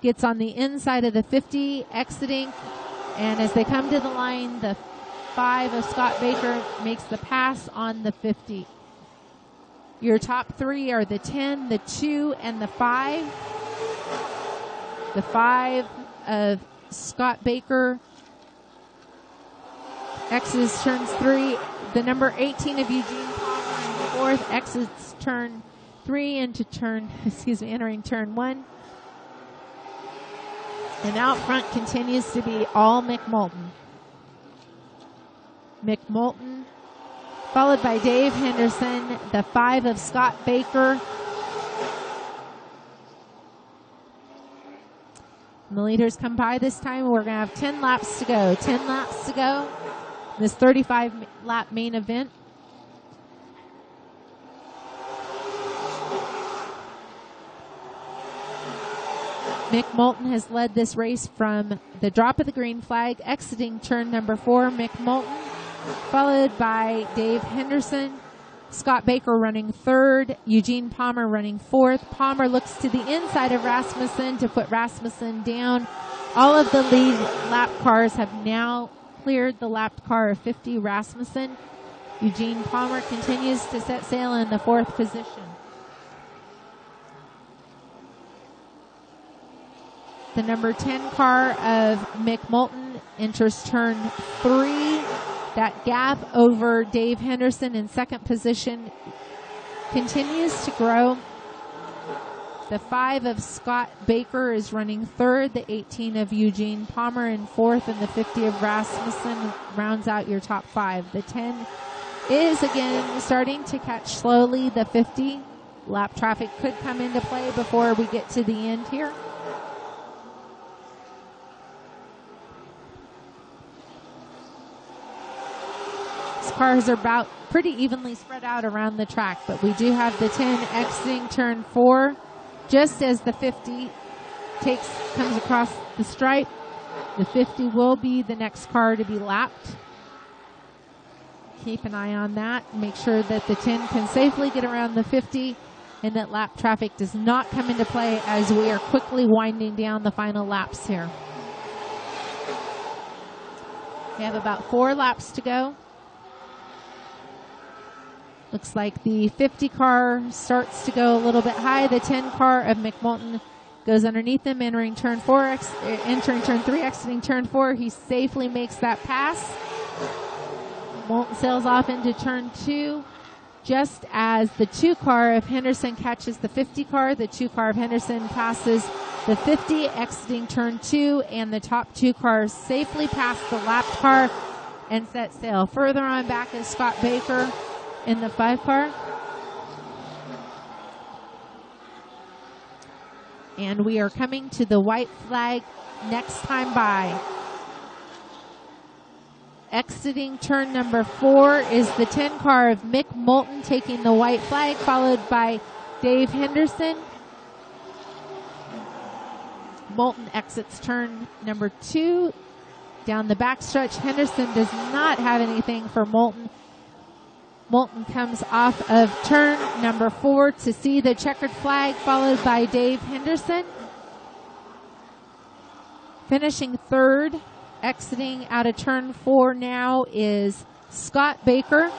Gets on the inside of the 50, exiting. And as they come to the line, the 5 of Scott Baker makes the pass on the 50. Your top 3 are the 10, the 2, and the 5. The 5 of Scott Baker exits turns 3. The number 18 of Eugene Palmer in 4th exits turn 3 into entering turn 1. And out front continues to be all McMulton. McMulton, followed by Dave Henderson, the 5 of Scott Baker. And the leaders come by this time. We're going to have 10 laps to go. 10 laps to go. This 35-lap main event. McMulton has led this race from the drop of the green flag, exiting turn number 4. McMulton, followed by Dave Henderson. Scott Baker running 3rd. Eugene Palmer running 4th. Palmer looks to the inside of Rasmussen to put Rasmussen down. All of the lead lap cars have now cleared the lapped car of 50, Rasmussen. Eugene Palmer continues to set sail in the 4th position. The number 10 car of McMulton enters turn 3. That gap over Dave Henderson in 2nd position continues to grow. The 5 of Scott Baker is running 3rd. The 18 of Eugene Palmer in 4th, and the 50 of Rasmussen rounds out your top 5. The 10 is again starting to catch slowly. The 50 lap traffic could come into play before we get to the end here. Cars are about pretty evenly spread out around the track, but we do have the 10 exiting turn 4 just as the 50 comes across the stripe. The 50 will be the next car to be lapped. Keep an eye on that. Make sure that the 10 can safely get around the 50 and that lap traffic does not come into play as we are quickly winding down the final laps here. We have about 4 laps to go. Looks like the 50 car starts to go a little bit high. The 10 car of McMulton goes underneath them, entering turn 4, entering turn 3, exiting turn 4. He safely makes that pass. Moulton sails off into turn 2, just as the 2 car of Henderson catches the 50 car. The 2 car of Henderson passes the 50, exiting turn 2, and the top 2 cars safely pass the lapped car and set sail. Further on back is Scott Baker in the 5 car. And we are coming to the white flag next time by. Exiting turn number 4 is the 10 car of Mick Moulton taking the white flag, followed by Dave Henderson. Moulton exits turn number 2. Down the backstretch, Henderson does not have anything for Moulton. Moulton comes off of turn number 4 to see the checkered flag, followed by Dave Henderson. Finishing third, exiting out of turn 4 now is Scott Baker.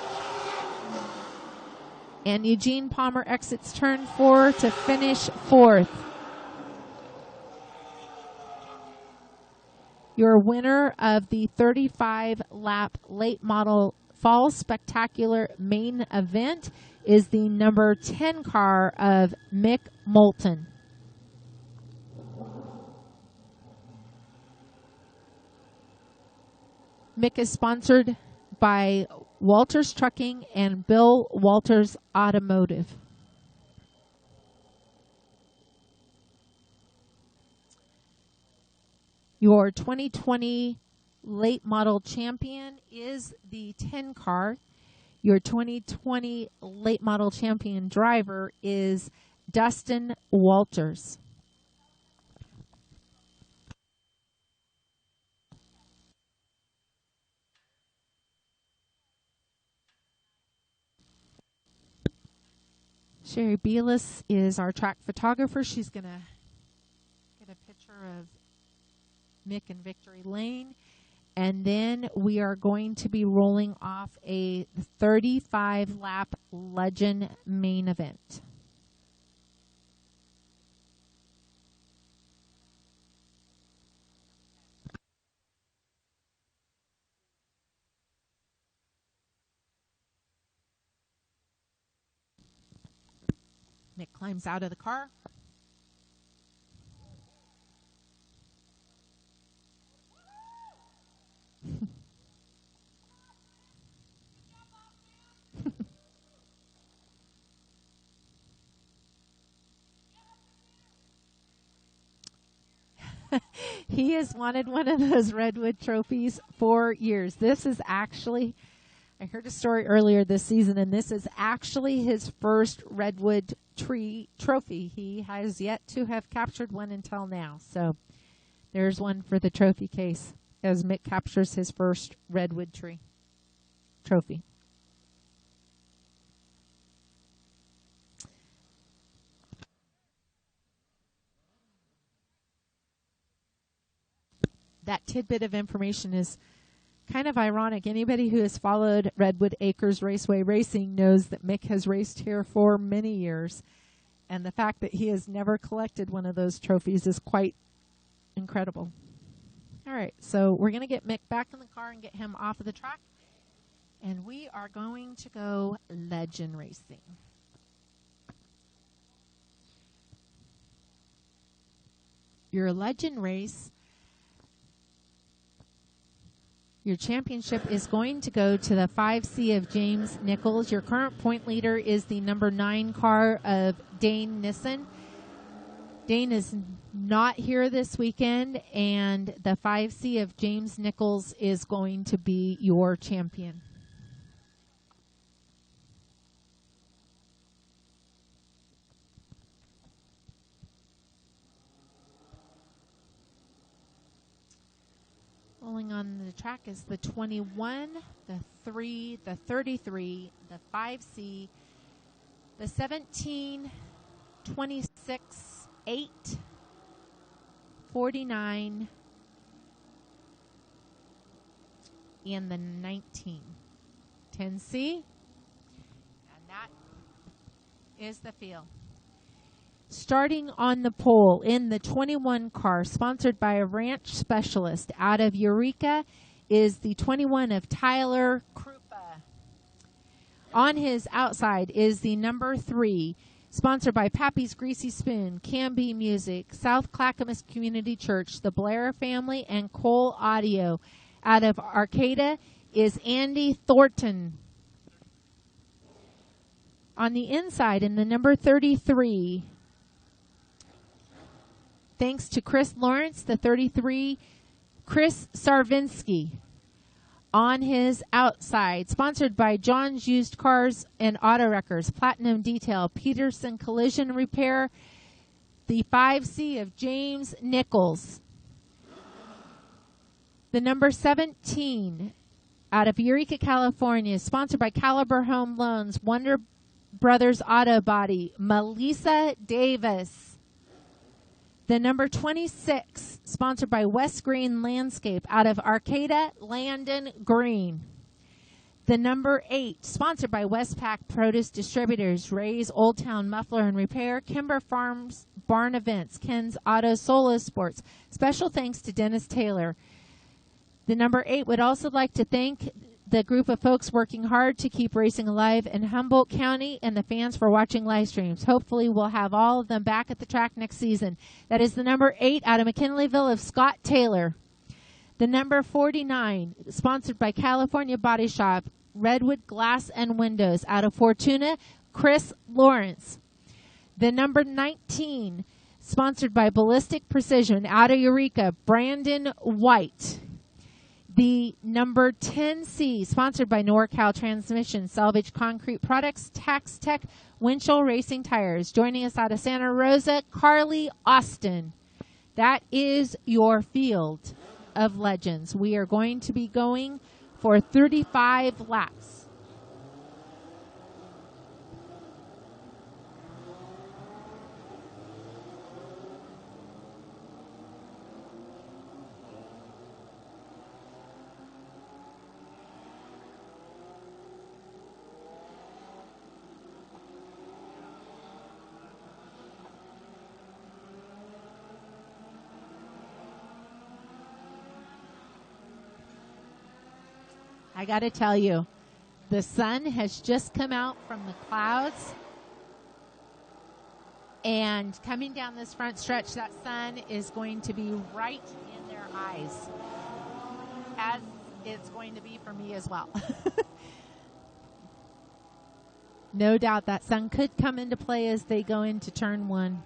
And Eugene Palmer exits turn 4 to finish 4th. Your winner of the 35-lap late model Fall Spectacular main event is the number 10 car of Mick Moulton. Mick is sponsored by Walters Trucking and Bill Walters Automotive. Your 2020 late model champion is the 10 car. Your 2020 late model champion driver is Dustin Walters. Sherry Belis is our track photographer. She's going to get a picture of Mick and Victory Lane. And then we are going to be rolling off a 35-lap Legend main event. Mick climbs out of the car. He has wanted one of those Redwood trophies for years. This is actually, I heard a story earlier this season, and this is actually his first Redwood tree trophy. He has yet to have captured one until now. So there's one for the trophy case as Mick captures his first Redwood tree trophy. That tidbit of information is kind of ironic. Anybody who has followed Redwood Acres Raceway racing knows that Mick has raced here for many years. And the fact that he has never collected one of those trophies is quite incredible. All right, so we're going to get Mick back in the car and get him off of the track. And we are going to go Legend racing. Your Legend race, your championship is going to go to the 5C of James Nichols. Your current point leader is the number 9 car of Dane Nissen. Dane is not here this weekend, and the 5C of James Nichols is going to be your champion. Rolling on the track is the 21, the 3, the 33, the 5C, the 17, 26, 8, 49, and the 19. 10C, and that is the field. Starting on the pole in the 21 car, sponsored by a ranch specialist out of Eureka, is the 21 of Tyler Krupa. On his outside is the number 3, sponsored by Pappy's Greasy Spoon, Canby Music, South Clackamas Community Church, the Blair family, and Cole Audio. Out of Arcata is Andy Thornton. On the inside, in the number 33, thanks to Chris Lawrence, the 33, Chris Sarvinsky on his outside. Sponsored by John's Used Cars and Auto Wreckers, Platinum Detail, Peterson Collision Repair, the 5C of James Nichols. The number 17 out of Eureka, California, sponsored by Caliber Home Loans, Wonder Brothers Auto Body, Melissa Davis. The number 26, sponsored by West Green Landscape out of Arcata, Landon Green. The number 8, sponsored by Westpac Produce Distributors, Ray's Old Town Muffler and Repair, Kimber Farms Barn Events, Ken's Auto Solo Sports. Special thanks to Dennis Taylor. The number 8 would also like to thank the group of folks working hard to keep racing alive in Humboldt County and the fans for watching live streams. Hopefully we'll have all of them back at the track next season. That is the number 8 out of McKinleyville of Scott Taylor. The number 49, sponsored by California Body Shop, Redwood Glass and Windows out of Fortuna, Chris Lawrence. The number 19, sponsored by Ballistic Precision out of Eureka, Brandon White. The number 10C, sponsored by NorCal Transmission, Salvage Concrete Products, Tax Tech, Winchell Racing Tires. Joining us out of Santa Rosa, Carly Austin. That is your field of legends. We are going to be going for 35 laps. I got to tell you, the sun has just come out from the clouds, and coming down this front stretch, that sun is going to be right in their eyes, as it's going to be for me as well. No doubt that sun could come into play as they go into turn 1.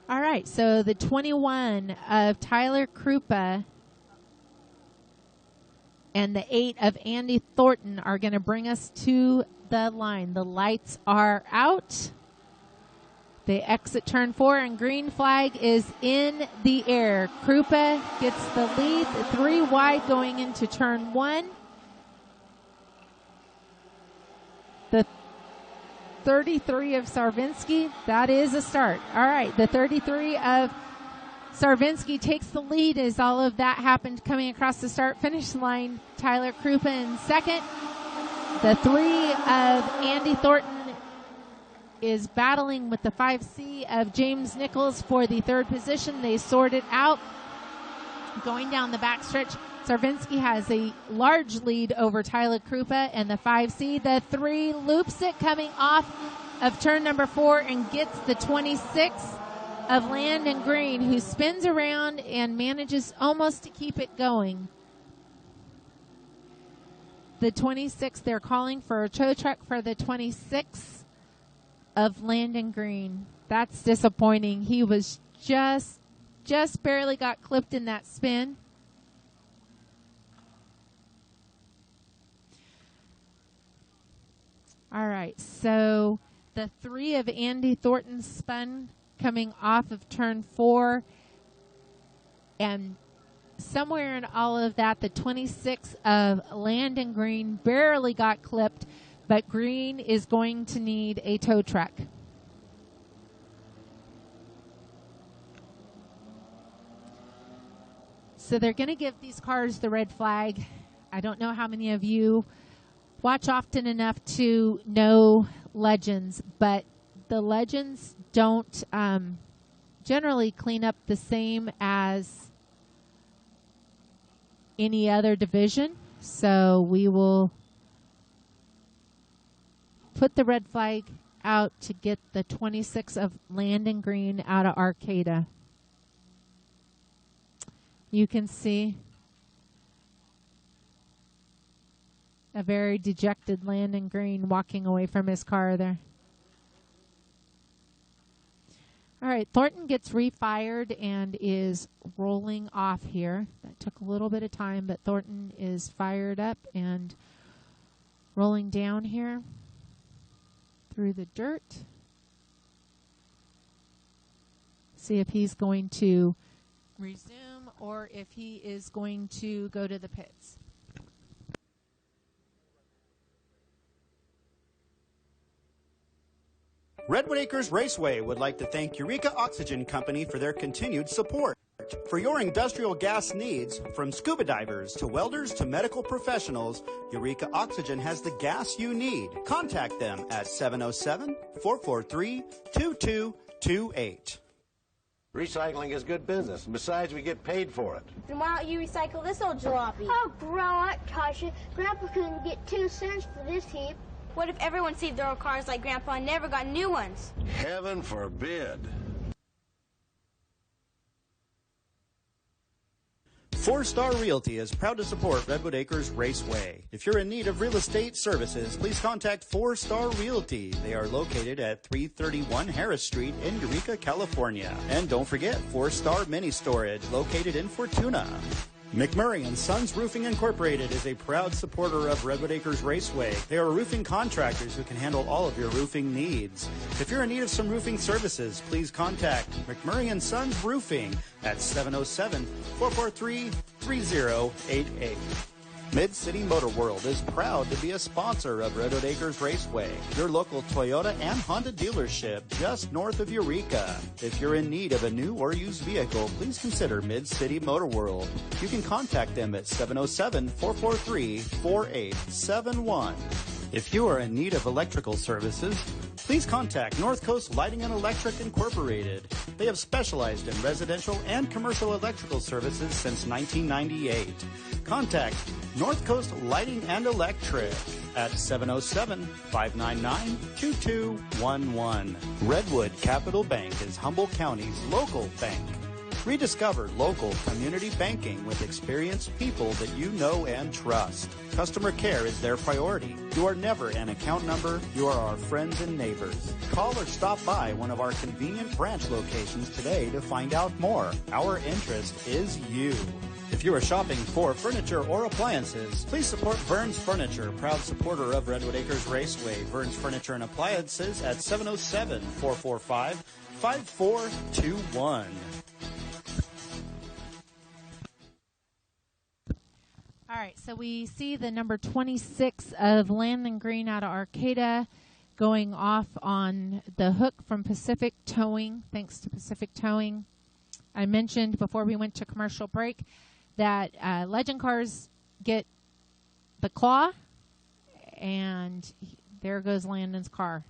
All right, so the 21 of Tyler Krupa and the 8 of Andy Thornton are going to bring us to the line. The lights are out. They exit turn 4, and green flag is in the air. Krupa gets the lead, 3 wide going into turn 1. The 33 of Sarvinsky, that is a start. All right, the 33 of Sarvinsky takes the lead as all of that happened coming across the start-finish line. Tyler Krupa in second. The 3 of Andy Thornton is battling with the 5C of James Nichols for the 3rd position. They sort it out. Going down the backstretch, Sarvinsky has a large lead over Tyler Krupa and the 5C. The 3 loops it coming off of turn number 4 and gets the 26 of Landon Green, who spins around and manages almost to keep it going. The 26, they're calling for a tow truck for the 26 of Landon Green. That's disappointing. He was just barely got clipped in that spin. All right, so the 3 of Andy Thornton spun coming off of turn 4, and somewhere in all of that, the 26 of Landon Green barely got clipped, but Green is going to need a tow truck. So they're going to give these cars the red flag. I don't know how many of you watch often enough to know Legends, but the Legends don't generally clean up the same as any other division. So we will put the red flag out to get the 26 of Landon Green out of Arcata. You can see a very dejected Landon Green walking away from his car there. All right, Thornton gets refired and is rolling off here. That took a little bit of time, but Thornton is fired up and rolling down here through the dirt. See if he's going to resume or if he is going to go to the pits. Redwood Acres Raceway would like to thank Eureka Oxygen Company for their continued support. For your industrial gas needs, from scuba divers to welders to medical professionals, Eureka Oxygen has the gas you need. Contact them at 707-443-2228. Recycling is good business. Besides, we get paid for it. Then why don't you recycle this old jalopy? Oh, grow up, Tasha. Grandpa couldn't get 2 cents for this heap. What if everyone saved their old cars like Grandpa and never got new ones? Heaven forbid. 4-Star Realty is proud to support Redwood Acres Raceway. If you're in need of real estate services, please contact 4-Star Realty. They are located at 331 Harris Street in Eureka, California. And don't forget 4-Star Mini Storage located in Fortuna. McMurray & Sons Roofing Incorporated is a proud supporter of Redwood Acres Raceway. They are roofing contractors who can handle all of your roofing needs. If you're in need of some roofing services, please contact McMurray & Sons Roofing at 707-443-3088. Mid-City Motor World is proud to be a sponsor of Redwood Acres Raceway, your local Toyota and Honda dealership just north of Eureka. If you're in need of a new or used vehicle, please consider Mid-City Motor World. You can contact them at 707-443-4871. If you are in need of electrical services, please contact North Coast Lighting and Electric Incorporated. They have specialized in residential and commercial electrical services since 1998. Contact North Coast Lighting and Electric at 707-599-2211. Redwood Capital Bank is Humboldt County's local bank. Rediscover local community banking with experienced people that you know and trust. Customer care is their priority. You are never an account number. You are our friends and neighbors. Call or stop by one of our convenient branch locations today to find out more. Our interest is you. If you are shopping for furniture or appliances, please support Vern's Furniture, proud supporter of Redwood Acres Raceway. Vern's Furniture and Appliances at 707-445-5421. All right, so we see the number 26 of Landon Green out of Arcata going off on the hook from Pacific Towing, thanks to Pacific Towing. I mentioned before we went to commercial break that Legend Cars get the claw, and there goes Landon's car.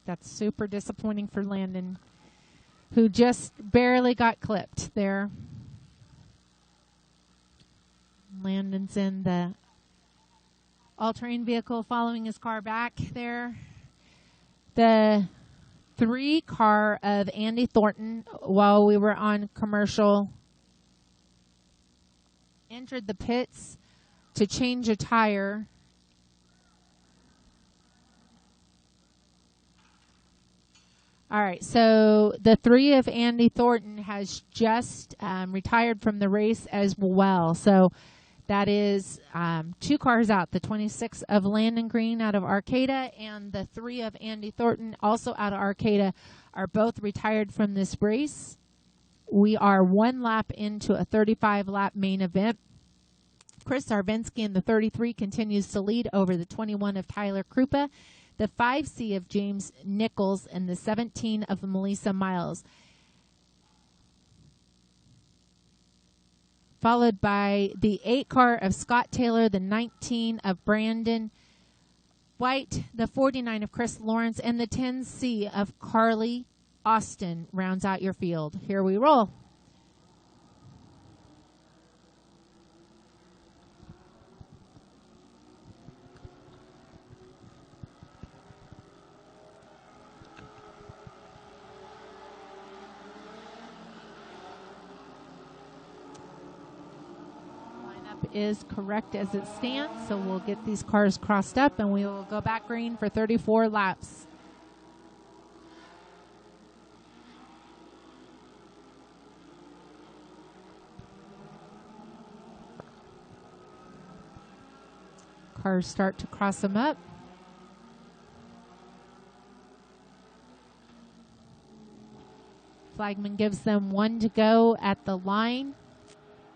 That's super disappointing for Landon, who just barely got clipped there. Landon's in the all-terrain vehicle following his car back there. The 3 car of Andy Thornton, while we were on commercial, entered the pits to change a tire. All right, so the 3 of Andy Thornton has just retired from the race as well. So that is 2 cars out. The 26 of Landon Green out of Arcata and the 3 of Andy Thornton, also out of Arcata, are both retired from this race. We are 1 lap into a 35-lap main event. Chris Arvinsky in the 33 continues to lead over the 21 of Tyler Krupa, the 5C of James Nichols, and the 17 of Melissa Miles. Followed by the 8 car of Scott Taylor, the 19 of Brandon White, the 49 of Chris Lawrence, and the 10C of Carly Austin rounds out your field. Here we roll. Is correct as it stands, so we'll get these cars crossed up and we will go back green for 34 laps. cars start to cross them up. Flagman gives them 1 to go at the line.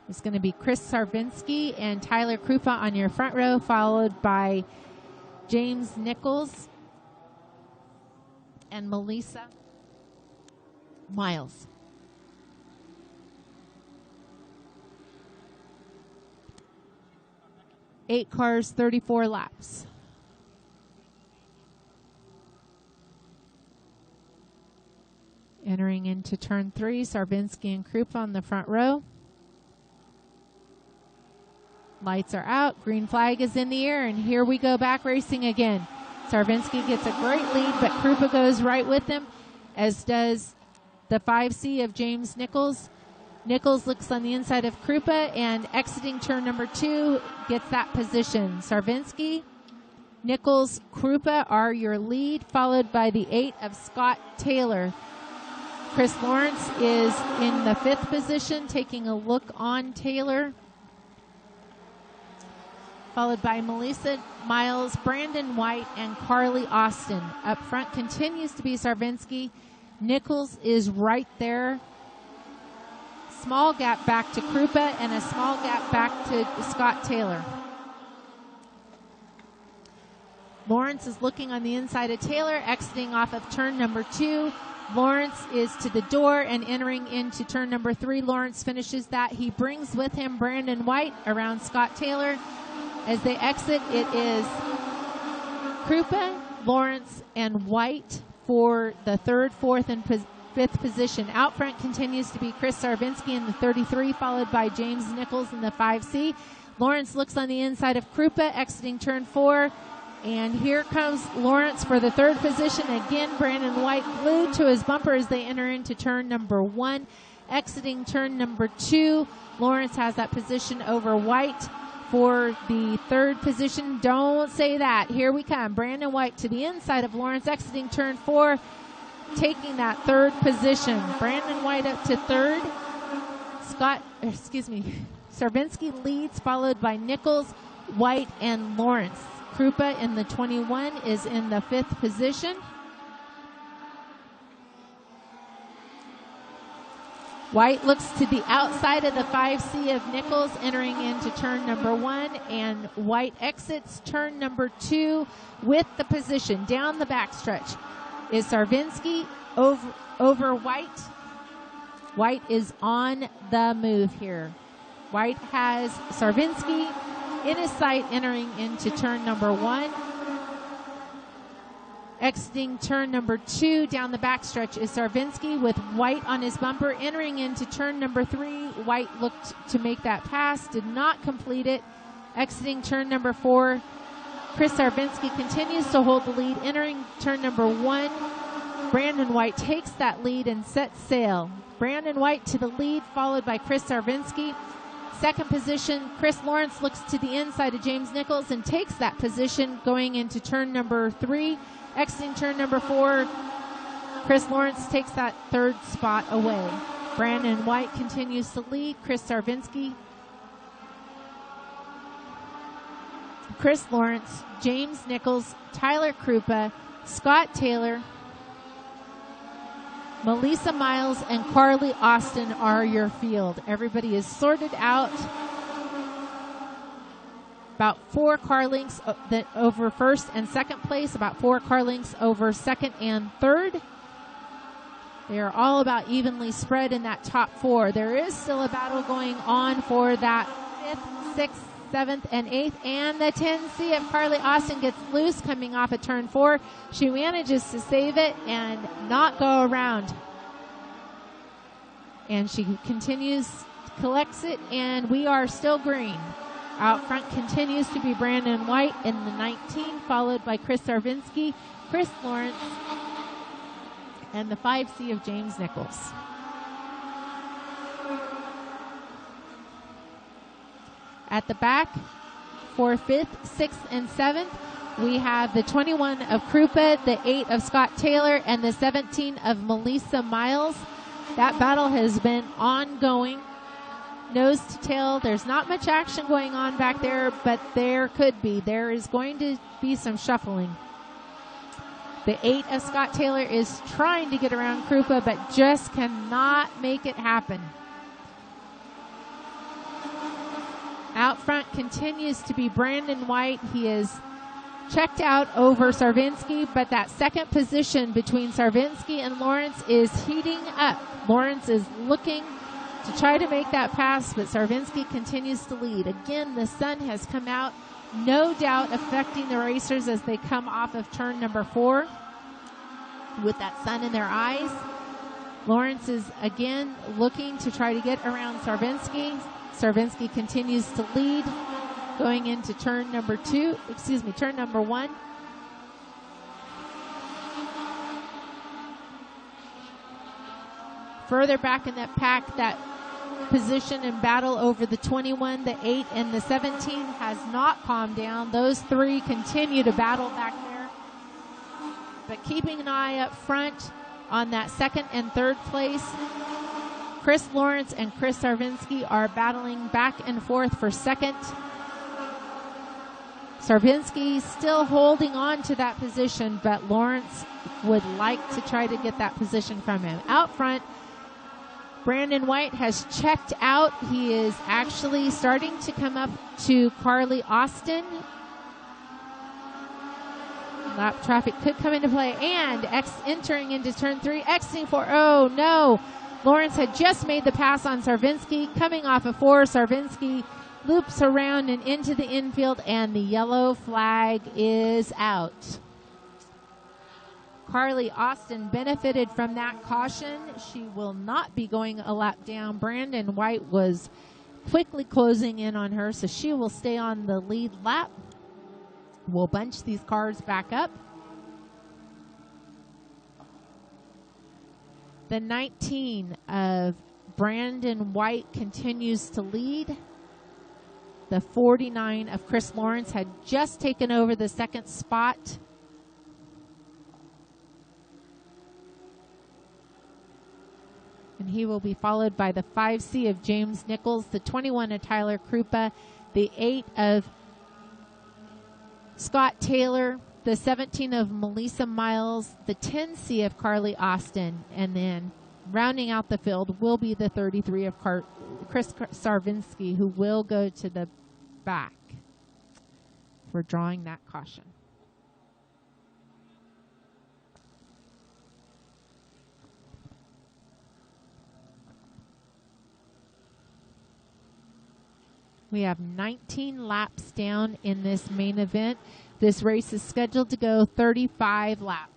It's going to be Chris Sarvinsky and Tyler Krupa on your front row, followed by James Nichols and Melissa Miles. Eight cars, 34 laps. Entering into turn 3, Sarvinsky and Krupa on the front row. Lights are out. Green flag is in the air, and here we go back racing again. Sarvinsky gets a great lead, but Krupa goes right with him, as does the 5C of James Nichols. Nichols looks on the inside of Krupa, and exiting turn number 2 gets that position. Sarvinsky, Nichols, Krupa are your lead, followed by the 8 of Scott Taylor. Chris Lawrence is in the 5th position, taking a look on Taylor, followed by Melissa Miles, Brandon White, and Carly Austin. Up front continues to be Sarvinsky. Nichols is right there. Small gap back to Krupa and a small gap back to Scott Taylor. Lawrence is looking on the inside of Taylor, exiting off of turn number 2. Lawrence is to the door and entering into turn number 3. Lawrence finishes that. He brings with him Brandon White around Scott Taylor. As they exit, it is Krupa, Lawrence, and White for the 3rd, 4th, and 5th position. Out front continues to be Chris Sarvinsky in the 33, followed by James Nichols in the 5C. Lawrence looks on the inside of Krupa, exiting turn 4. And here comes Lawrence for the 3rd position. Again, Brandon White glued to his bumper as they enter into turn number 1. Exiting turn number 2, Lawrence has that position over White for the 3rd position. Don't say that. Here we come. Brandon White to the inside of Lawrence, exiting turn 4, taking that 3rd position. Brandon White up to 3rd. Sarvinsky leads, followed by Nichols, White, and Lawrence. Krupa in the 21 is in the 5th position. White looks to the outside of the 5C of Nichols, entering into turn number 1, and White exits turn number 2 with the position. Down the backstretch is Sarvinsky over White. White is on the move here. White has Sarvinsky in his sight, entering into turn number 1. Exiting turn number 2, down the backstretch is Sarvinsky with White on his bumper. Entering into turn number 3, White looked to make that pass, did not complete it. Exiting turn number 4, Chris Sarvinsky continues to hold the lead. Entering turn number 1, Brandon White takes that lead and sets sail. Brandon White to the lead, followed by Chris Sarvinsky. 2nd position, Chris Lawrence looks to the inside of James Nichols and takes that position going into turn number 3. Exiting turn number 4, Chris Lawrence takes that 3rd spot away. Brandon White continues to lead. Chris Sarvinsky, Chris Lawrence, James Nichols, Tyler Krupa, Scott Taylor, Melissa Miles, and Carly Austin are your field. Everybody is sorted out. About 4 car lengths over 1st and 2nd place, about 4 car lengths over 2nd and 3rd. They are all about evenly spread in that top 4. There is still a battle going on for that 5th, 6th, 7th, and 8th, and the 10C of Carly Austin gets loose coming off of turn 4. She manages to save it and not go around. And she continues, collects it, and we are still green. Out front continues to be Brandon White in the 19, followed by Chris Sarvinsky, Chris Lawrence, and the 5C of James Nichols. At the back, for 5th, 6th, and 7th, we have the 21 of Krupa, the 8 of Scott Taylor, and the 17 of Melissa Miles. That battle has been ongoing. nose to tail. There's not much action going on back there, but there could be. There is going to be some shuffling. The 8 of Scott Taylor is trying to get around Krupa, but just cannot make it happen. Out front continues to be Brandon White. He is checked out over Sarvinsky, but that second position between Sarvinsky and Lawrence is heating up. Lawrence is looking to try to make that pass, but Sarvinsky continues to lead. Again, the sun has come out, no doubt affecting the racers as they come off of turn number 4 with that sun in their eyes. Lawrence is again looking to try to get around Sarvinsky. Sarvinsky continues to lead going into turn number 1. Further back in that pack, that position and battle over the 21, the 8, and the 17 has not calmed down. Those 3 continue to battle back there. But keeping an eye up front on that second and third place, Chris Lawrence and Chris Sarvinsky are battling back and forth for second. Sarvinsky still holding on to that position, but Lawrence would like to try to get that position from him. Out front, Brandon White has checked out. He is actually starting to come up to Carly Austin. Lap traffic could come into play, and entering into turn 3, exiting 4. Oh no! Lawrence had just made the pass on Sarvinsky. Coming off of 4, Sarvinsky loops around and into the infield, and the yellow flag is out. Carly Austin benefited from that caution. She will not be going a lap down. Brandon White was quickly closing in on her, so she will stay on the lead lap. We'll bunch these cars back up. The 19 of Brandon White continues to lead. The 49 of Chris Lawrence had just taken over the second spot. And he will be followed by the 5C of James Nichols, the 21 of Tyler Krupa, the 8 of Scott Taylor, the 17 of Melissa Miles, the 10C of Carly Austin, and then rounding out the field will be the 33 of Chris Sarvinsky, who will go to the back for drawing that caution. We have 19 laps down in this main event. This race is scheduled to go 35 laps.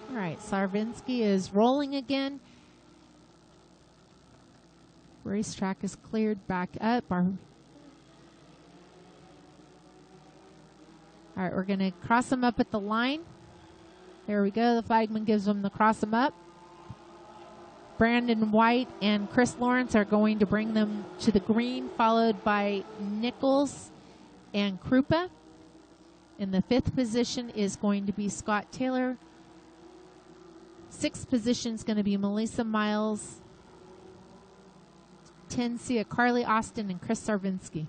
All right, Sarvinsky is rolling again. Racetrack is cleared back up. All right, we're going to cross them up at the line. There we go. The flagman gives them the cross them up. Brandon White and Chris Lawrence are going to bring them to the green, followed by Nichols and Krupa. In the 5th position is going to be Scott Taylor. 6th position is going to be Melissa Miles. 10C of Carly Austin and Chris Sarvinsky.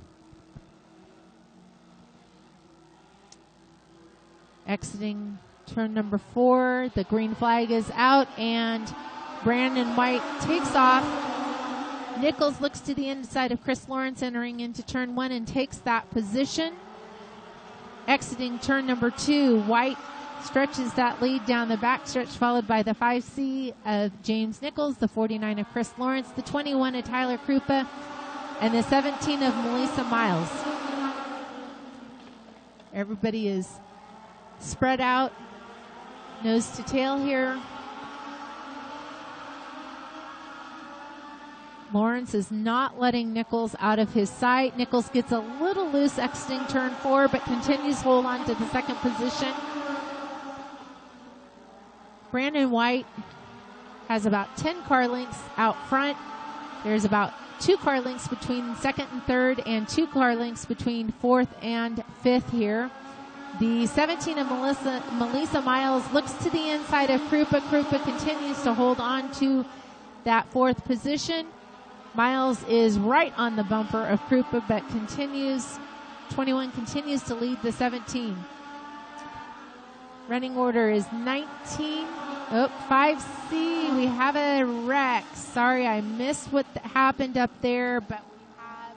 Exiting turn number 4, the green flag is out, and Brandon White takes off. Nichols looks to the inside of Chris Lawrence entering into turn 1 and takes that position. Exiting turn number 2, White stretches that lead down the back stretch, followed by the 5C of James Nichols, the 49 of Chris Lawrence, the 21 of Tyler Krupa, and the 17 of Melissa Miles. Everybody is spread out, nose to tail here. Lawrence is not letting Nichols out of his sight. Nichols gets a little loose exiting turn 4, but continues to hold on to the second position. Brandon White has about 10 car lengths out front. There's about 2 car lengths between second and third and 2 car lengths between fourth and fifth here. The 17 of Melissa Miles looks to the inside of Krupa. Krupa continues to hold on to that fourth position. Miles is right on the bumper of Krupa, but 21 continues to lead the 17. Running order is 19. 5C. We have a wreck. Sorry, I missed what happened up there, but we have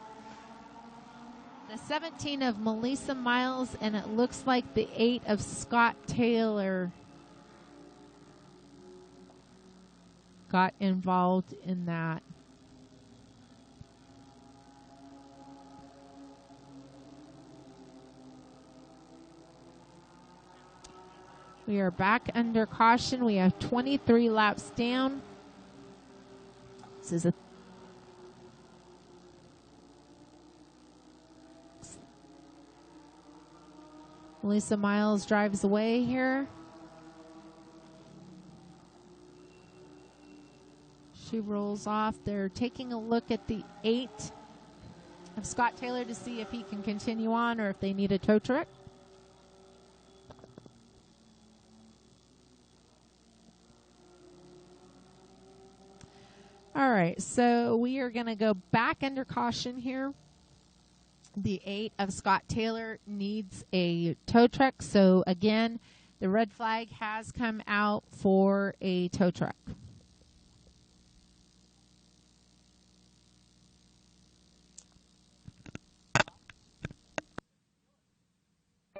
the 17 of Melissa Miles, and it looks like the 8 of Scott Taylor got involved in that. We are back under caution. We have 23 laps down. This is Melissa Miles drives away here. She rolls off. They're taking a look at the 8 of Scott Taylor to see if he can continue on or if they need a tow truck. All right, so we are going to go back under caution here. The 8 of Scott Taylor needs a tow truck. So again, the red flag has come out for a tow truck.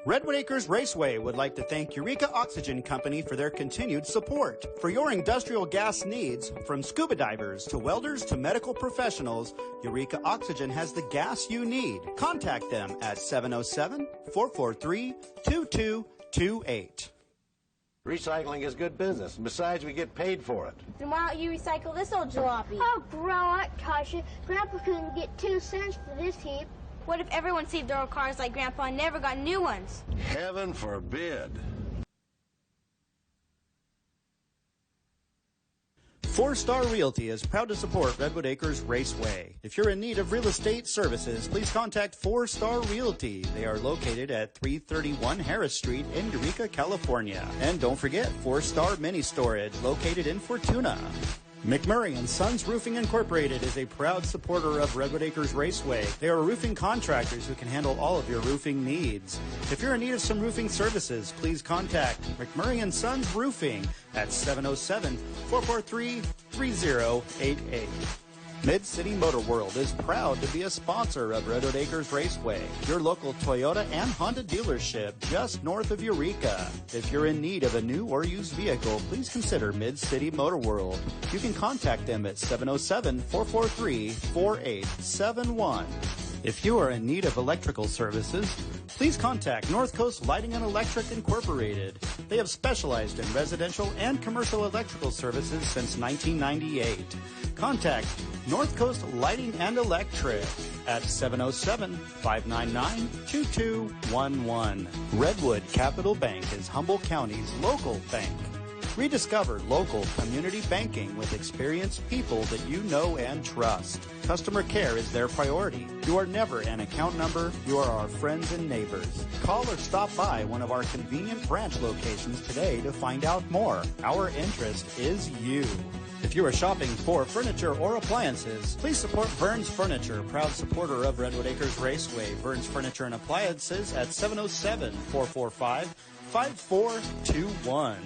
Redwood Acres Raceway would like to thank Eureka Oxygen Company for their continued support. For your industrial gas needs, from scuba divers to welders to medical professionals, Eureka Oxygen has the gas you need. Contact them at 707-443-2228. Recycling is good business, and besides, we get paid for it. Then why don't you recycle this old jalopy? Oh, grow up, Tasha. Grandpa couldn't get 2 cents for this heap. What if everyone saved their old cars like Grandpa and never got new ones? Heaven forbid. 4-Star Realty is proud to support Redwood Acres Raceway. If you're in need of real estate services, please contact 4-Star Realty. They are located at 331 Harris Street in Eureka, California. And don't forget 4-Star Mini Storage located in Fortuna. McMurray & Sons Roofing Incorporated is a proud supporter of Redwood Acres Raceway. They are roofing contractors who can handle all of your roofing needs. If you're in need of some roofing services, please contact McMurray & Sons Roofing at 707-443-3088. Mid-City Motor World is proud to be a sponsor of Redwood Acres Raceway, your local Toyota and Honda dealership just north of Eureka. If you're in need of a new or used vehicle, please consider Mid-City Motor World. You can contact them at 707-443-4871. If you are in need of electrical services, please contact North Coast Lighting and Electric Incorporated. They have specialized in residential and commercial electrical services since 1998. Contact North Coast Lighting and Electric at 707-599-2211. Redwood Capital Bank is Humboldt County's local bank. Rediscover local community banking with experienced people that you know and trust. Customer care is their priority. You are never an account number. You are our friends and neighbors. Call or stop by one of our convenient branch locations today to find out more. Our interest is you. If you are shopping for furniture or appliances, please support Burns Furniture, proud supporter of Redwood Acres Raceway. Burns Furniture and Appliances at 707-445-5421.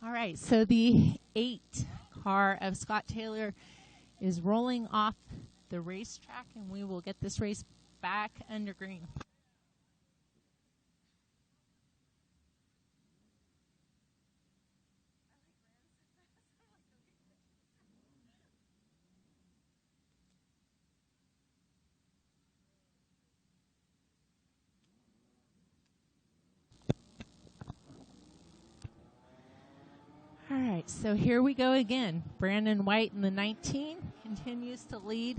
All right, so the 8 car of Scott Taylor is rolling off the racetrack, and we will get this race back under green. All right, so here we go again. Brandon White in the 19 continues to lead.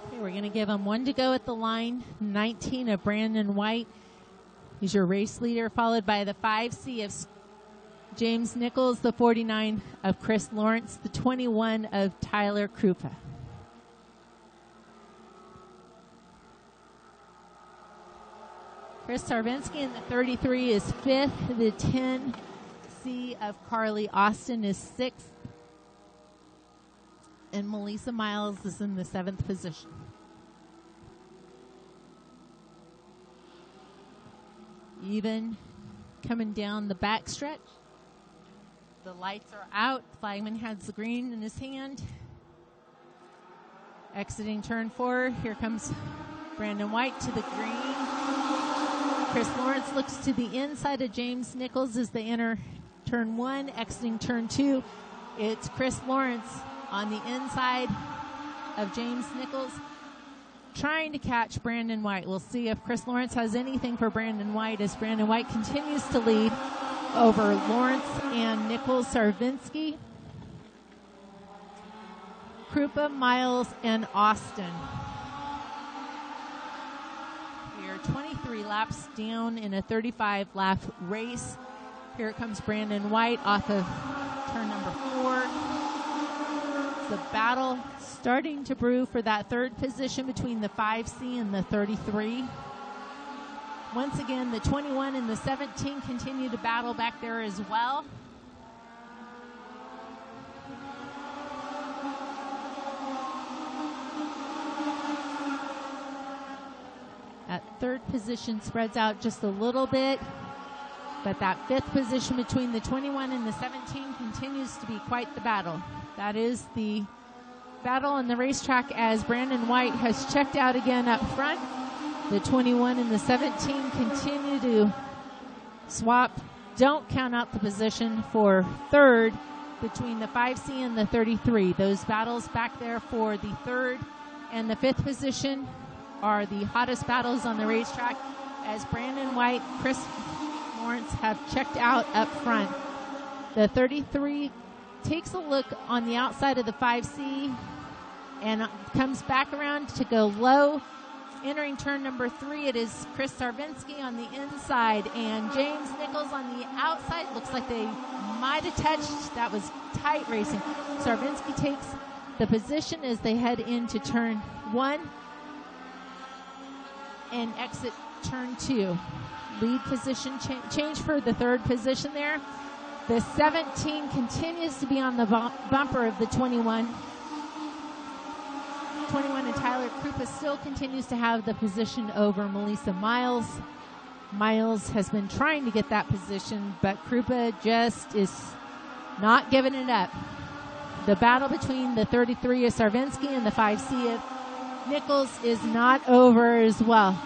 Okay, we're going to give him 1 to go at the line. 19 of Brandon White. He's your race leader, followed by the 5C of James Nichols, the 49 of Chris Lawrence, the 21 of Tyler Krupa. Chris Sarvinsky in the 33 is 5th. The 10C of Carly Austin is 6th. And Melissa Miles is in the 7th position. Even coming down the back stretch. The lights are out. Flagman has the green in his hand. Exiting turn 4. Here comes Brandon White to the green. Chris Lawrence looks to the inside of James Nichols as they enter turn 1. Exiting turn 2. It's Chris Lawrence on the inside of James Nichols trying to catch Brandon White. We'll see if Chris Lawrence has anything for Brandon White as Brandon White continues to lead over Lawrence and Nichols, Sarvinsky, Krupa, Miles, and Austin. We are 23 laps down in a 35-lap race. Here comes Brandon White off of turn number 4. The battle starting to brew for that 3rd position between the 5C and the 33. Once again, the 21 and the 17 continue to battle back there as well. That 3rd position spreads out just a little bit, but that 5th position between the 21 and the 17 continues to be quite the battle. That is the battle on the racetrack as Brandon White has checked out again up front. The 21 and the 17 continue to swap. Don't count out the position for 3rd between the 5C and the 33. Those battles back there for the 3rd and the 5th position are the hottest battles on the racetrack as Brandon White, Chris Lawrence have checked out up front. The 33 takes a look on the outside of the 5C and comes back around to go low. Entering turn number 3, it is Chris Sarvinsky on the inside and James Nichols on the outside. Looks like they might have touched. That was tight racing. Sarvinsky takes the position as they head into turn 1 and exit turn 2. Lead position change for the 3rd position there. The 17 continues to be on the bumper of the 21. 21 and Tyler Krupa still continues to have the position over Melissa Miles. Miles has been trying to get that position, but Krupa just is not giving it up. The battle between the 33 of Sarvinsky and the 5C of Nichols is not over as well.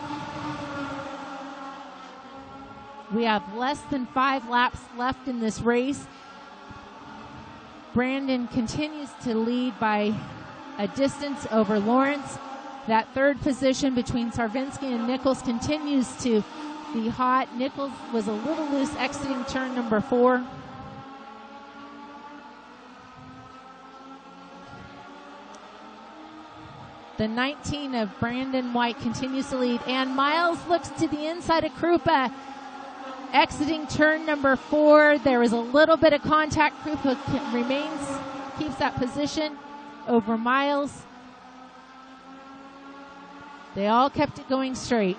We have less than 5 laps left in this race. Brandon continues to lead by a distance over Lawrence. That 3rd position between Sarvinsky and Nichols continues to be hot. Nichols was a little loose exiting turn number 4. The 19 of Brandon White continues to lead, and Miles looks to the inside of Krupa. Exiting turn number 4, there is a little bit of contact. Krupa keeps that position over Miles. They all kept it going straight.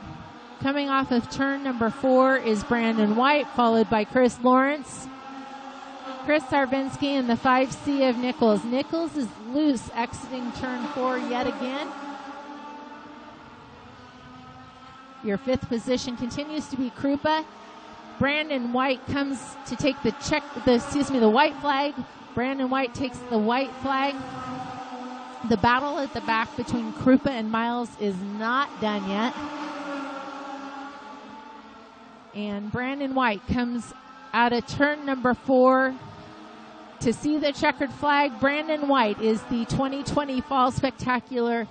Coming off of turn number 4 is Brandon White, followed by Chris Lawrence. Chris Sarvinsky in the 5C of Nichols. Nichols is loose exiting turn 4 yet again. Your 5th position continues to be Krupa. Brandon White comes to take the white flag. Brandon White takes the white flag. The battle at the back between Krupa and Miles is not done yet. And Brandon White comes out of turn number 4 to see the checkered flag. Brandon White is the 2020 Fall Spectacular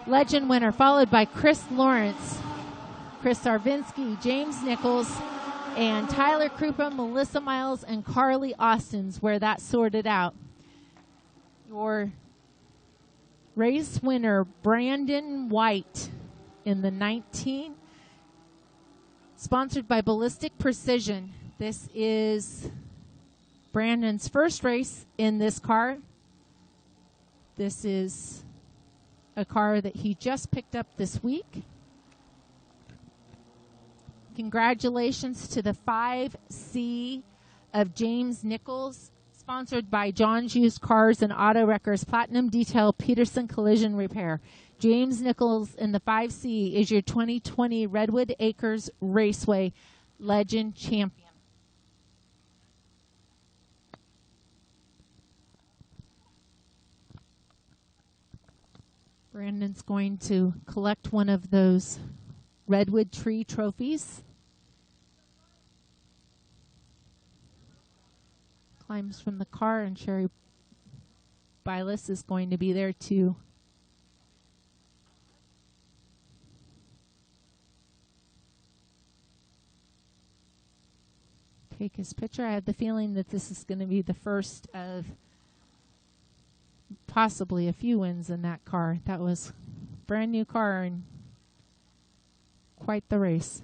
Legend winner, followed by Chris Lawrence, Chris Sarvinsky, James Nichols, and Tyler Krupa, Melissa Miles, and Carly Austin's where that sorted out. Your race winner, Brandon White, in the 19, sponsored by Ballistic Precision. This is Brandon's first race in this car. This is a car that he just picked up this week. Congratulations to the 5C of James Nichols, sponsored by John's Used Cars and Auto Wreckers, Platinum Detail, Peterson Collision Repair. James Nichols in the 5C is your 2020 Redwood Acres Raceway Legend Champion. Brandon's going to collect one of those Redwood Tree trophies. Climbs from the car, and Sherry Bylis is going to be there too. Take his picture. I have the feeling that this is going to be the first of possibly a few wins in that car. That was a brand new car and quite the race.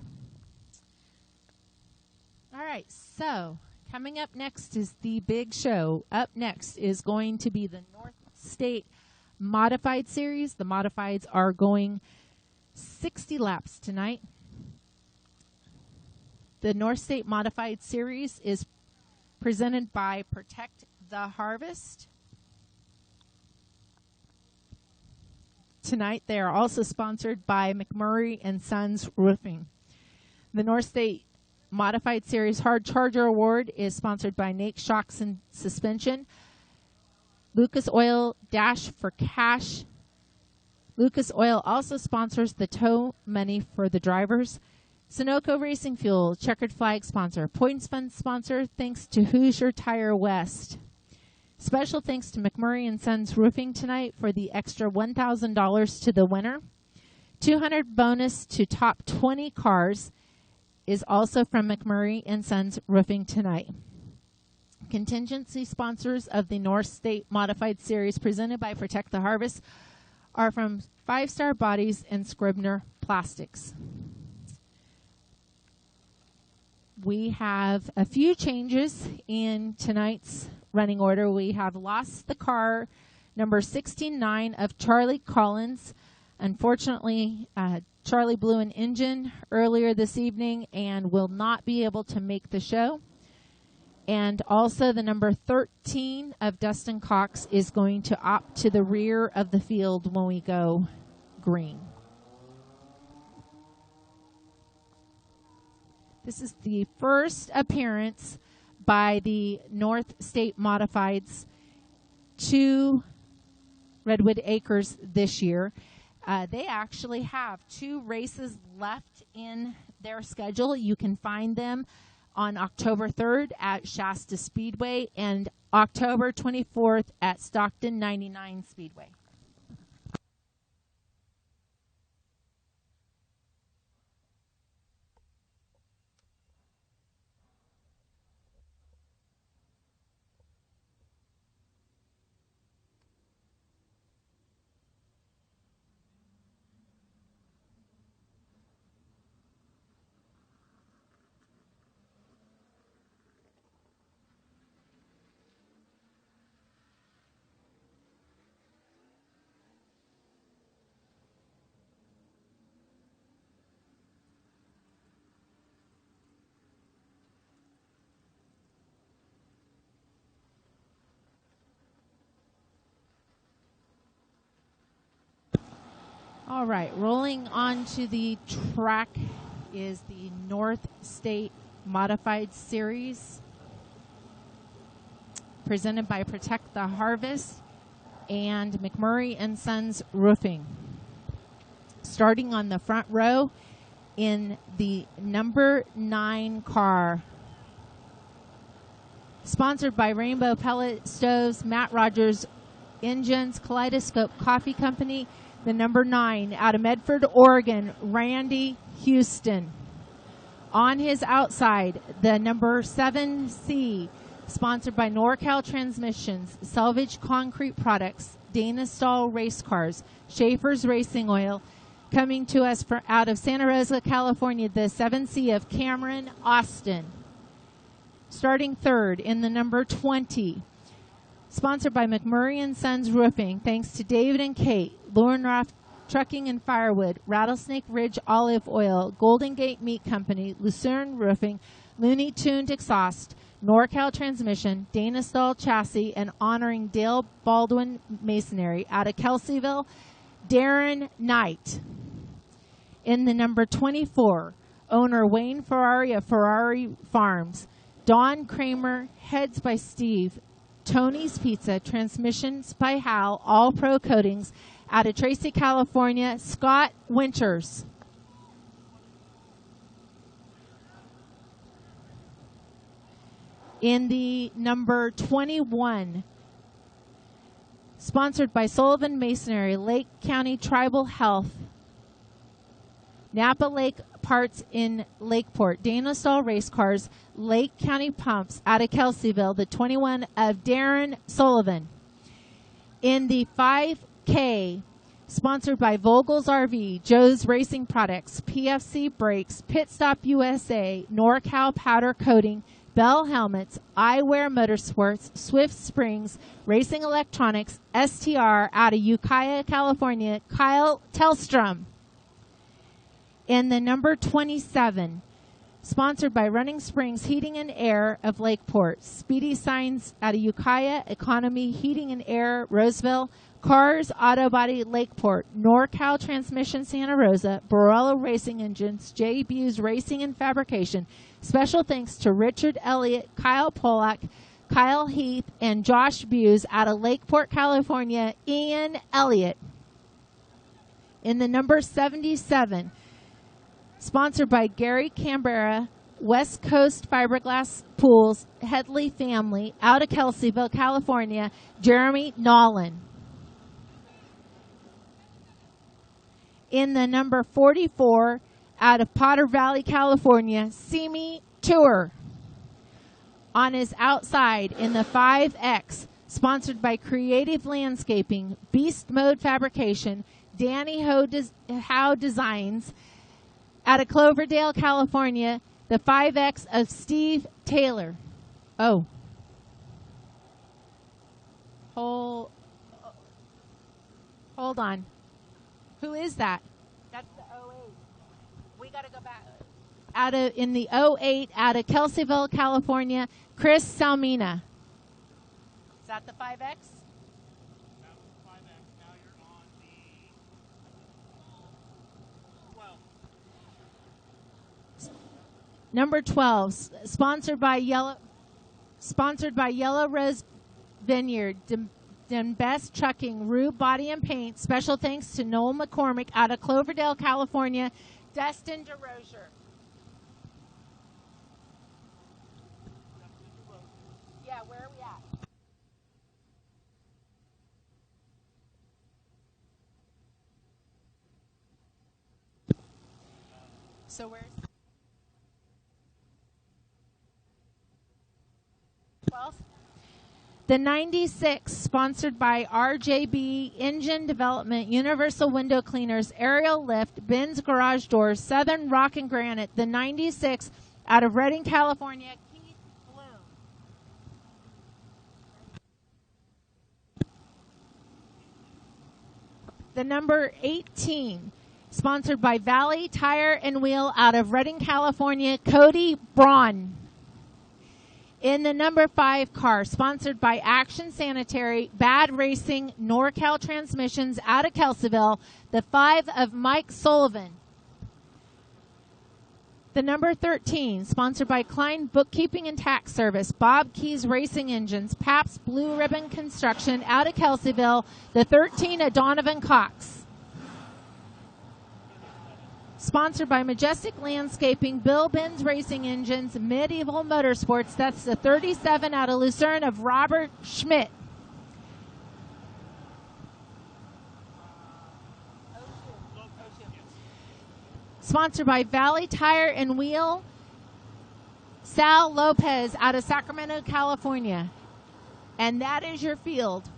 All right, so coming up next is the big show. Up next is going to be the North State Modified Series. The Modifieds are going 60 laps tonight. The North State Modified Series is presented by Protect the Harvest. Tonight they are also sponsored by McMurray and Sons Roofing. The North State Modified Series Hard Charger Award is sponsored by Nate Shocks and Suspension. Lucas Oil Dash for Cash. Lucas Oil also sponsors the tow money for the drivers. Sunoco Racing Fuel, Checkered Flag sponsor. Points Fund sponsor, thanks to Hoosier Tire West. Special thanks to McMurray and Sons Roofing tonight for the extra $1,000 to the winner. $200 bonus to top 20 cars is also from McMurray and Sons Roofing tonight. Contingency sponsors of the North State Modified Series presented by Protect the Harvest are from 5 Star Bodies and Scribner Plastics. We have a few changes in tonight's running order. We have lost the car number 16-9 of Charlie Collins. Unfortunately, Charlie blew an engine earlier this evening and will not be able to make the show. And also the number 13 of Dustin Cox is going to opt to the rear of the field when we go green. This is the first appearance by the North State Modifieds to Redwood Acres this year. They actually have 2 races left in their schedule. You can find them on October 3rd at Shasta Speedway and October 24th at Stockton 99 Speedway. All right, rolling on to the track is the North State Modified Series, presented by Protect the Harvest and McMurray and Sons Roofing. Starting on the front row in the number 9 car, sponsored by Rainbow Pellet Stoves, Matt Rogers Engines, Kaleidoscope Coffee Company, the number 9 out of Medford, Oregon, Randy Houston. On his outside, the number 7C, sponsored by NorCal Transmissions, Salvage Concrete Products, Dana Stahl Race Cars, Schaefer's Racing Oil. Coming to us out of Santa Rosa, California, the 7C of Cameron Austin. Starting third in the number 20, sponsored by McMurray and Sons Roofing, thanks to David and Kate, Laurenroth Trucking and Firewood, Rattlesnake Ridge Olive Oil, Golden Gate Meat Company, Lucerne Roofing, Looney Tuned Exhaust, NorCal Transmission, Dana Stahl Chassis, and honoring Dale Baldwin Masonry out of Kelseyville, Darren Knight. In the number 24, owner Wayne Ferrari of Ferrari Farms, Don Kramer, Heads by Steve, Tony's Pizza, Transmissions by Hal, All Pro Coatings, out of Tracy, California, Scott Winters. In the number 21, sponsored by Sullivan Masonry, Lake County Tribal Health, Napa Lake Parts in Lakeport, Dana Stahl Race Cars, Lake County Pumps out of Kelseyville, the 21 of Darren Sullivan. In the 5K, sponsored by Vogel's RV, Joe's Racing Products, PFC Brakes, Pit Stop USA, NorCal Powder Coating, Bell Helmets, Eyewear Motorsports, Swift Springs, Racing Electronics, STR out of Ukiah, California, Kyle Telstrom. In the number 27, sponsored by Running Springs Heating and Air of Lakeport, Speedy Signs out of Ukiah, Economy Heating and Air, Roseville, Cars Auto Body Lakeport, NorCal Transmission Santa Rosa, Borello Racing Engines, J. Buse Racing and Fabrication. Special thanks to Richard Elliott, Kyle Polak, Kyle Heath, and Josh Buse out of Lakeport, California, Ian Elliott. In the number 77, sponsored by Gary Canberra, West Coast Fiberglass Pools, Headley Family, out of Kelseyville, California, Jeremy Nolan. In the number 44, out of Potter Valley, California, Simi Tour. On his outside in the 5X, sponsored by Creative Landscaping, Beast Mode Fabrication, Danny Howe Designs, out of Cloverdale, California, the 5X of Steve Taylor. Oh. Hold on. Who is that? That's the 08. We got to go back. In the 08, out of Kelseyville, California, Chris Salmina. Is that the 5X? That was the 5X. Now you're on the 12. Number 12, sponsored by Yellow Rose Vineyard, Best Trucking, Rube Body and Paint. Special thanks to Noel McCormick out of Cloverdale, California, Destin DeRozier. Yeah, where are we at? So where's 12th? The 96, sponsored by RJB Engine Development, Universal Window Cleaners, Aerial Lift, Ben's Garage Doors, Southern Rock and Granite. The 96, out of Redding, California, Keith Bloom. The number 18, sponsored by Valley Tire and Wheel, out of Redding, California, Cody Braun. In the number 5 car, sponsored by Action Sanitary, Bad Racing, NorCal Transmissions out of Kelseyville, the 5 of Mike Sullivan. The number 13, sponsored by Klein Bookkeeping and Tax Service, Bob Keys Racing Engines, Pabst Blue Ribbon Construction out of Kelseyville, the 13 of Donovan Cox. Sponsored by Majestic Landscaping, Bill Benz Racing Engines, Medieval Motorsports, that's the 37 out of Lucerne of Robert Schmidt. Sponsored by Valley Tire and Wheel, Sal Lopez out of Sacramento, California. And that is your field.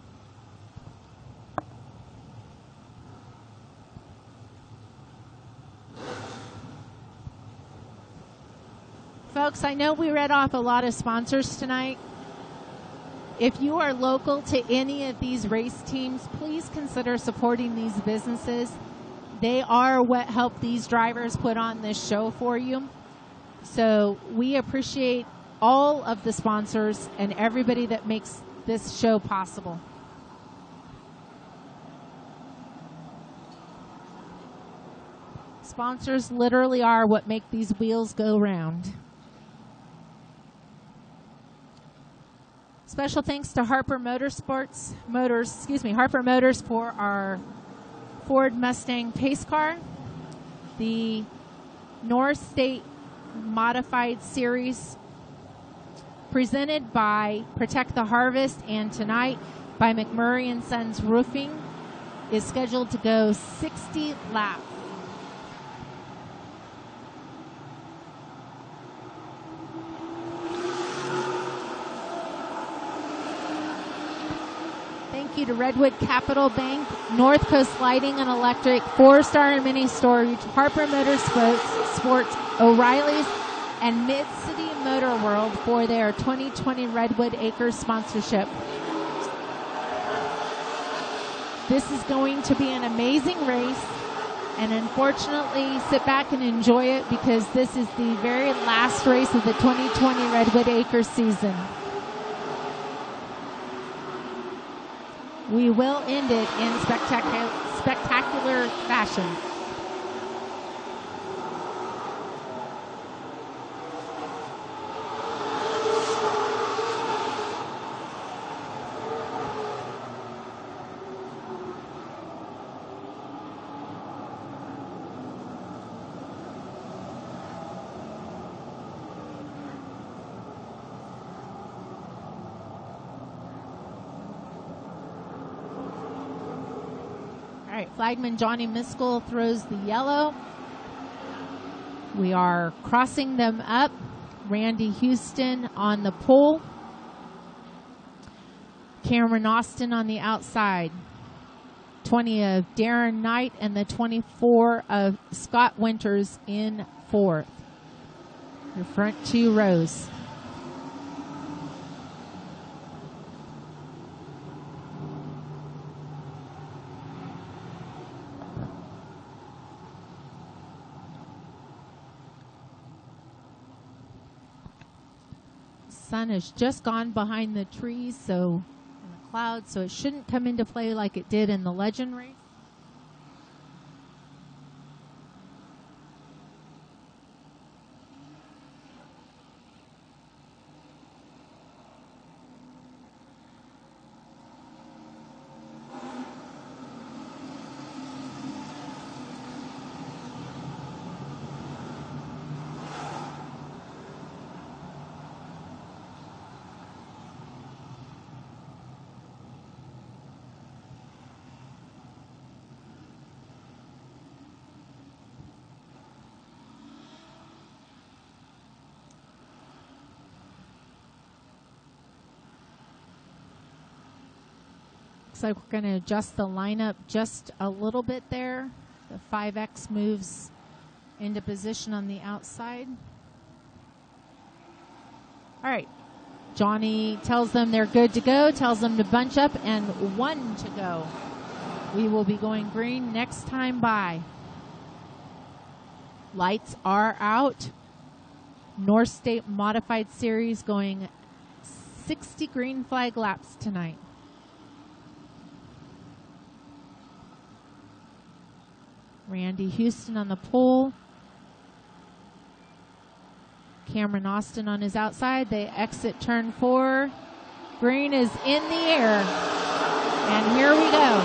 Folks, I know we read off a lot of sponsors tonight. If you are local to any of these race teams, please consider supporting these businesses. They are what help these drivers put on this show for you. So we appreciate all of the sponsors and everybody that makes this show possible. Sponsors literally are what make these wheels go round. Special thanks to Harper Motors for our Ford Mustang pace car, the North State Modified Series presented by Protect the Harvest, and tonight by McMurray & Sons Roofing is scheduled to go 60 laps. Thank you to Redwood Capital Bank, North Coast Lighting and Electric, 4-Star and Mini Storage, Harper Motorsports, O'Reilly's, and Mid-City Motor World for their 2020 Redwood Acres sponsorship. This is going to be an amazing race, and unfortunately, sit back and enjoy it because this is the very last race of the 2020 Redwood Acres season. We will end it in spectacular fashion. All right, flagman Johnny Miskell throws the yellow. We are crossing them up. Randy Houston on the pole. Cameron Austin on the outside. 20 of Darren Knight and the 24 of Scott Winters in fourth. Your front two rows. Sun has just gone behind the trees, so in the clouds, so it shouldn't come into play like it did in the Legend race. Looks like we're going to adjust the lineup just a little bit there. The 5X moves into position on the outside. All right. Johnny tells them they're good to go, tells them to bunch up, and 1 to go. We will be going green next time by. Lights are out. North State Modified Series going 60 green flag laps tonight. Randy Houston on the pole. Cameron Austin on his outside. They exit turn 4. Green is in the air. And here we go.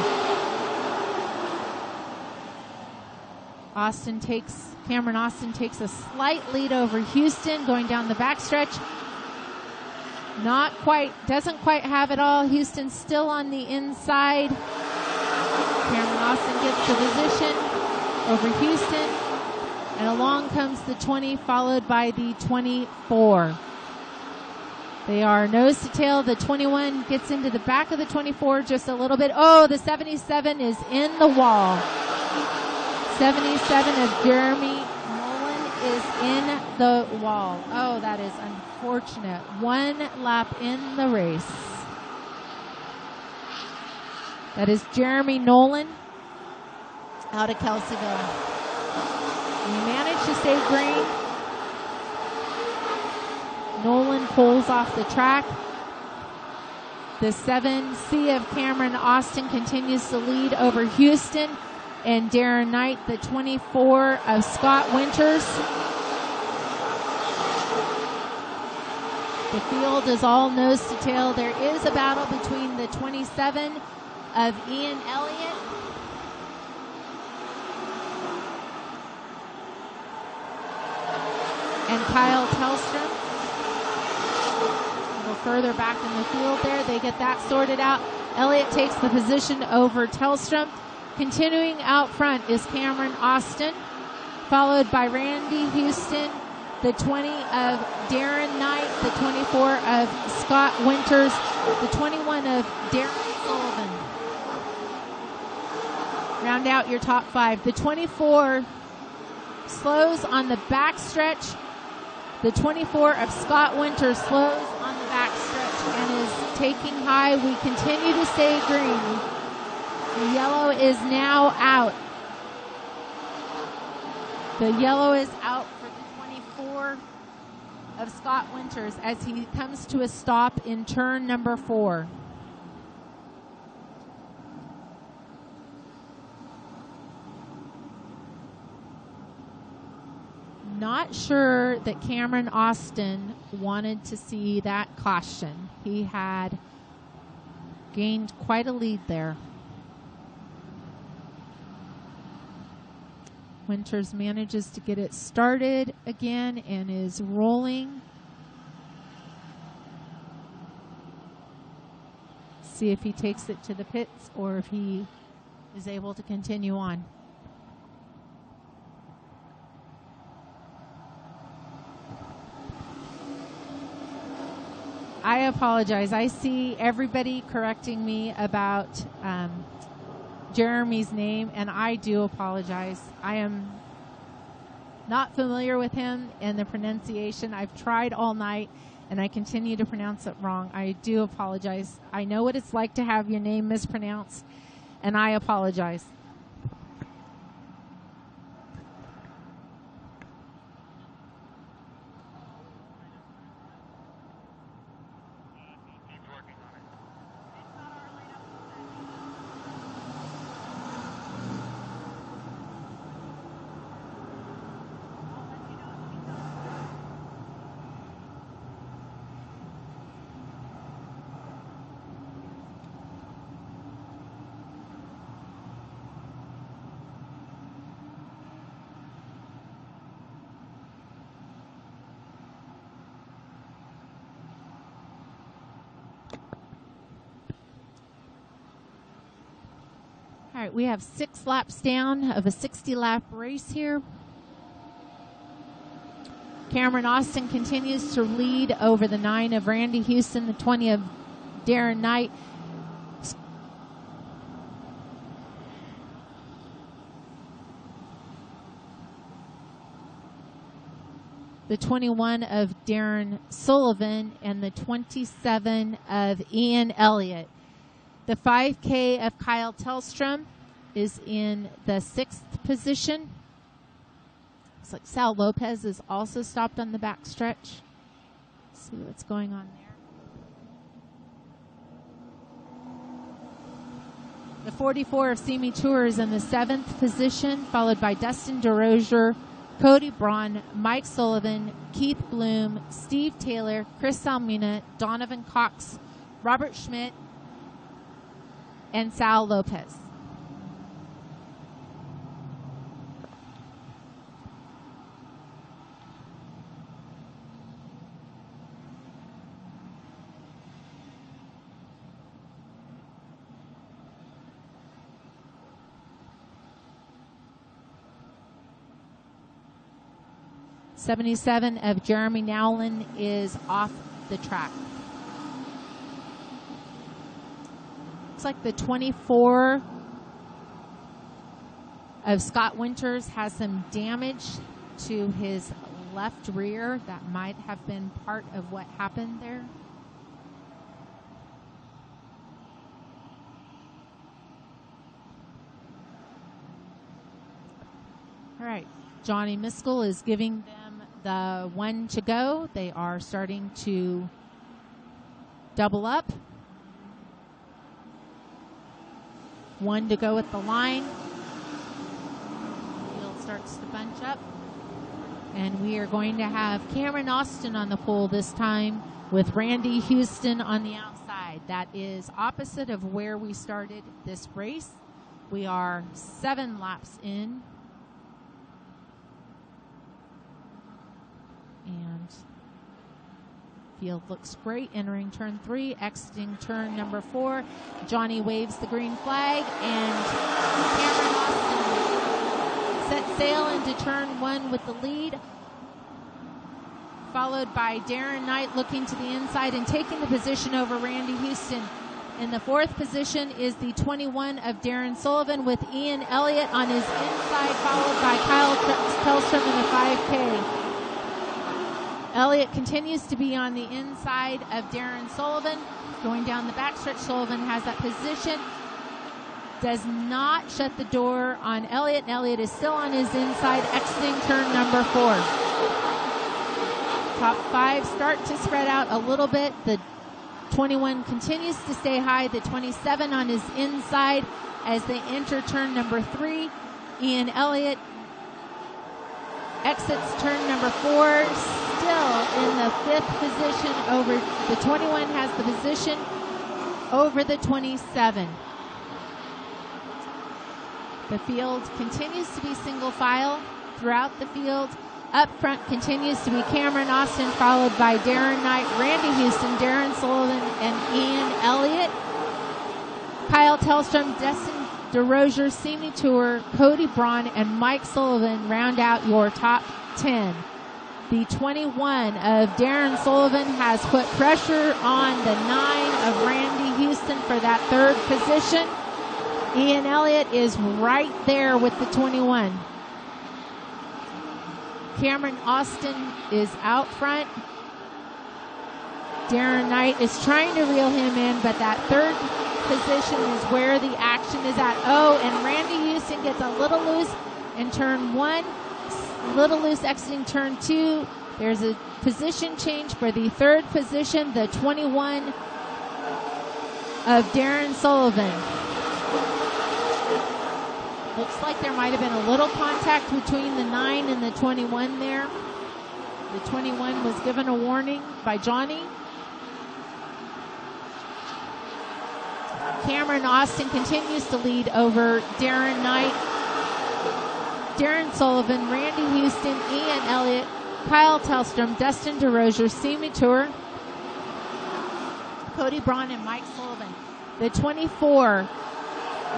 Cameron Austin takes a slight lead over Houston going down the backstretch. Not quite, doesn't quite have it all. Houston still on the inside. Cameron Austin gets the position over Houston. And along comes the 20, followed by the 24. They are nose to tail. The 21 gets into the back of the 24 just a little bit. Oh, the 77 is in the wall. 77 of Jeremy Nolan is in the wall. Oh, that is unfortunate. 1 lap in the race. That is Jeremy Nolan out of Kelseyville. We managed to stay green. Nolan pulls off the track. The 7C of Cameron Austin continues to lead over Houston. And Darren Knight, the 24 of Scott Winters. The field is all nose to tail. There is a battle between the 27 of Ian Elliott and Kyle Tellstrom. A little further back in the field there. They get that sorted out. Elliott takes the position over Tellstrom. Continuing out front is Cameron Austin, followed by Randy Houston, the 20 of Darren Knight, the 24 of Scott Winters, the 21 of Darren Sullivan. Round out your top 5. The 24 slows on the backstretch. The 24 of Scott Winters slows on the backstretch and is taking high. We continue to stay green. The yellow is now out. The yellow is out for the 24 of Scott Winters as he comes to a stop in turn number 4. Not sure that Cameron Austin wanted to see that caution. He had gained quite a lead there. Winters manages to get it started again and is rolling. See if he takes it to the pits or if he is able to continue on. I apologize. I see everybody correcting me about Jeremy's name, and I do apologize. I am not familiar with him and the pronunciation. I've tried all night, and I continue to pronounce it wrong. I do apologize. I know what it's like to have your name mispronounced, and I apologize. All right, we have 6 laps down of a 60-lap race here. Cameron Austin continues to lead over the 9 of Randy Houston, the 20 of Darren Knight. The 21 of Darren Sullivan and the 27 of Ian Elliott. The 5K of Kyle Tellstrom is in the 6th position. Looks like Sal Lopez is also stopped on the backstretch. See what's going on there. The 44 of Semi Tour is in the 7th position, followed by Dustin DeRozier, Cody Braun, Mike Sullivan, Keith Bloom, Steve Taylor, Chris Almina, Donovan Cox, Robert Schmidt, and Sal Lopez. '77 of Jeremy Nowlin is off the track. Looks like the 24 of Scott Winters has some damage to his left rear. That might have been part of what happened there. All right, Johnny Miskell is giving them the 1 to go. They are starting to double up. 1 to go at the line. Field starts to bunch up. And we are going to have Cameron Austin on the pole this time with Randy Houston on the outside. That is opposite of where we started this race. We are 7 laps in. And field looks great. Entering turn 3, exiting turn number 4. Johnny waves the green flag, and Cameron Austin sets sail into turn 1 with the lead, followed by Darren Knight looking to the inside and taking the position over Randy Houston. In the 4th position is the 21 of Darren Sullivan with Ian Elliott on his inside, followed by Kyle Tellstrom in the 5K. Elliott continues to be on the inside of Darren Sullivan. Going down the backstretch, Sullivan has that position. Does not shut the door on Elliott. Elliott is still on his inside, exiting turn number 4. Top 5 start to spread out a little bit. The 21 continues to stay high. The 27 on his inside as they enter turn number 3. Ian Elliott exits turn number 4, still in the 5th position over the 21 has the position over the 27. The field continues to be single file throughout the field. Up front continues to be Cameron Austin, followed by Darren Knight, Randy Houston, Darren Sullivan, and Ian Elliott. Kyle Tellstrom, Dustin DeRozier, Semi Tour, Cody Braun, and Mike Sullivan round out your top 10. The 21 of Darren Sullivan has put pressure on the 9 of Randy Houston for that 3rd position. Ian Elliott is right there with the 21. Cameron Austin is out front. Darren Knight is trying to reel him in, but that 3rd position is where the action is at. Oh, and Randy Houston gets a little loose in turn 1, little loose exiting turn 2. There's a position change for the 3rd position, the 21 of Darren Sullivan. Looks like there might have been a little contact between the 9 and the 21 there. The 21 was given a warning by Johnny. Cameron Austin continues to lead over Darren Knight, Darren Sullivan, Randy Houston, Ian Elliott, Kyle Tellstrom, Dustin DeRozier, Semi Tour, Cody Braun, and Mike Sullivan. The 24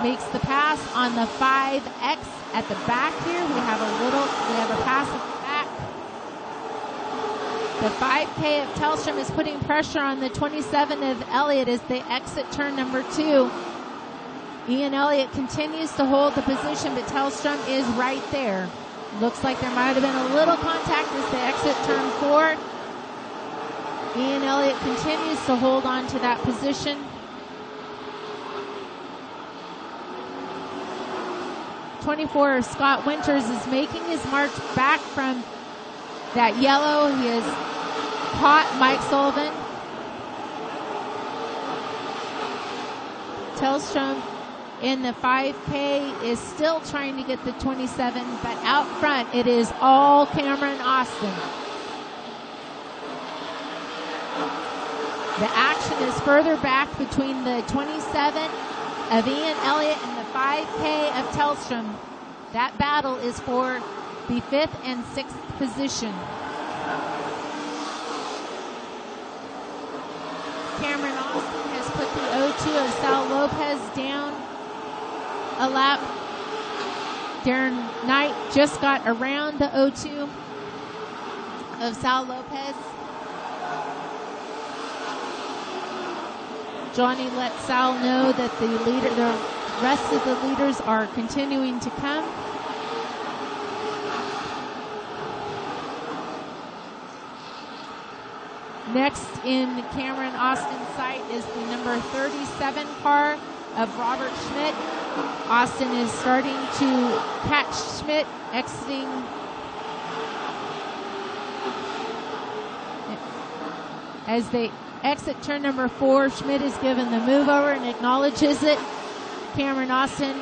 makes the pass on the 5X at the back here. We have a pass at the back. The 5K of Tellstrom is putting pressure on the 27 of Elliott as they exit turn number 2. Ian Elliott continues to hold the position, but Tellstrom is right there. Looks like there might have been a little contact as they exit turn 4. Ian Elliott continues to hold on to that position. 24, Scott Winters is making his march back from that yellow. He has caught Mike Sullivan. Tellstrom in the 5K is still trying to get the 27, but out front it is all Cameron Austin. The action is further back between the 27 of Ian Elliott and the 5K of Tellstrom. That battle is for the 5th and 6th position. Cameron Austin has put the O2 of Sal Lopez down a lap. Darren Knight just got around the O2 of Sal Lopez. Johnny let Sal know that the rest of the leaders are continuing to come. Next in Cameron Austin's sight is the number 37 car of Robert Schmidt. Austin is starting to catch Schmidt, exiting. As they exit turn number 4, Schmidt is given the move over and acknowledges it. Cameron Austin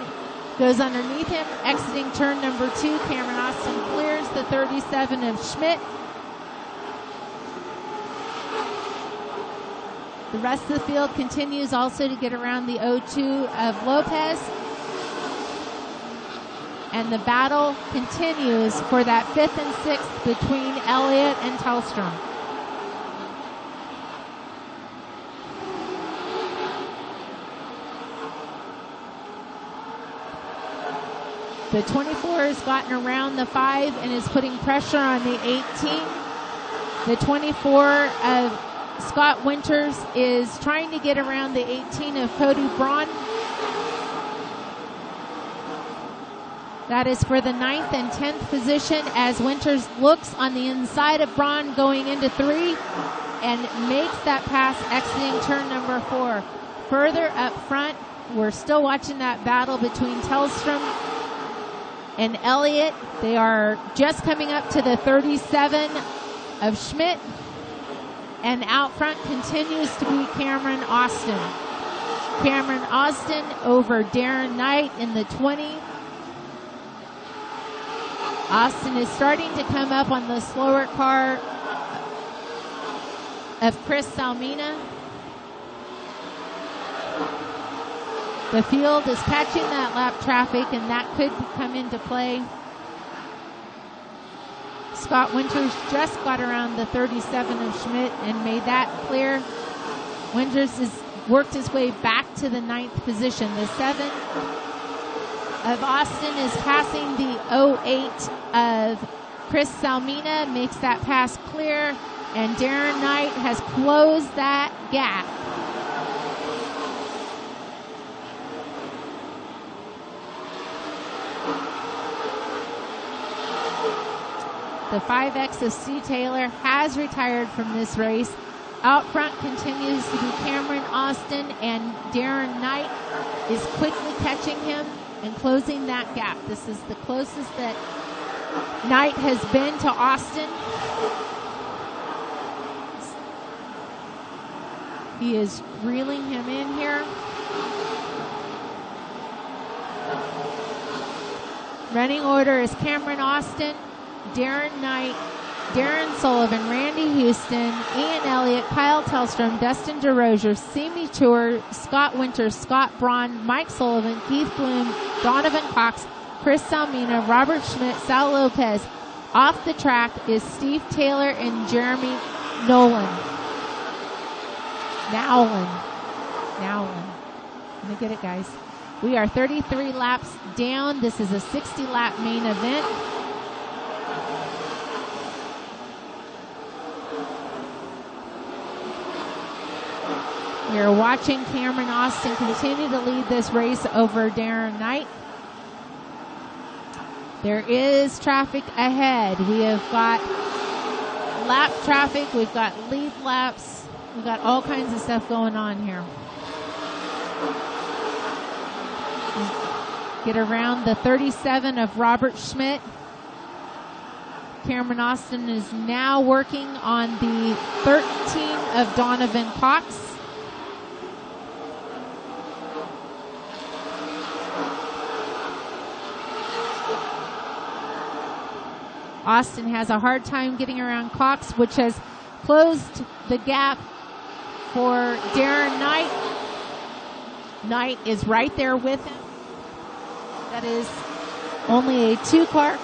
goes underneath him, exiting turn number 2. Cameron Austin clears the 37 of Schmidt. The rest of the field continues also to get around the O2 of Lopez. And the battle continues for that 5th and 6th between Elliott and Tellstrom. The 24 has gotten around the 5 and is putting pressure on the 18. The 24 of Scott Winters is trying to get around the 18 of Cody Braun. That is for the 9th and 10th position as Winters looks on the inside of Braun going into 3 and makes that pass exiting turn number 4. Further up front, we're still watching that battle between Tellstrom and Elliott. They are just coming up to the 37 of Schmidt. And out front continues to be Cameron Austin. Cameron Austin over Darren Knight in the 20. Austin is starting to come up on the slower car of Chris Salmina. The field is catching that lap traffic, and that could come into play. Scott Winters just got around the 37 of Schmidt and made that clear. Winters has worked his way back to the 9th position. The 7 of Austin is passing the 08 of Chris Salmina, makes that pass clear, and Darren Knight has closed that gap. The 5X of Stu Taylor has retired from this race. Out front continues to be Cameron Austin, and Darren Knight is quickly catching him and closing that gap. This is the closest that Knight has been to Austin. He is reeling him in here. Running order is Cameron Austin, Darren Knight, Darren Sullivan, Randy Houston, Ian Elliott, Kyle Tellstrom, Dustin DeRozier, Simi Tour, Scott Winters, Scott Braun, Mike Sullivan, Keith Bloom, Donovan Cox, Chris Salmina, Robert Schmidt, Sal Lopez. Off the track is Steve Taylor and Jeremy Nowlin. Let me get it, guys. We are 33 laps down. This is a 60-lap main event. We are watching Cameron Austin continue to lead this race over Darren Knight. There is traffic ahead. We have got lap traffic. We've got lead laps. We've got all kinds of stuff going on here. Get around the 37 of Robert Schmidt. Cameron Austin is now working on the 13 of Donovan Cox. Austin has a hard time getting around Cox, which has closed the gap for Darren Knight. Knight is right there with him. That is only a 2-car.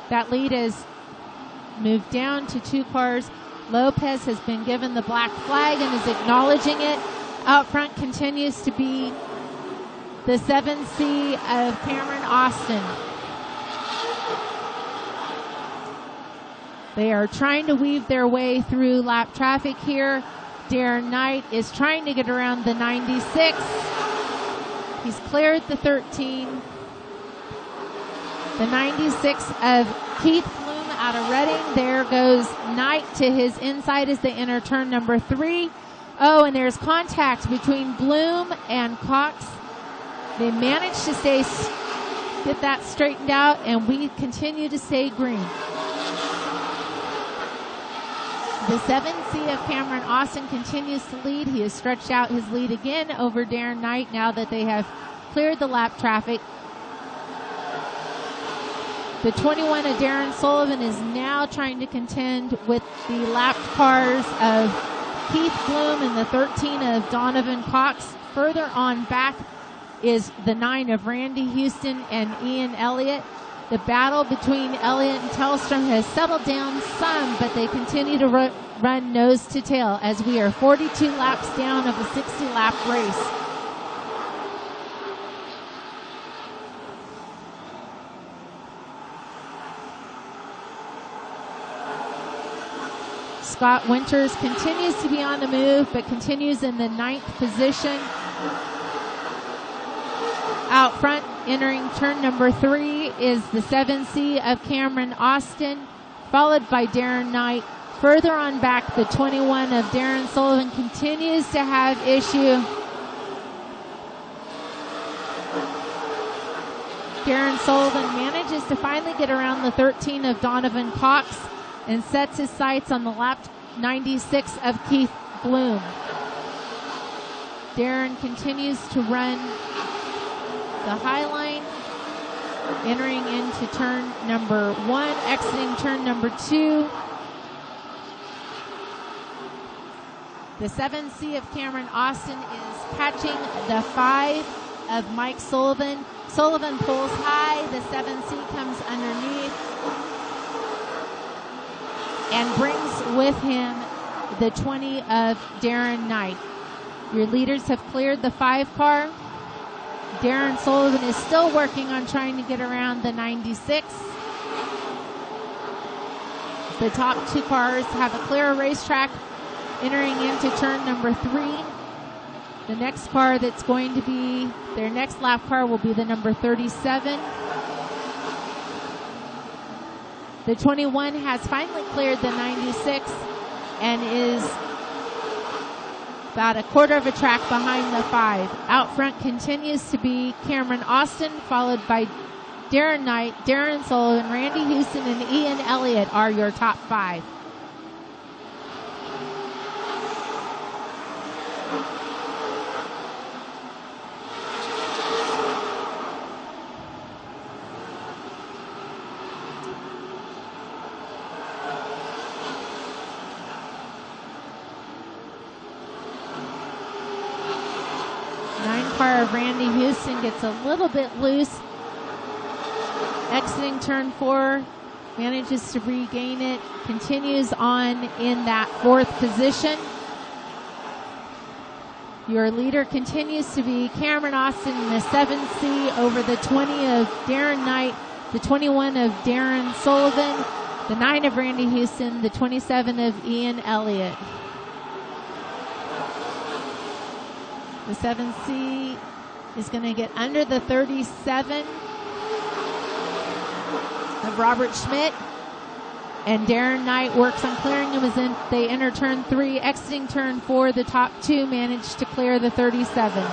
That lead has moved down to 2 cars. Lopez has been given the black flag and is acknowledging it. Out front continues to be the 7C of Cameron Austin. They are trying to weave their way through lap traffic here. Darren Knight is trying to get around the 96. He's cleared the 13. The 96 of Keith Bloom out of Reading. There goes Knight to his inside as they enter turn number 3. Oh, and there's contact between Bloom and Cox. They managed to get that straightened out, and we continue to stay green. The 7C of Cameron Austin continues to lead. He has stretched out his lead again over Darren Knight now that they have cleared the lap traffic. The 21 of Darren Sullivan is now trying to contend with the lapped cars of Keith Bloom and the 13 of Donovan Cox. Further on back is the 9 of Randy Houston and Ian Elliott. The battle between Elliott and Tellstrom has settled down some, but they continue to run nose to tail as we are 42 laps down of a 60-lap race. Scott Winters continues to be on the move, but continues in the 9th position. Out front, entering turn number 3, is the 7C of Cameron Austin, followed by Darren Knight. Further on back, the 21 of Darren Sullivan continues to have issue. Darren Sullivan manages to finally get around the 13 of Donovan Cox and sets his sights on the lap 96 of Keith Bloom. Darren continues to run the high line, entering into turn number 1, exiting turn number 2. The 7C of Cameron Austin is catching the 5 of Mike Sullivan. Sullivan pulls high, the 7C comes underneath and brings with him the 20 of Darren Knight. Your leaders have cleared the 5 car. Darren Sullivan is still working on trying to get around the 96. The top 2 cars have a clear racetrack entering into turn number 3. The next car that's going to be their next lap car will be the number 37. The 21 has finally cleared the 96 and is about a quarter of a track behind the 5. Out front continues to be Cameron Austin, followed by Darren Knight, Darren Sullivan, Randy Houston, and Ian Elliott are your top 5. Car of Randy Houston gets a little bit loose. Exiting turn 4, manages to regain it, continues on in that 4th position. Your leader continues to be Cameron Austin in the 7C over the 20 of Darren Knight, the 21 of Darren Sullivan, the 9 of Randy Houston, the 27 of Ian Elliott. The 7C is going to get under the 37 of Robert Schmidt. And Darren Knight works on clearing him as they enter turn 3. Exiting turn 4, the top 2 manage to clear the 37.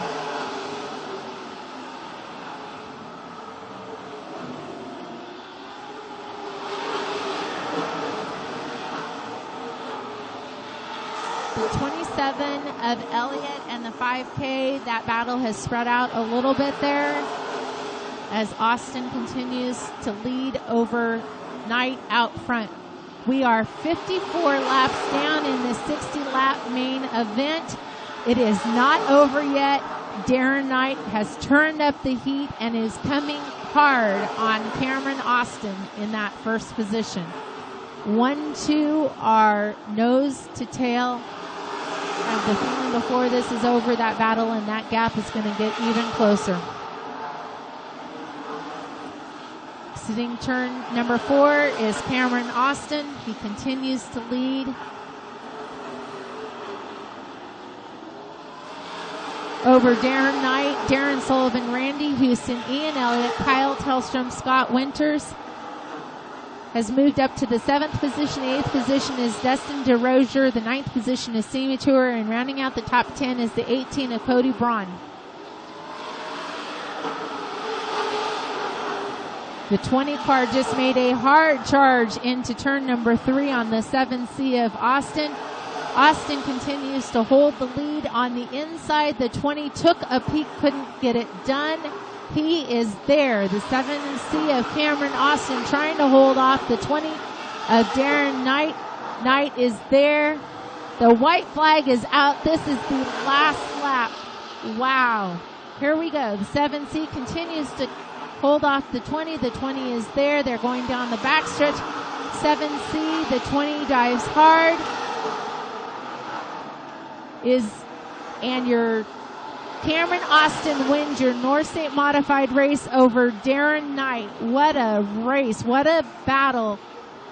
The 27 of Elliott and the 5K, that battle has spread out a little bit there as Austin continues to lead over Knight out front. We are 54 laps down in the 60-lap main event. It is not over yet. Darren Knight has turned up the heat and is coming hard on Cameron Austin in that first position. 1, 2 are nose to tail. I have the feeling before this is over, that battle and that gap is going to get even closer. Exiting turn number 4 is Cameron Austin. He continues to lead. Over Darren Knight, Darren Sullivan, Randy Houston, Ian Elliott, Kyle Tellstrom, Scott Winters has moved up to the 7th position. 8th position is Dustin DeRozier. The 9th position is Semi Tour, and rounding out the top 10 is the 18 of Cody Braun. The 20 car just made a hard charge into turn number 3 on the 7C of Austin. Austin continues to hold the lead on the inside. The 20 took a peek, couldn't get it done. He is there. The 7C of Cameron Austin trying to hold off the 20 of Darren Knight. Knight is there. The white flag is out. This is the last lap. Wow. Here we go. The 7C continues to hold off the 20. The 20 is there. They're going down the backstretch. 7C, the 20 dives hard. And your Cameron Austin wins your North State Modified race over Darren Knight. What a race. What a battle.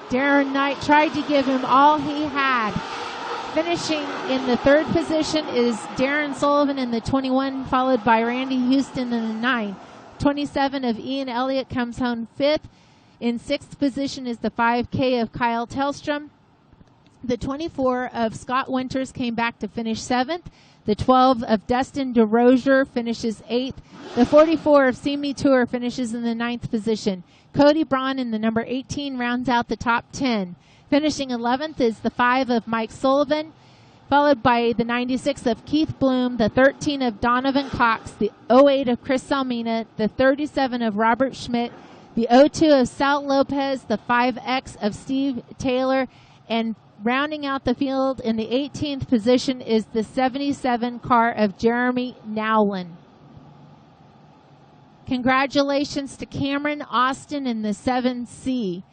Darren Knight tried to give him all he had. Finishing in the 3rd position is Darren Sullivan in the 21, followed by Randy Houston in the 9. 27 of Ian Elliott comes home 5th. In 6th position is the 5K of Kyle Tellstrom. The 24 of Scott Winters came back to finish 7th. The 12 of Dustin DeRozier finishes 8th. The 44 of Semi Tour finishes in the 9th position. Cody Braun in the number 18 rounds out the top 10. Finishing 11th is the 5 of Mike Sullivan, followed by the 96 of Keith Bloom, the 13 of Donovan Cox, the 08 of Chris Salmina, the 37 of Robert Schmidt, the 02 of Sal Lopez, the 5X of Steve Taylor, and rounding out the field in the 18th position is the 77 car of Jeremy Nowlin. Congratulations to Cameron Austin in the 7C.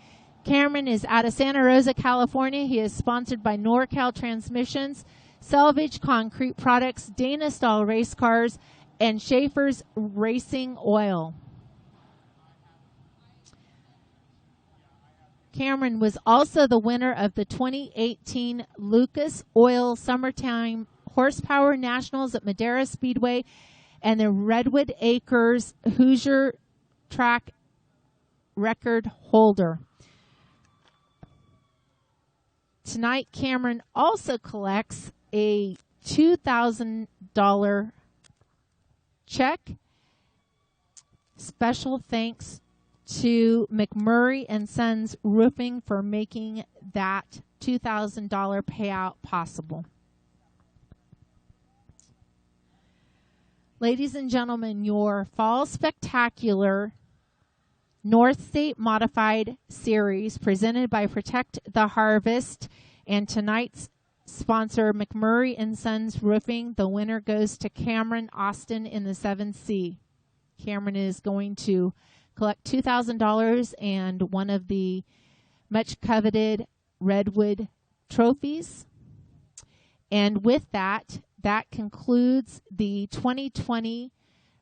Cameron is out of Santa Rosa, California. He is sponsored by NorCal Transmissions, Selvage Concrete Products, Dana Stahl Race Cars, and Schaefer's Racing Oil. Cameron was also the winner of the 2018 Lucas Oil Summertime Horsepower Nationals at Madera Speedway and the Redwood Acres Hoosier Track record holder. Tonight, Cameron also collects a $2,000 check. Special thanks to McMurray and Sons Roofing for making that $2,000 payout possible. Ladies and gentlemen, your Fall Spectacular North State Modified Series presented by Protect the Harvest and tonight's sponsor McMurray and Sons Roofing. The winner goes to Cameron Austin in the 7C. Cameron is going to collect $2,000 and one of the much coveted Redwood trophies. And with that, that concludes the 2020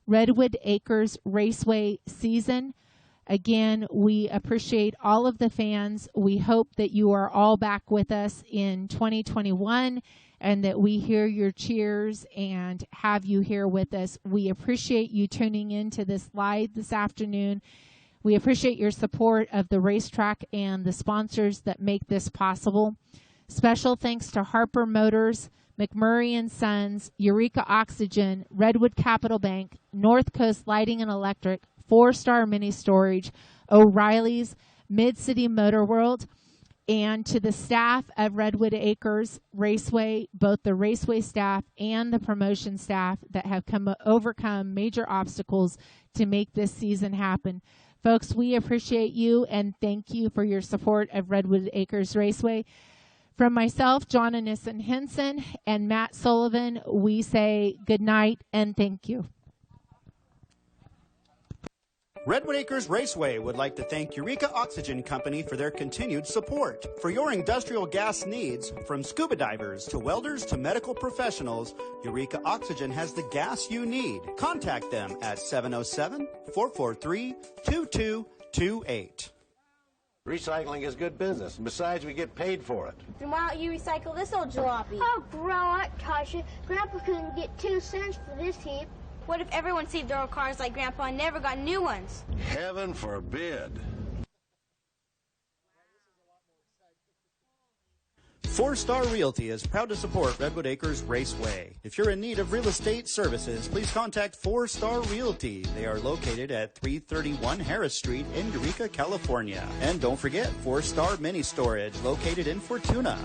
Redwood Acres Raceway season. Again, we appreciate all of the fans. We hope that you are all back with us in 2021 and that we hear your cheers and have you here with us. We appreciate you tuning in to this live this afternoon. We appreciate your support of the racetrack and the sponsors that make this possible. Special thanks to Harper Motors, McMurray and Sons, Eureka Oxygen, Redwood Capital Bank, North Coast Lighting and Electric, 4 Star Mini Storage, O'Reilly's, Mid-City Motor World, And to the staff of Redwood Acres Raceway, both the Raceway staff and the promotion staff that have overcome major obstacles to make this season happen. Folks, we appreciate you and thank you for your support of Redwood Acres Raceway. From myself, John Anisson Henson, and Matt Sullivan, we say good night and thank you. Redwood Acres Raceway would like to thank Eureka Oxygen Company for their continued support. For your industrial gas needs, from scuba divers to welders to medical professionals, Eureka Oxygen has the gas you need. Contact them at 707-443-2228. Recycling is good business, and besides, we get paid for it. Then why don't you recycle this old jalopy? Oh, grow up, Tasha. Grandpa couldn't get 2 cents for this heap. What if everyone saved their old cars like Grandpa and never got new ones? Heaven forbid. 4-Star Realty is proud to support Redwood Acres Raceway. If you're in need of real estate services, please contact 4-Star Realty. They are located at 331 Harris Street in Eureka, California. And don't forget 4-Star Mini Storage located in Fortuna.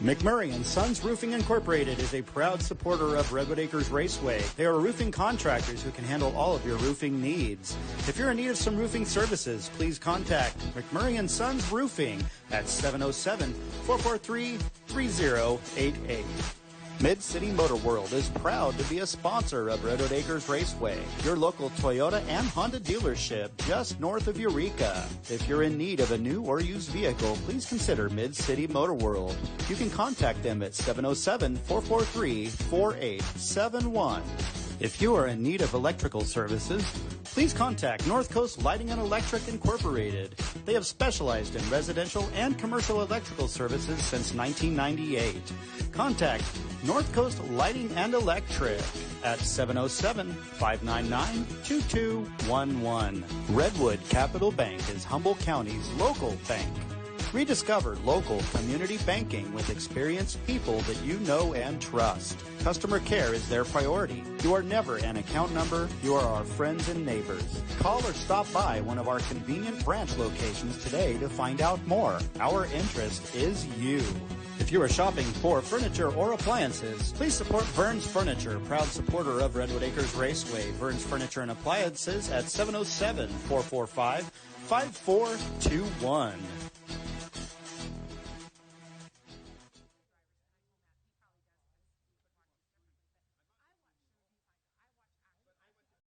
McMurray & Sons Roofing Incorporated is a proud supporter of Redwood Acres Raceway. They are roofing contractors who can handle all of your roofing needs. If you're in need of some roofing services, please contact McMurray & Sons Roofing at 707-443-3088. Mid-City Motor World is proud to be a sponsor of Redwood Acres Raceway, your local Toyota and Honda dealership just north of Eureka. If you're in need of a new or used vehicle, please consider Mid-City Motor World. You can contact them at 707-443-4871. If you are in need of electrical services, please contact North Coast Lighting and Electric Incorporated. They have specialized in residential and commercial electrical services since 1998. Contact North Coast Lighting and Electric at 707-599-2211. Redwood Capital Bank is Humboldt County's local bank. Rediscover local community banking with experienced people that you know and trust. Customer care is their priority. You are never an account number. You are our friends and neighbors. Call or stop by one of our convenient branch locations today to find out more. Our interest is you. If you are shopping for furniture or appliances, please support Vern's Furniture, proud supporter of Redwood Acres Raceway. Vern's Furniture and Appliances at 707-445-5421.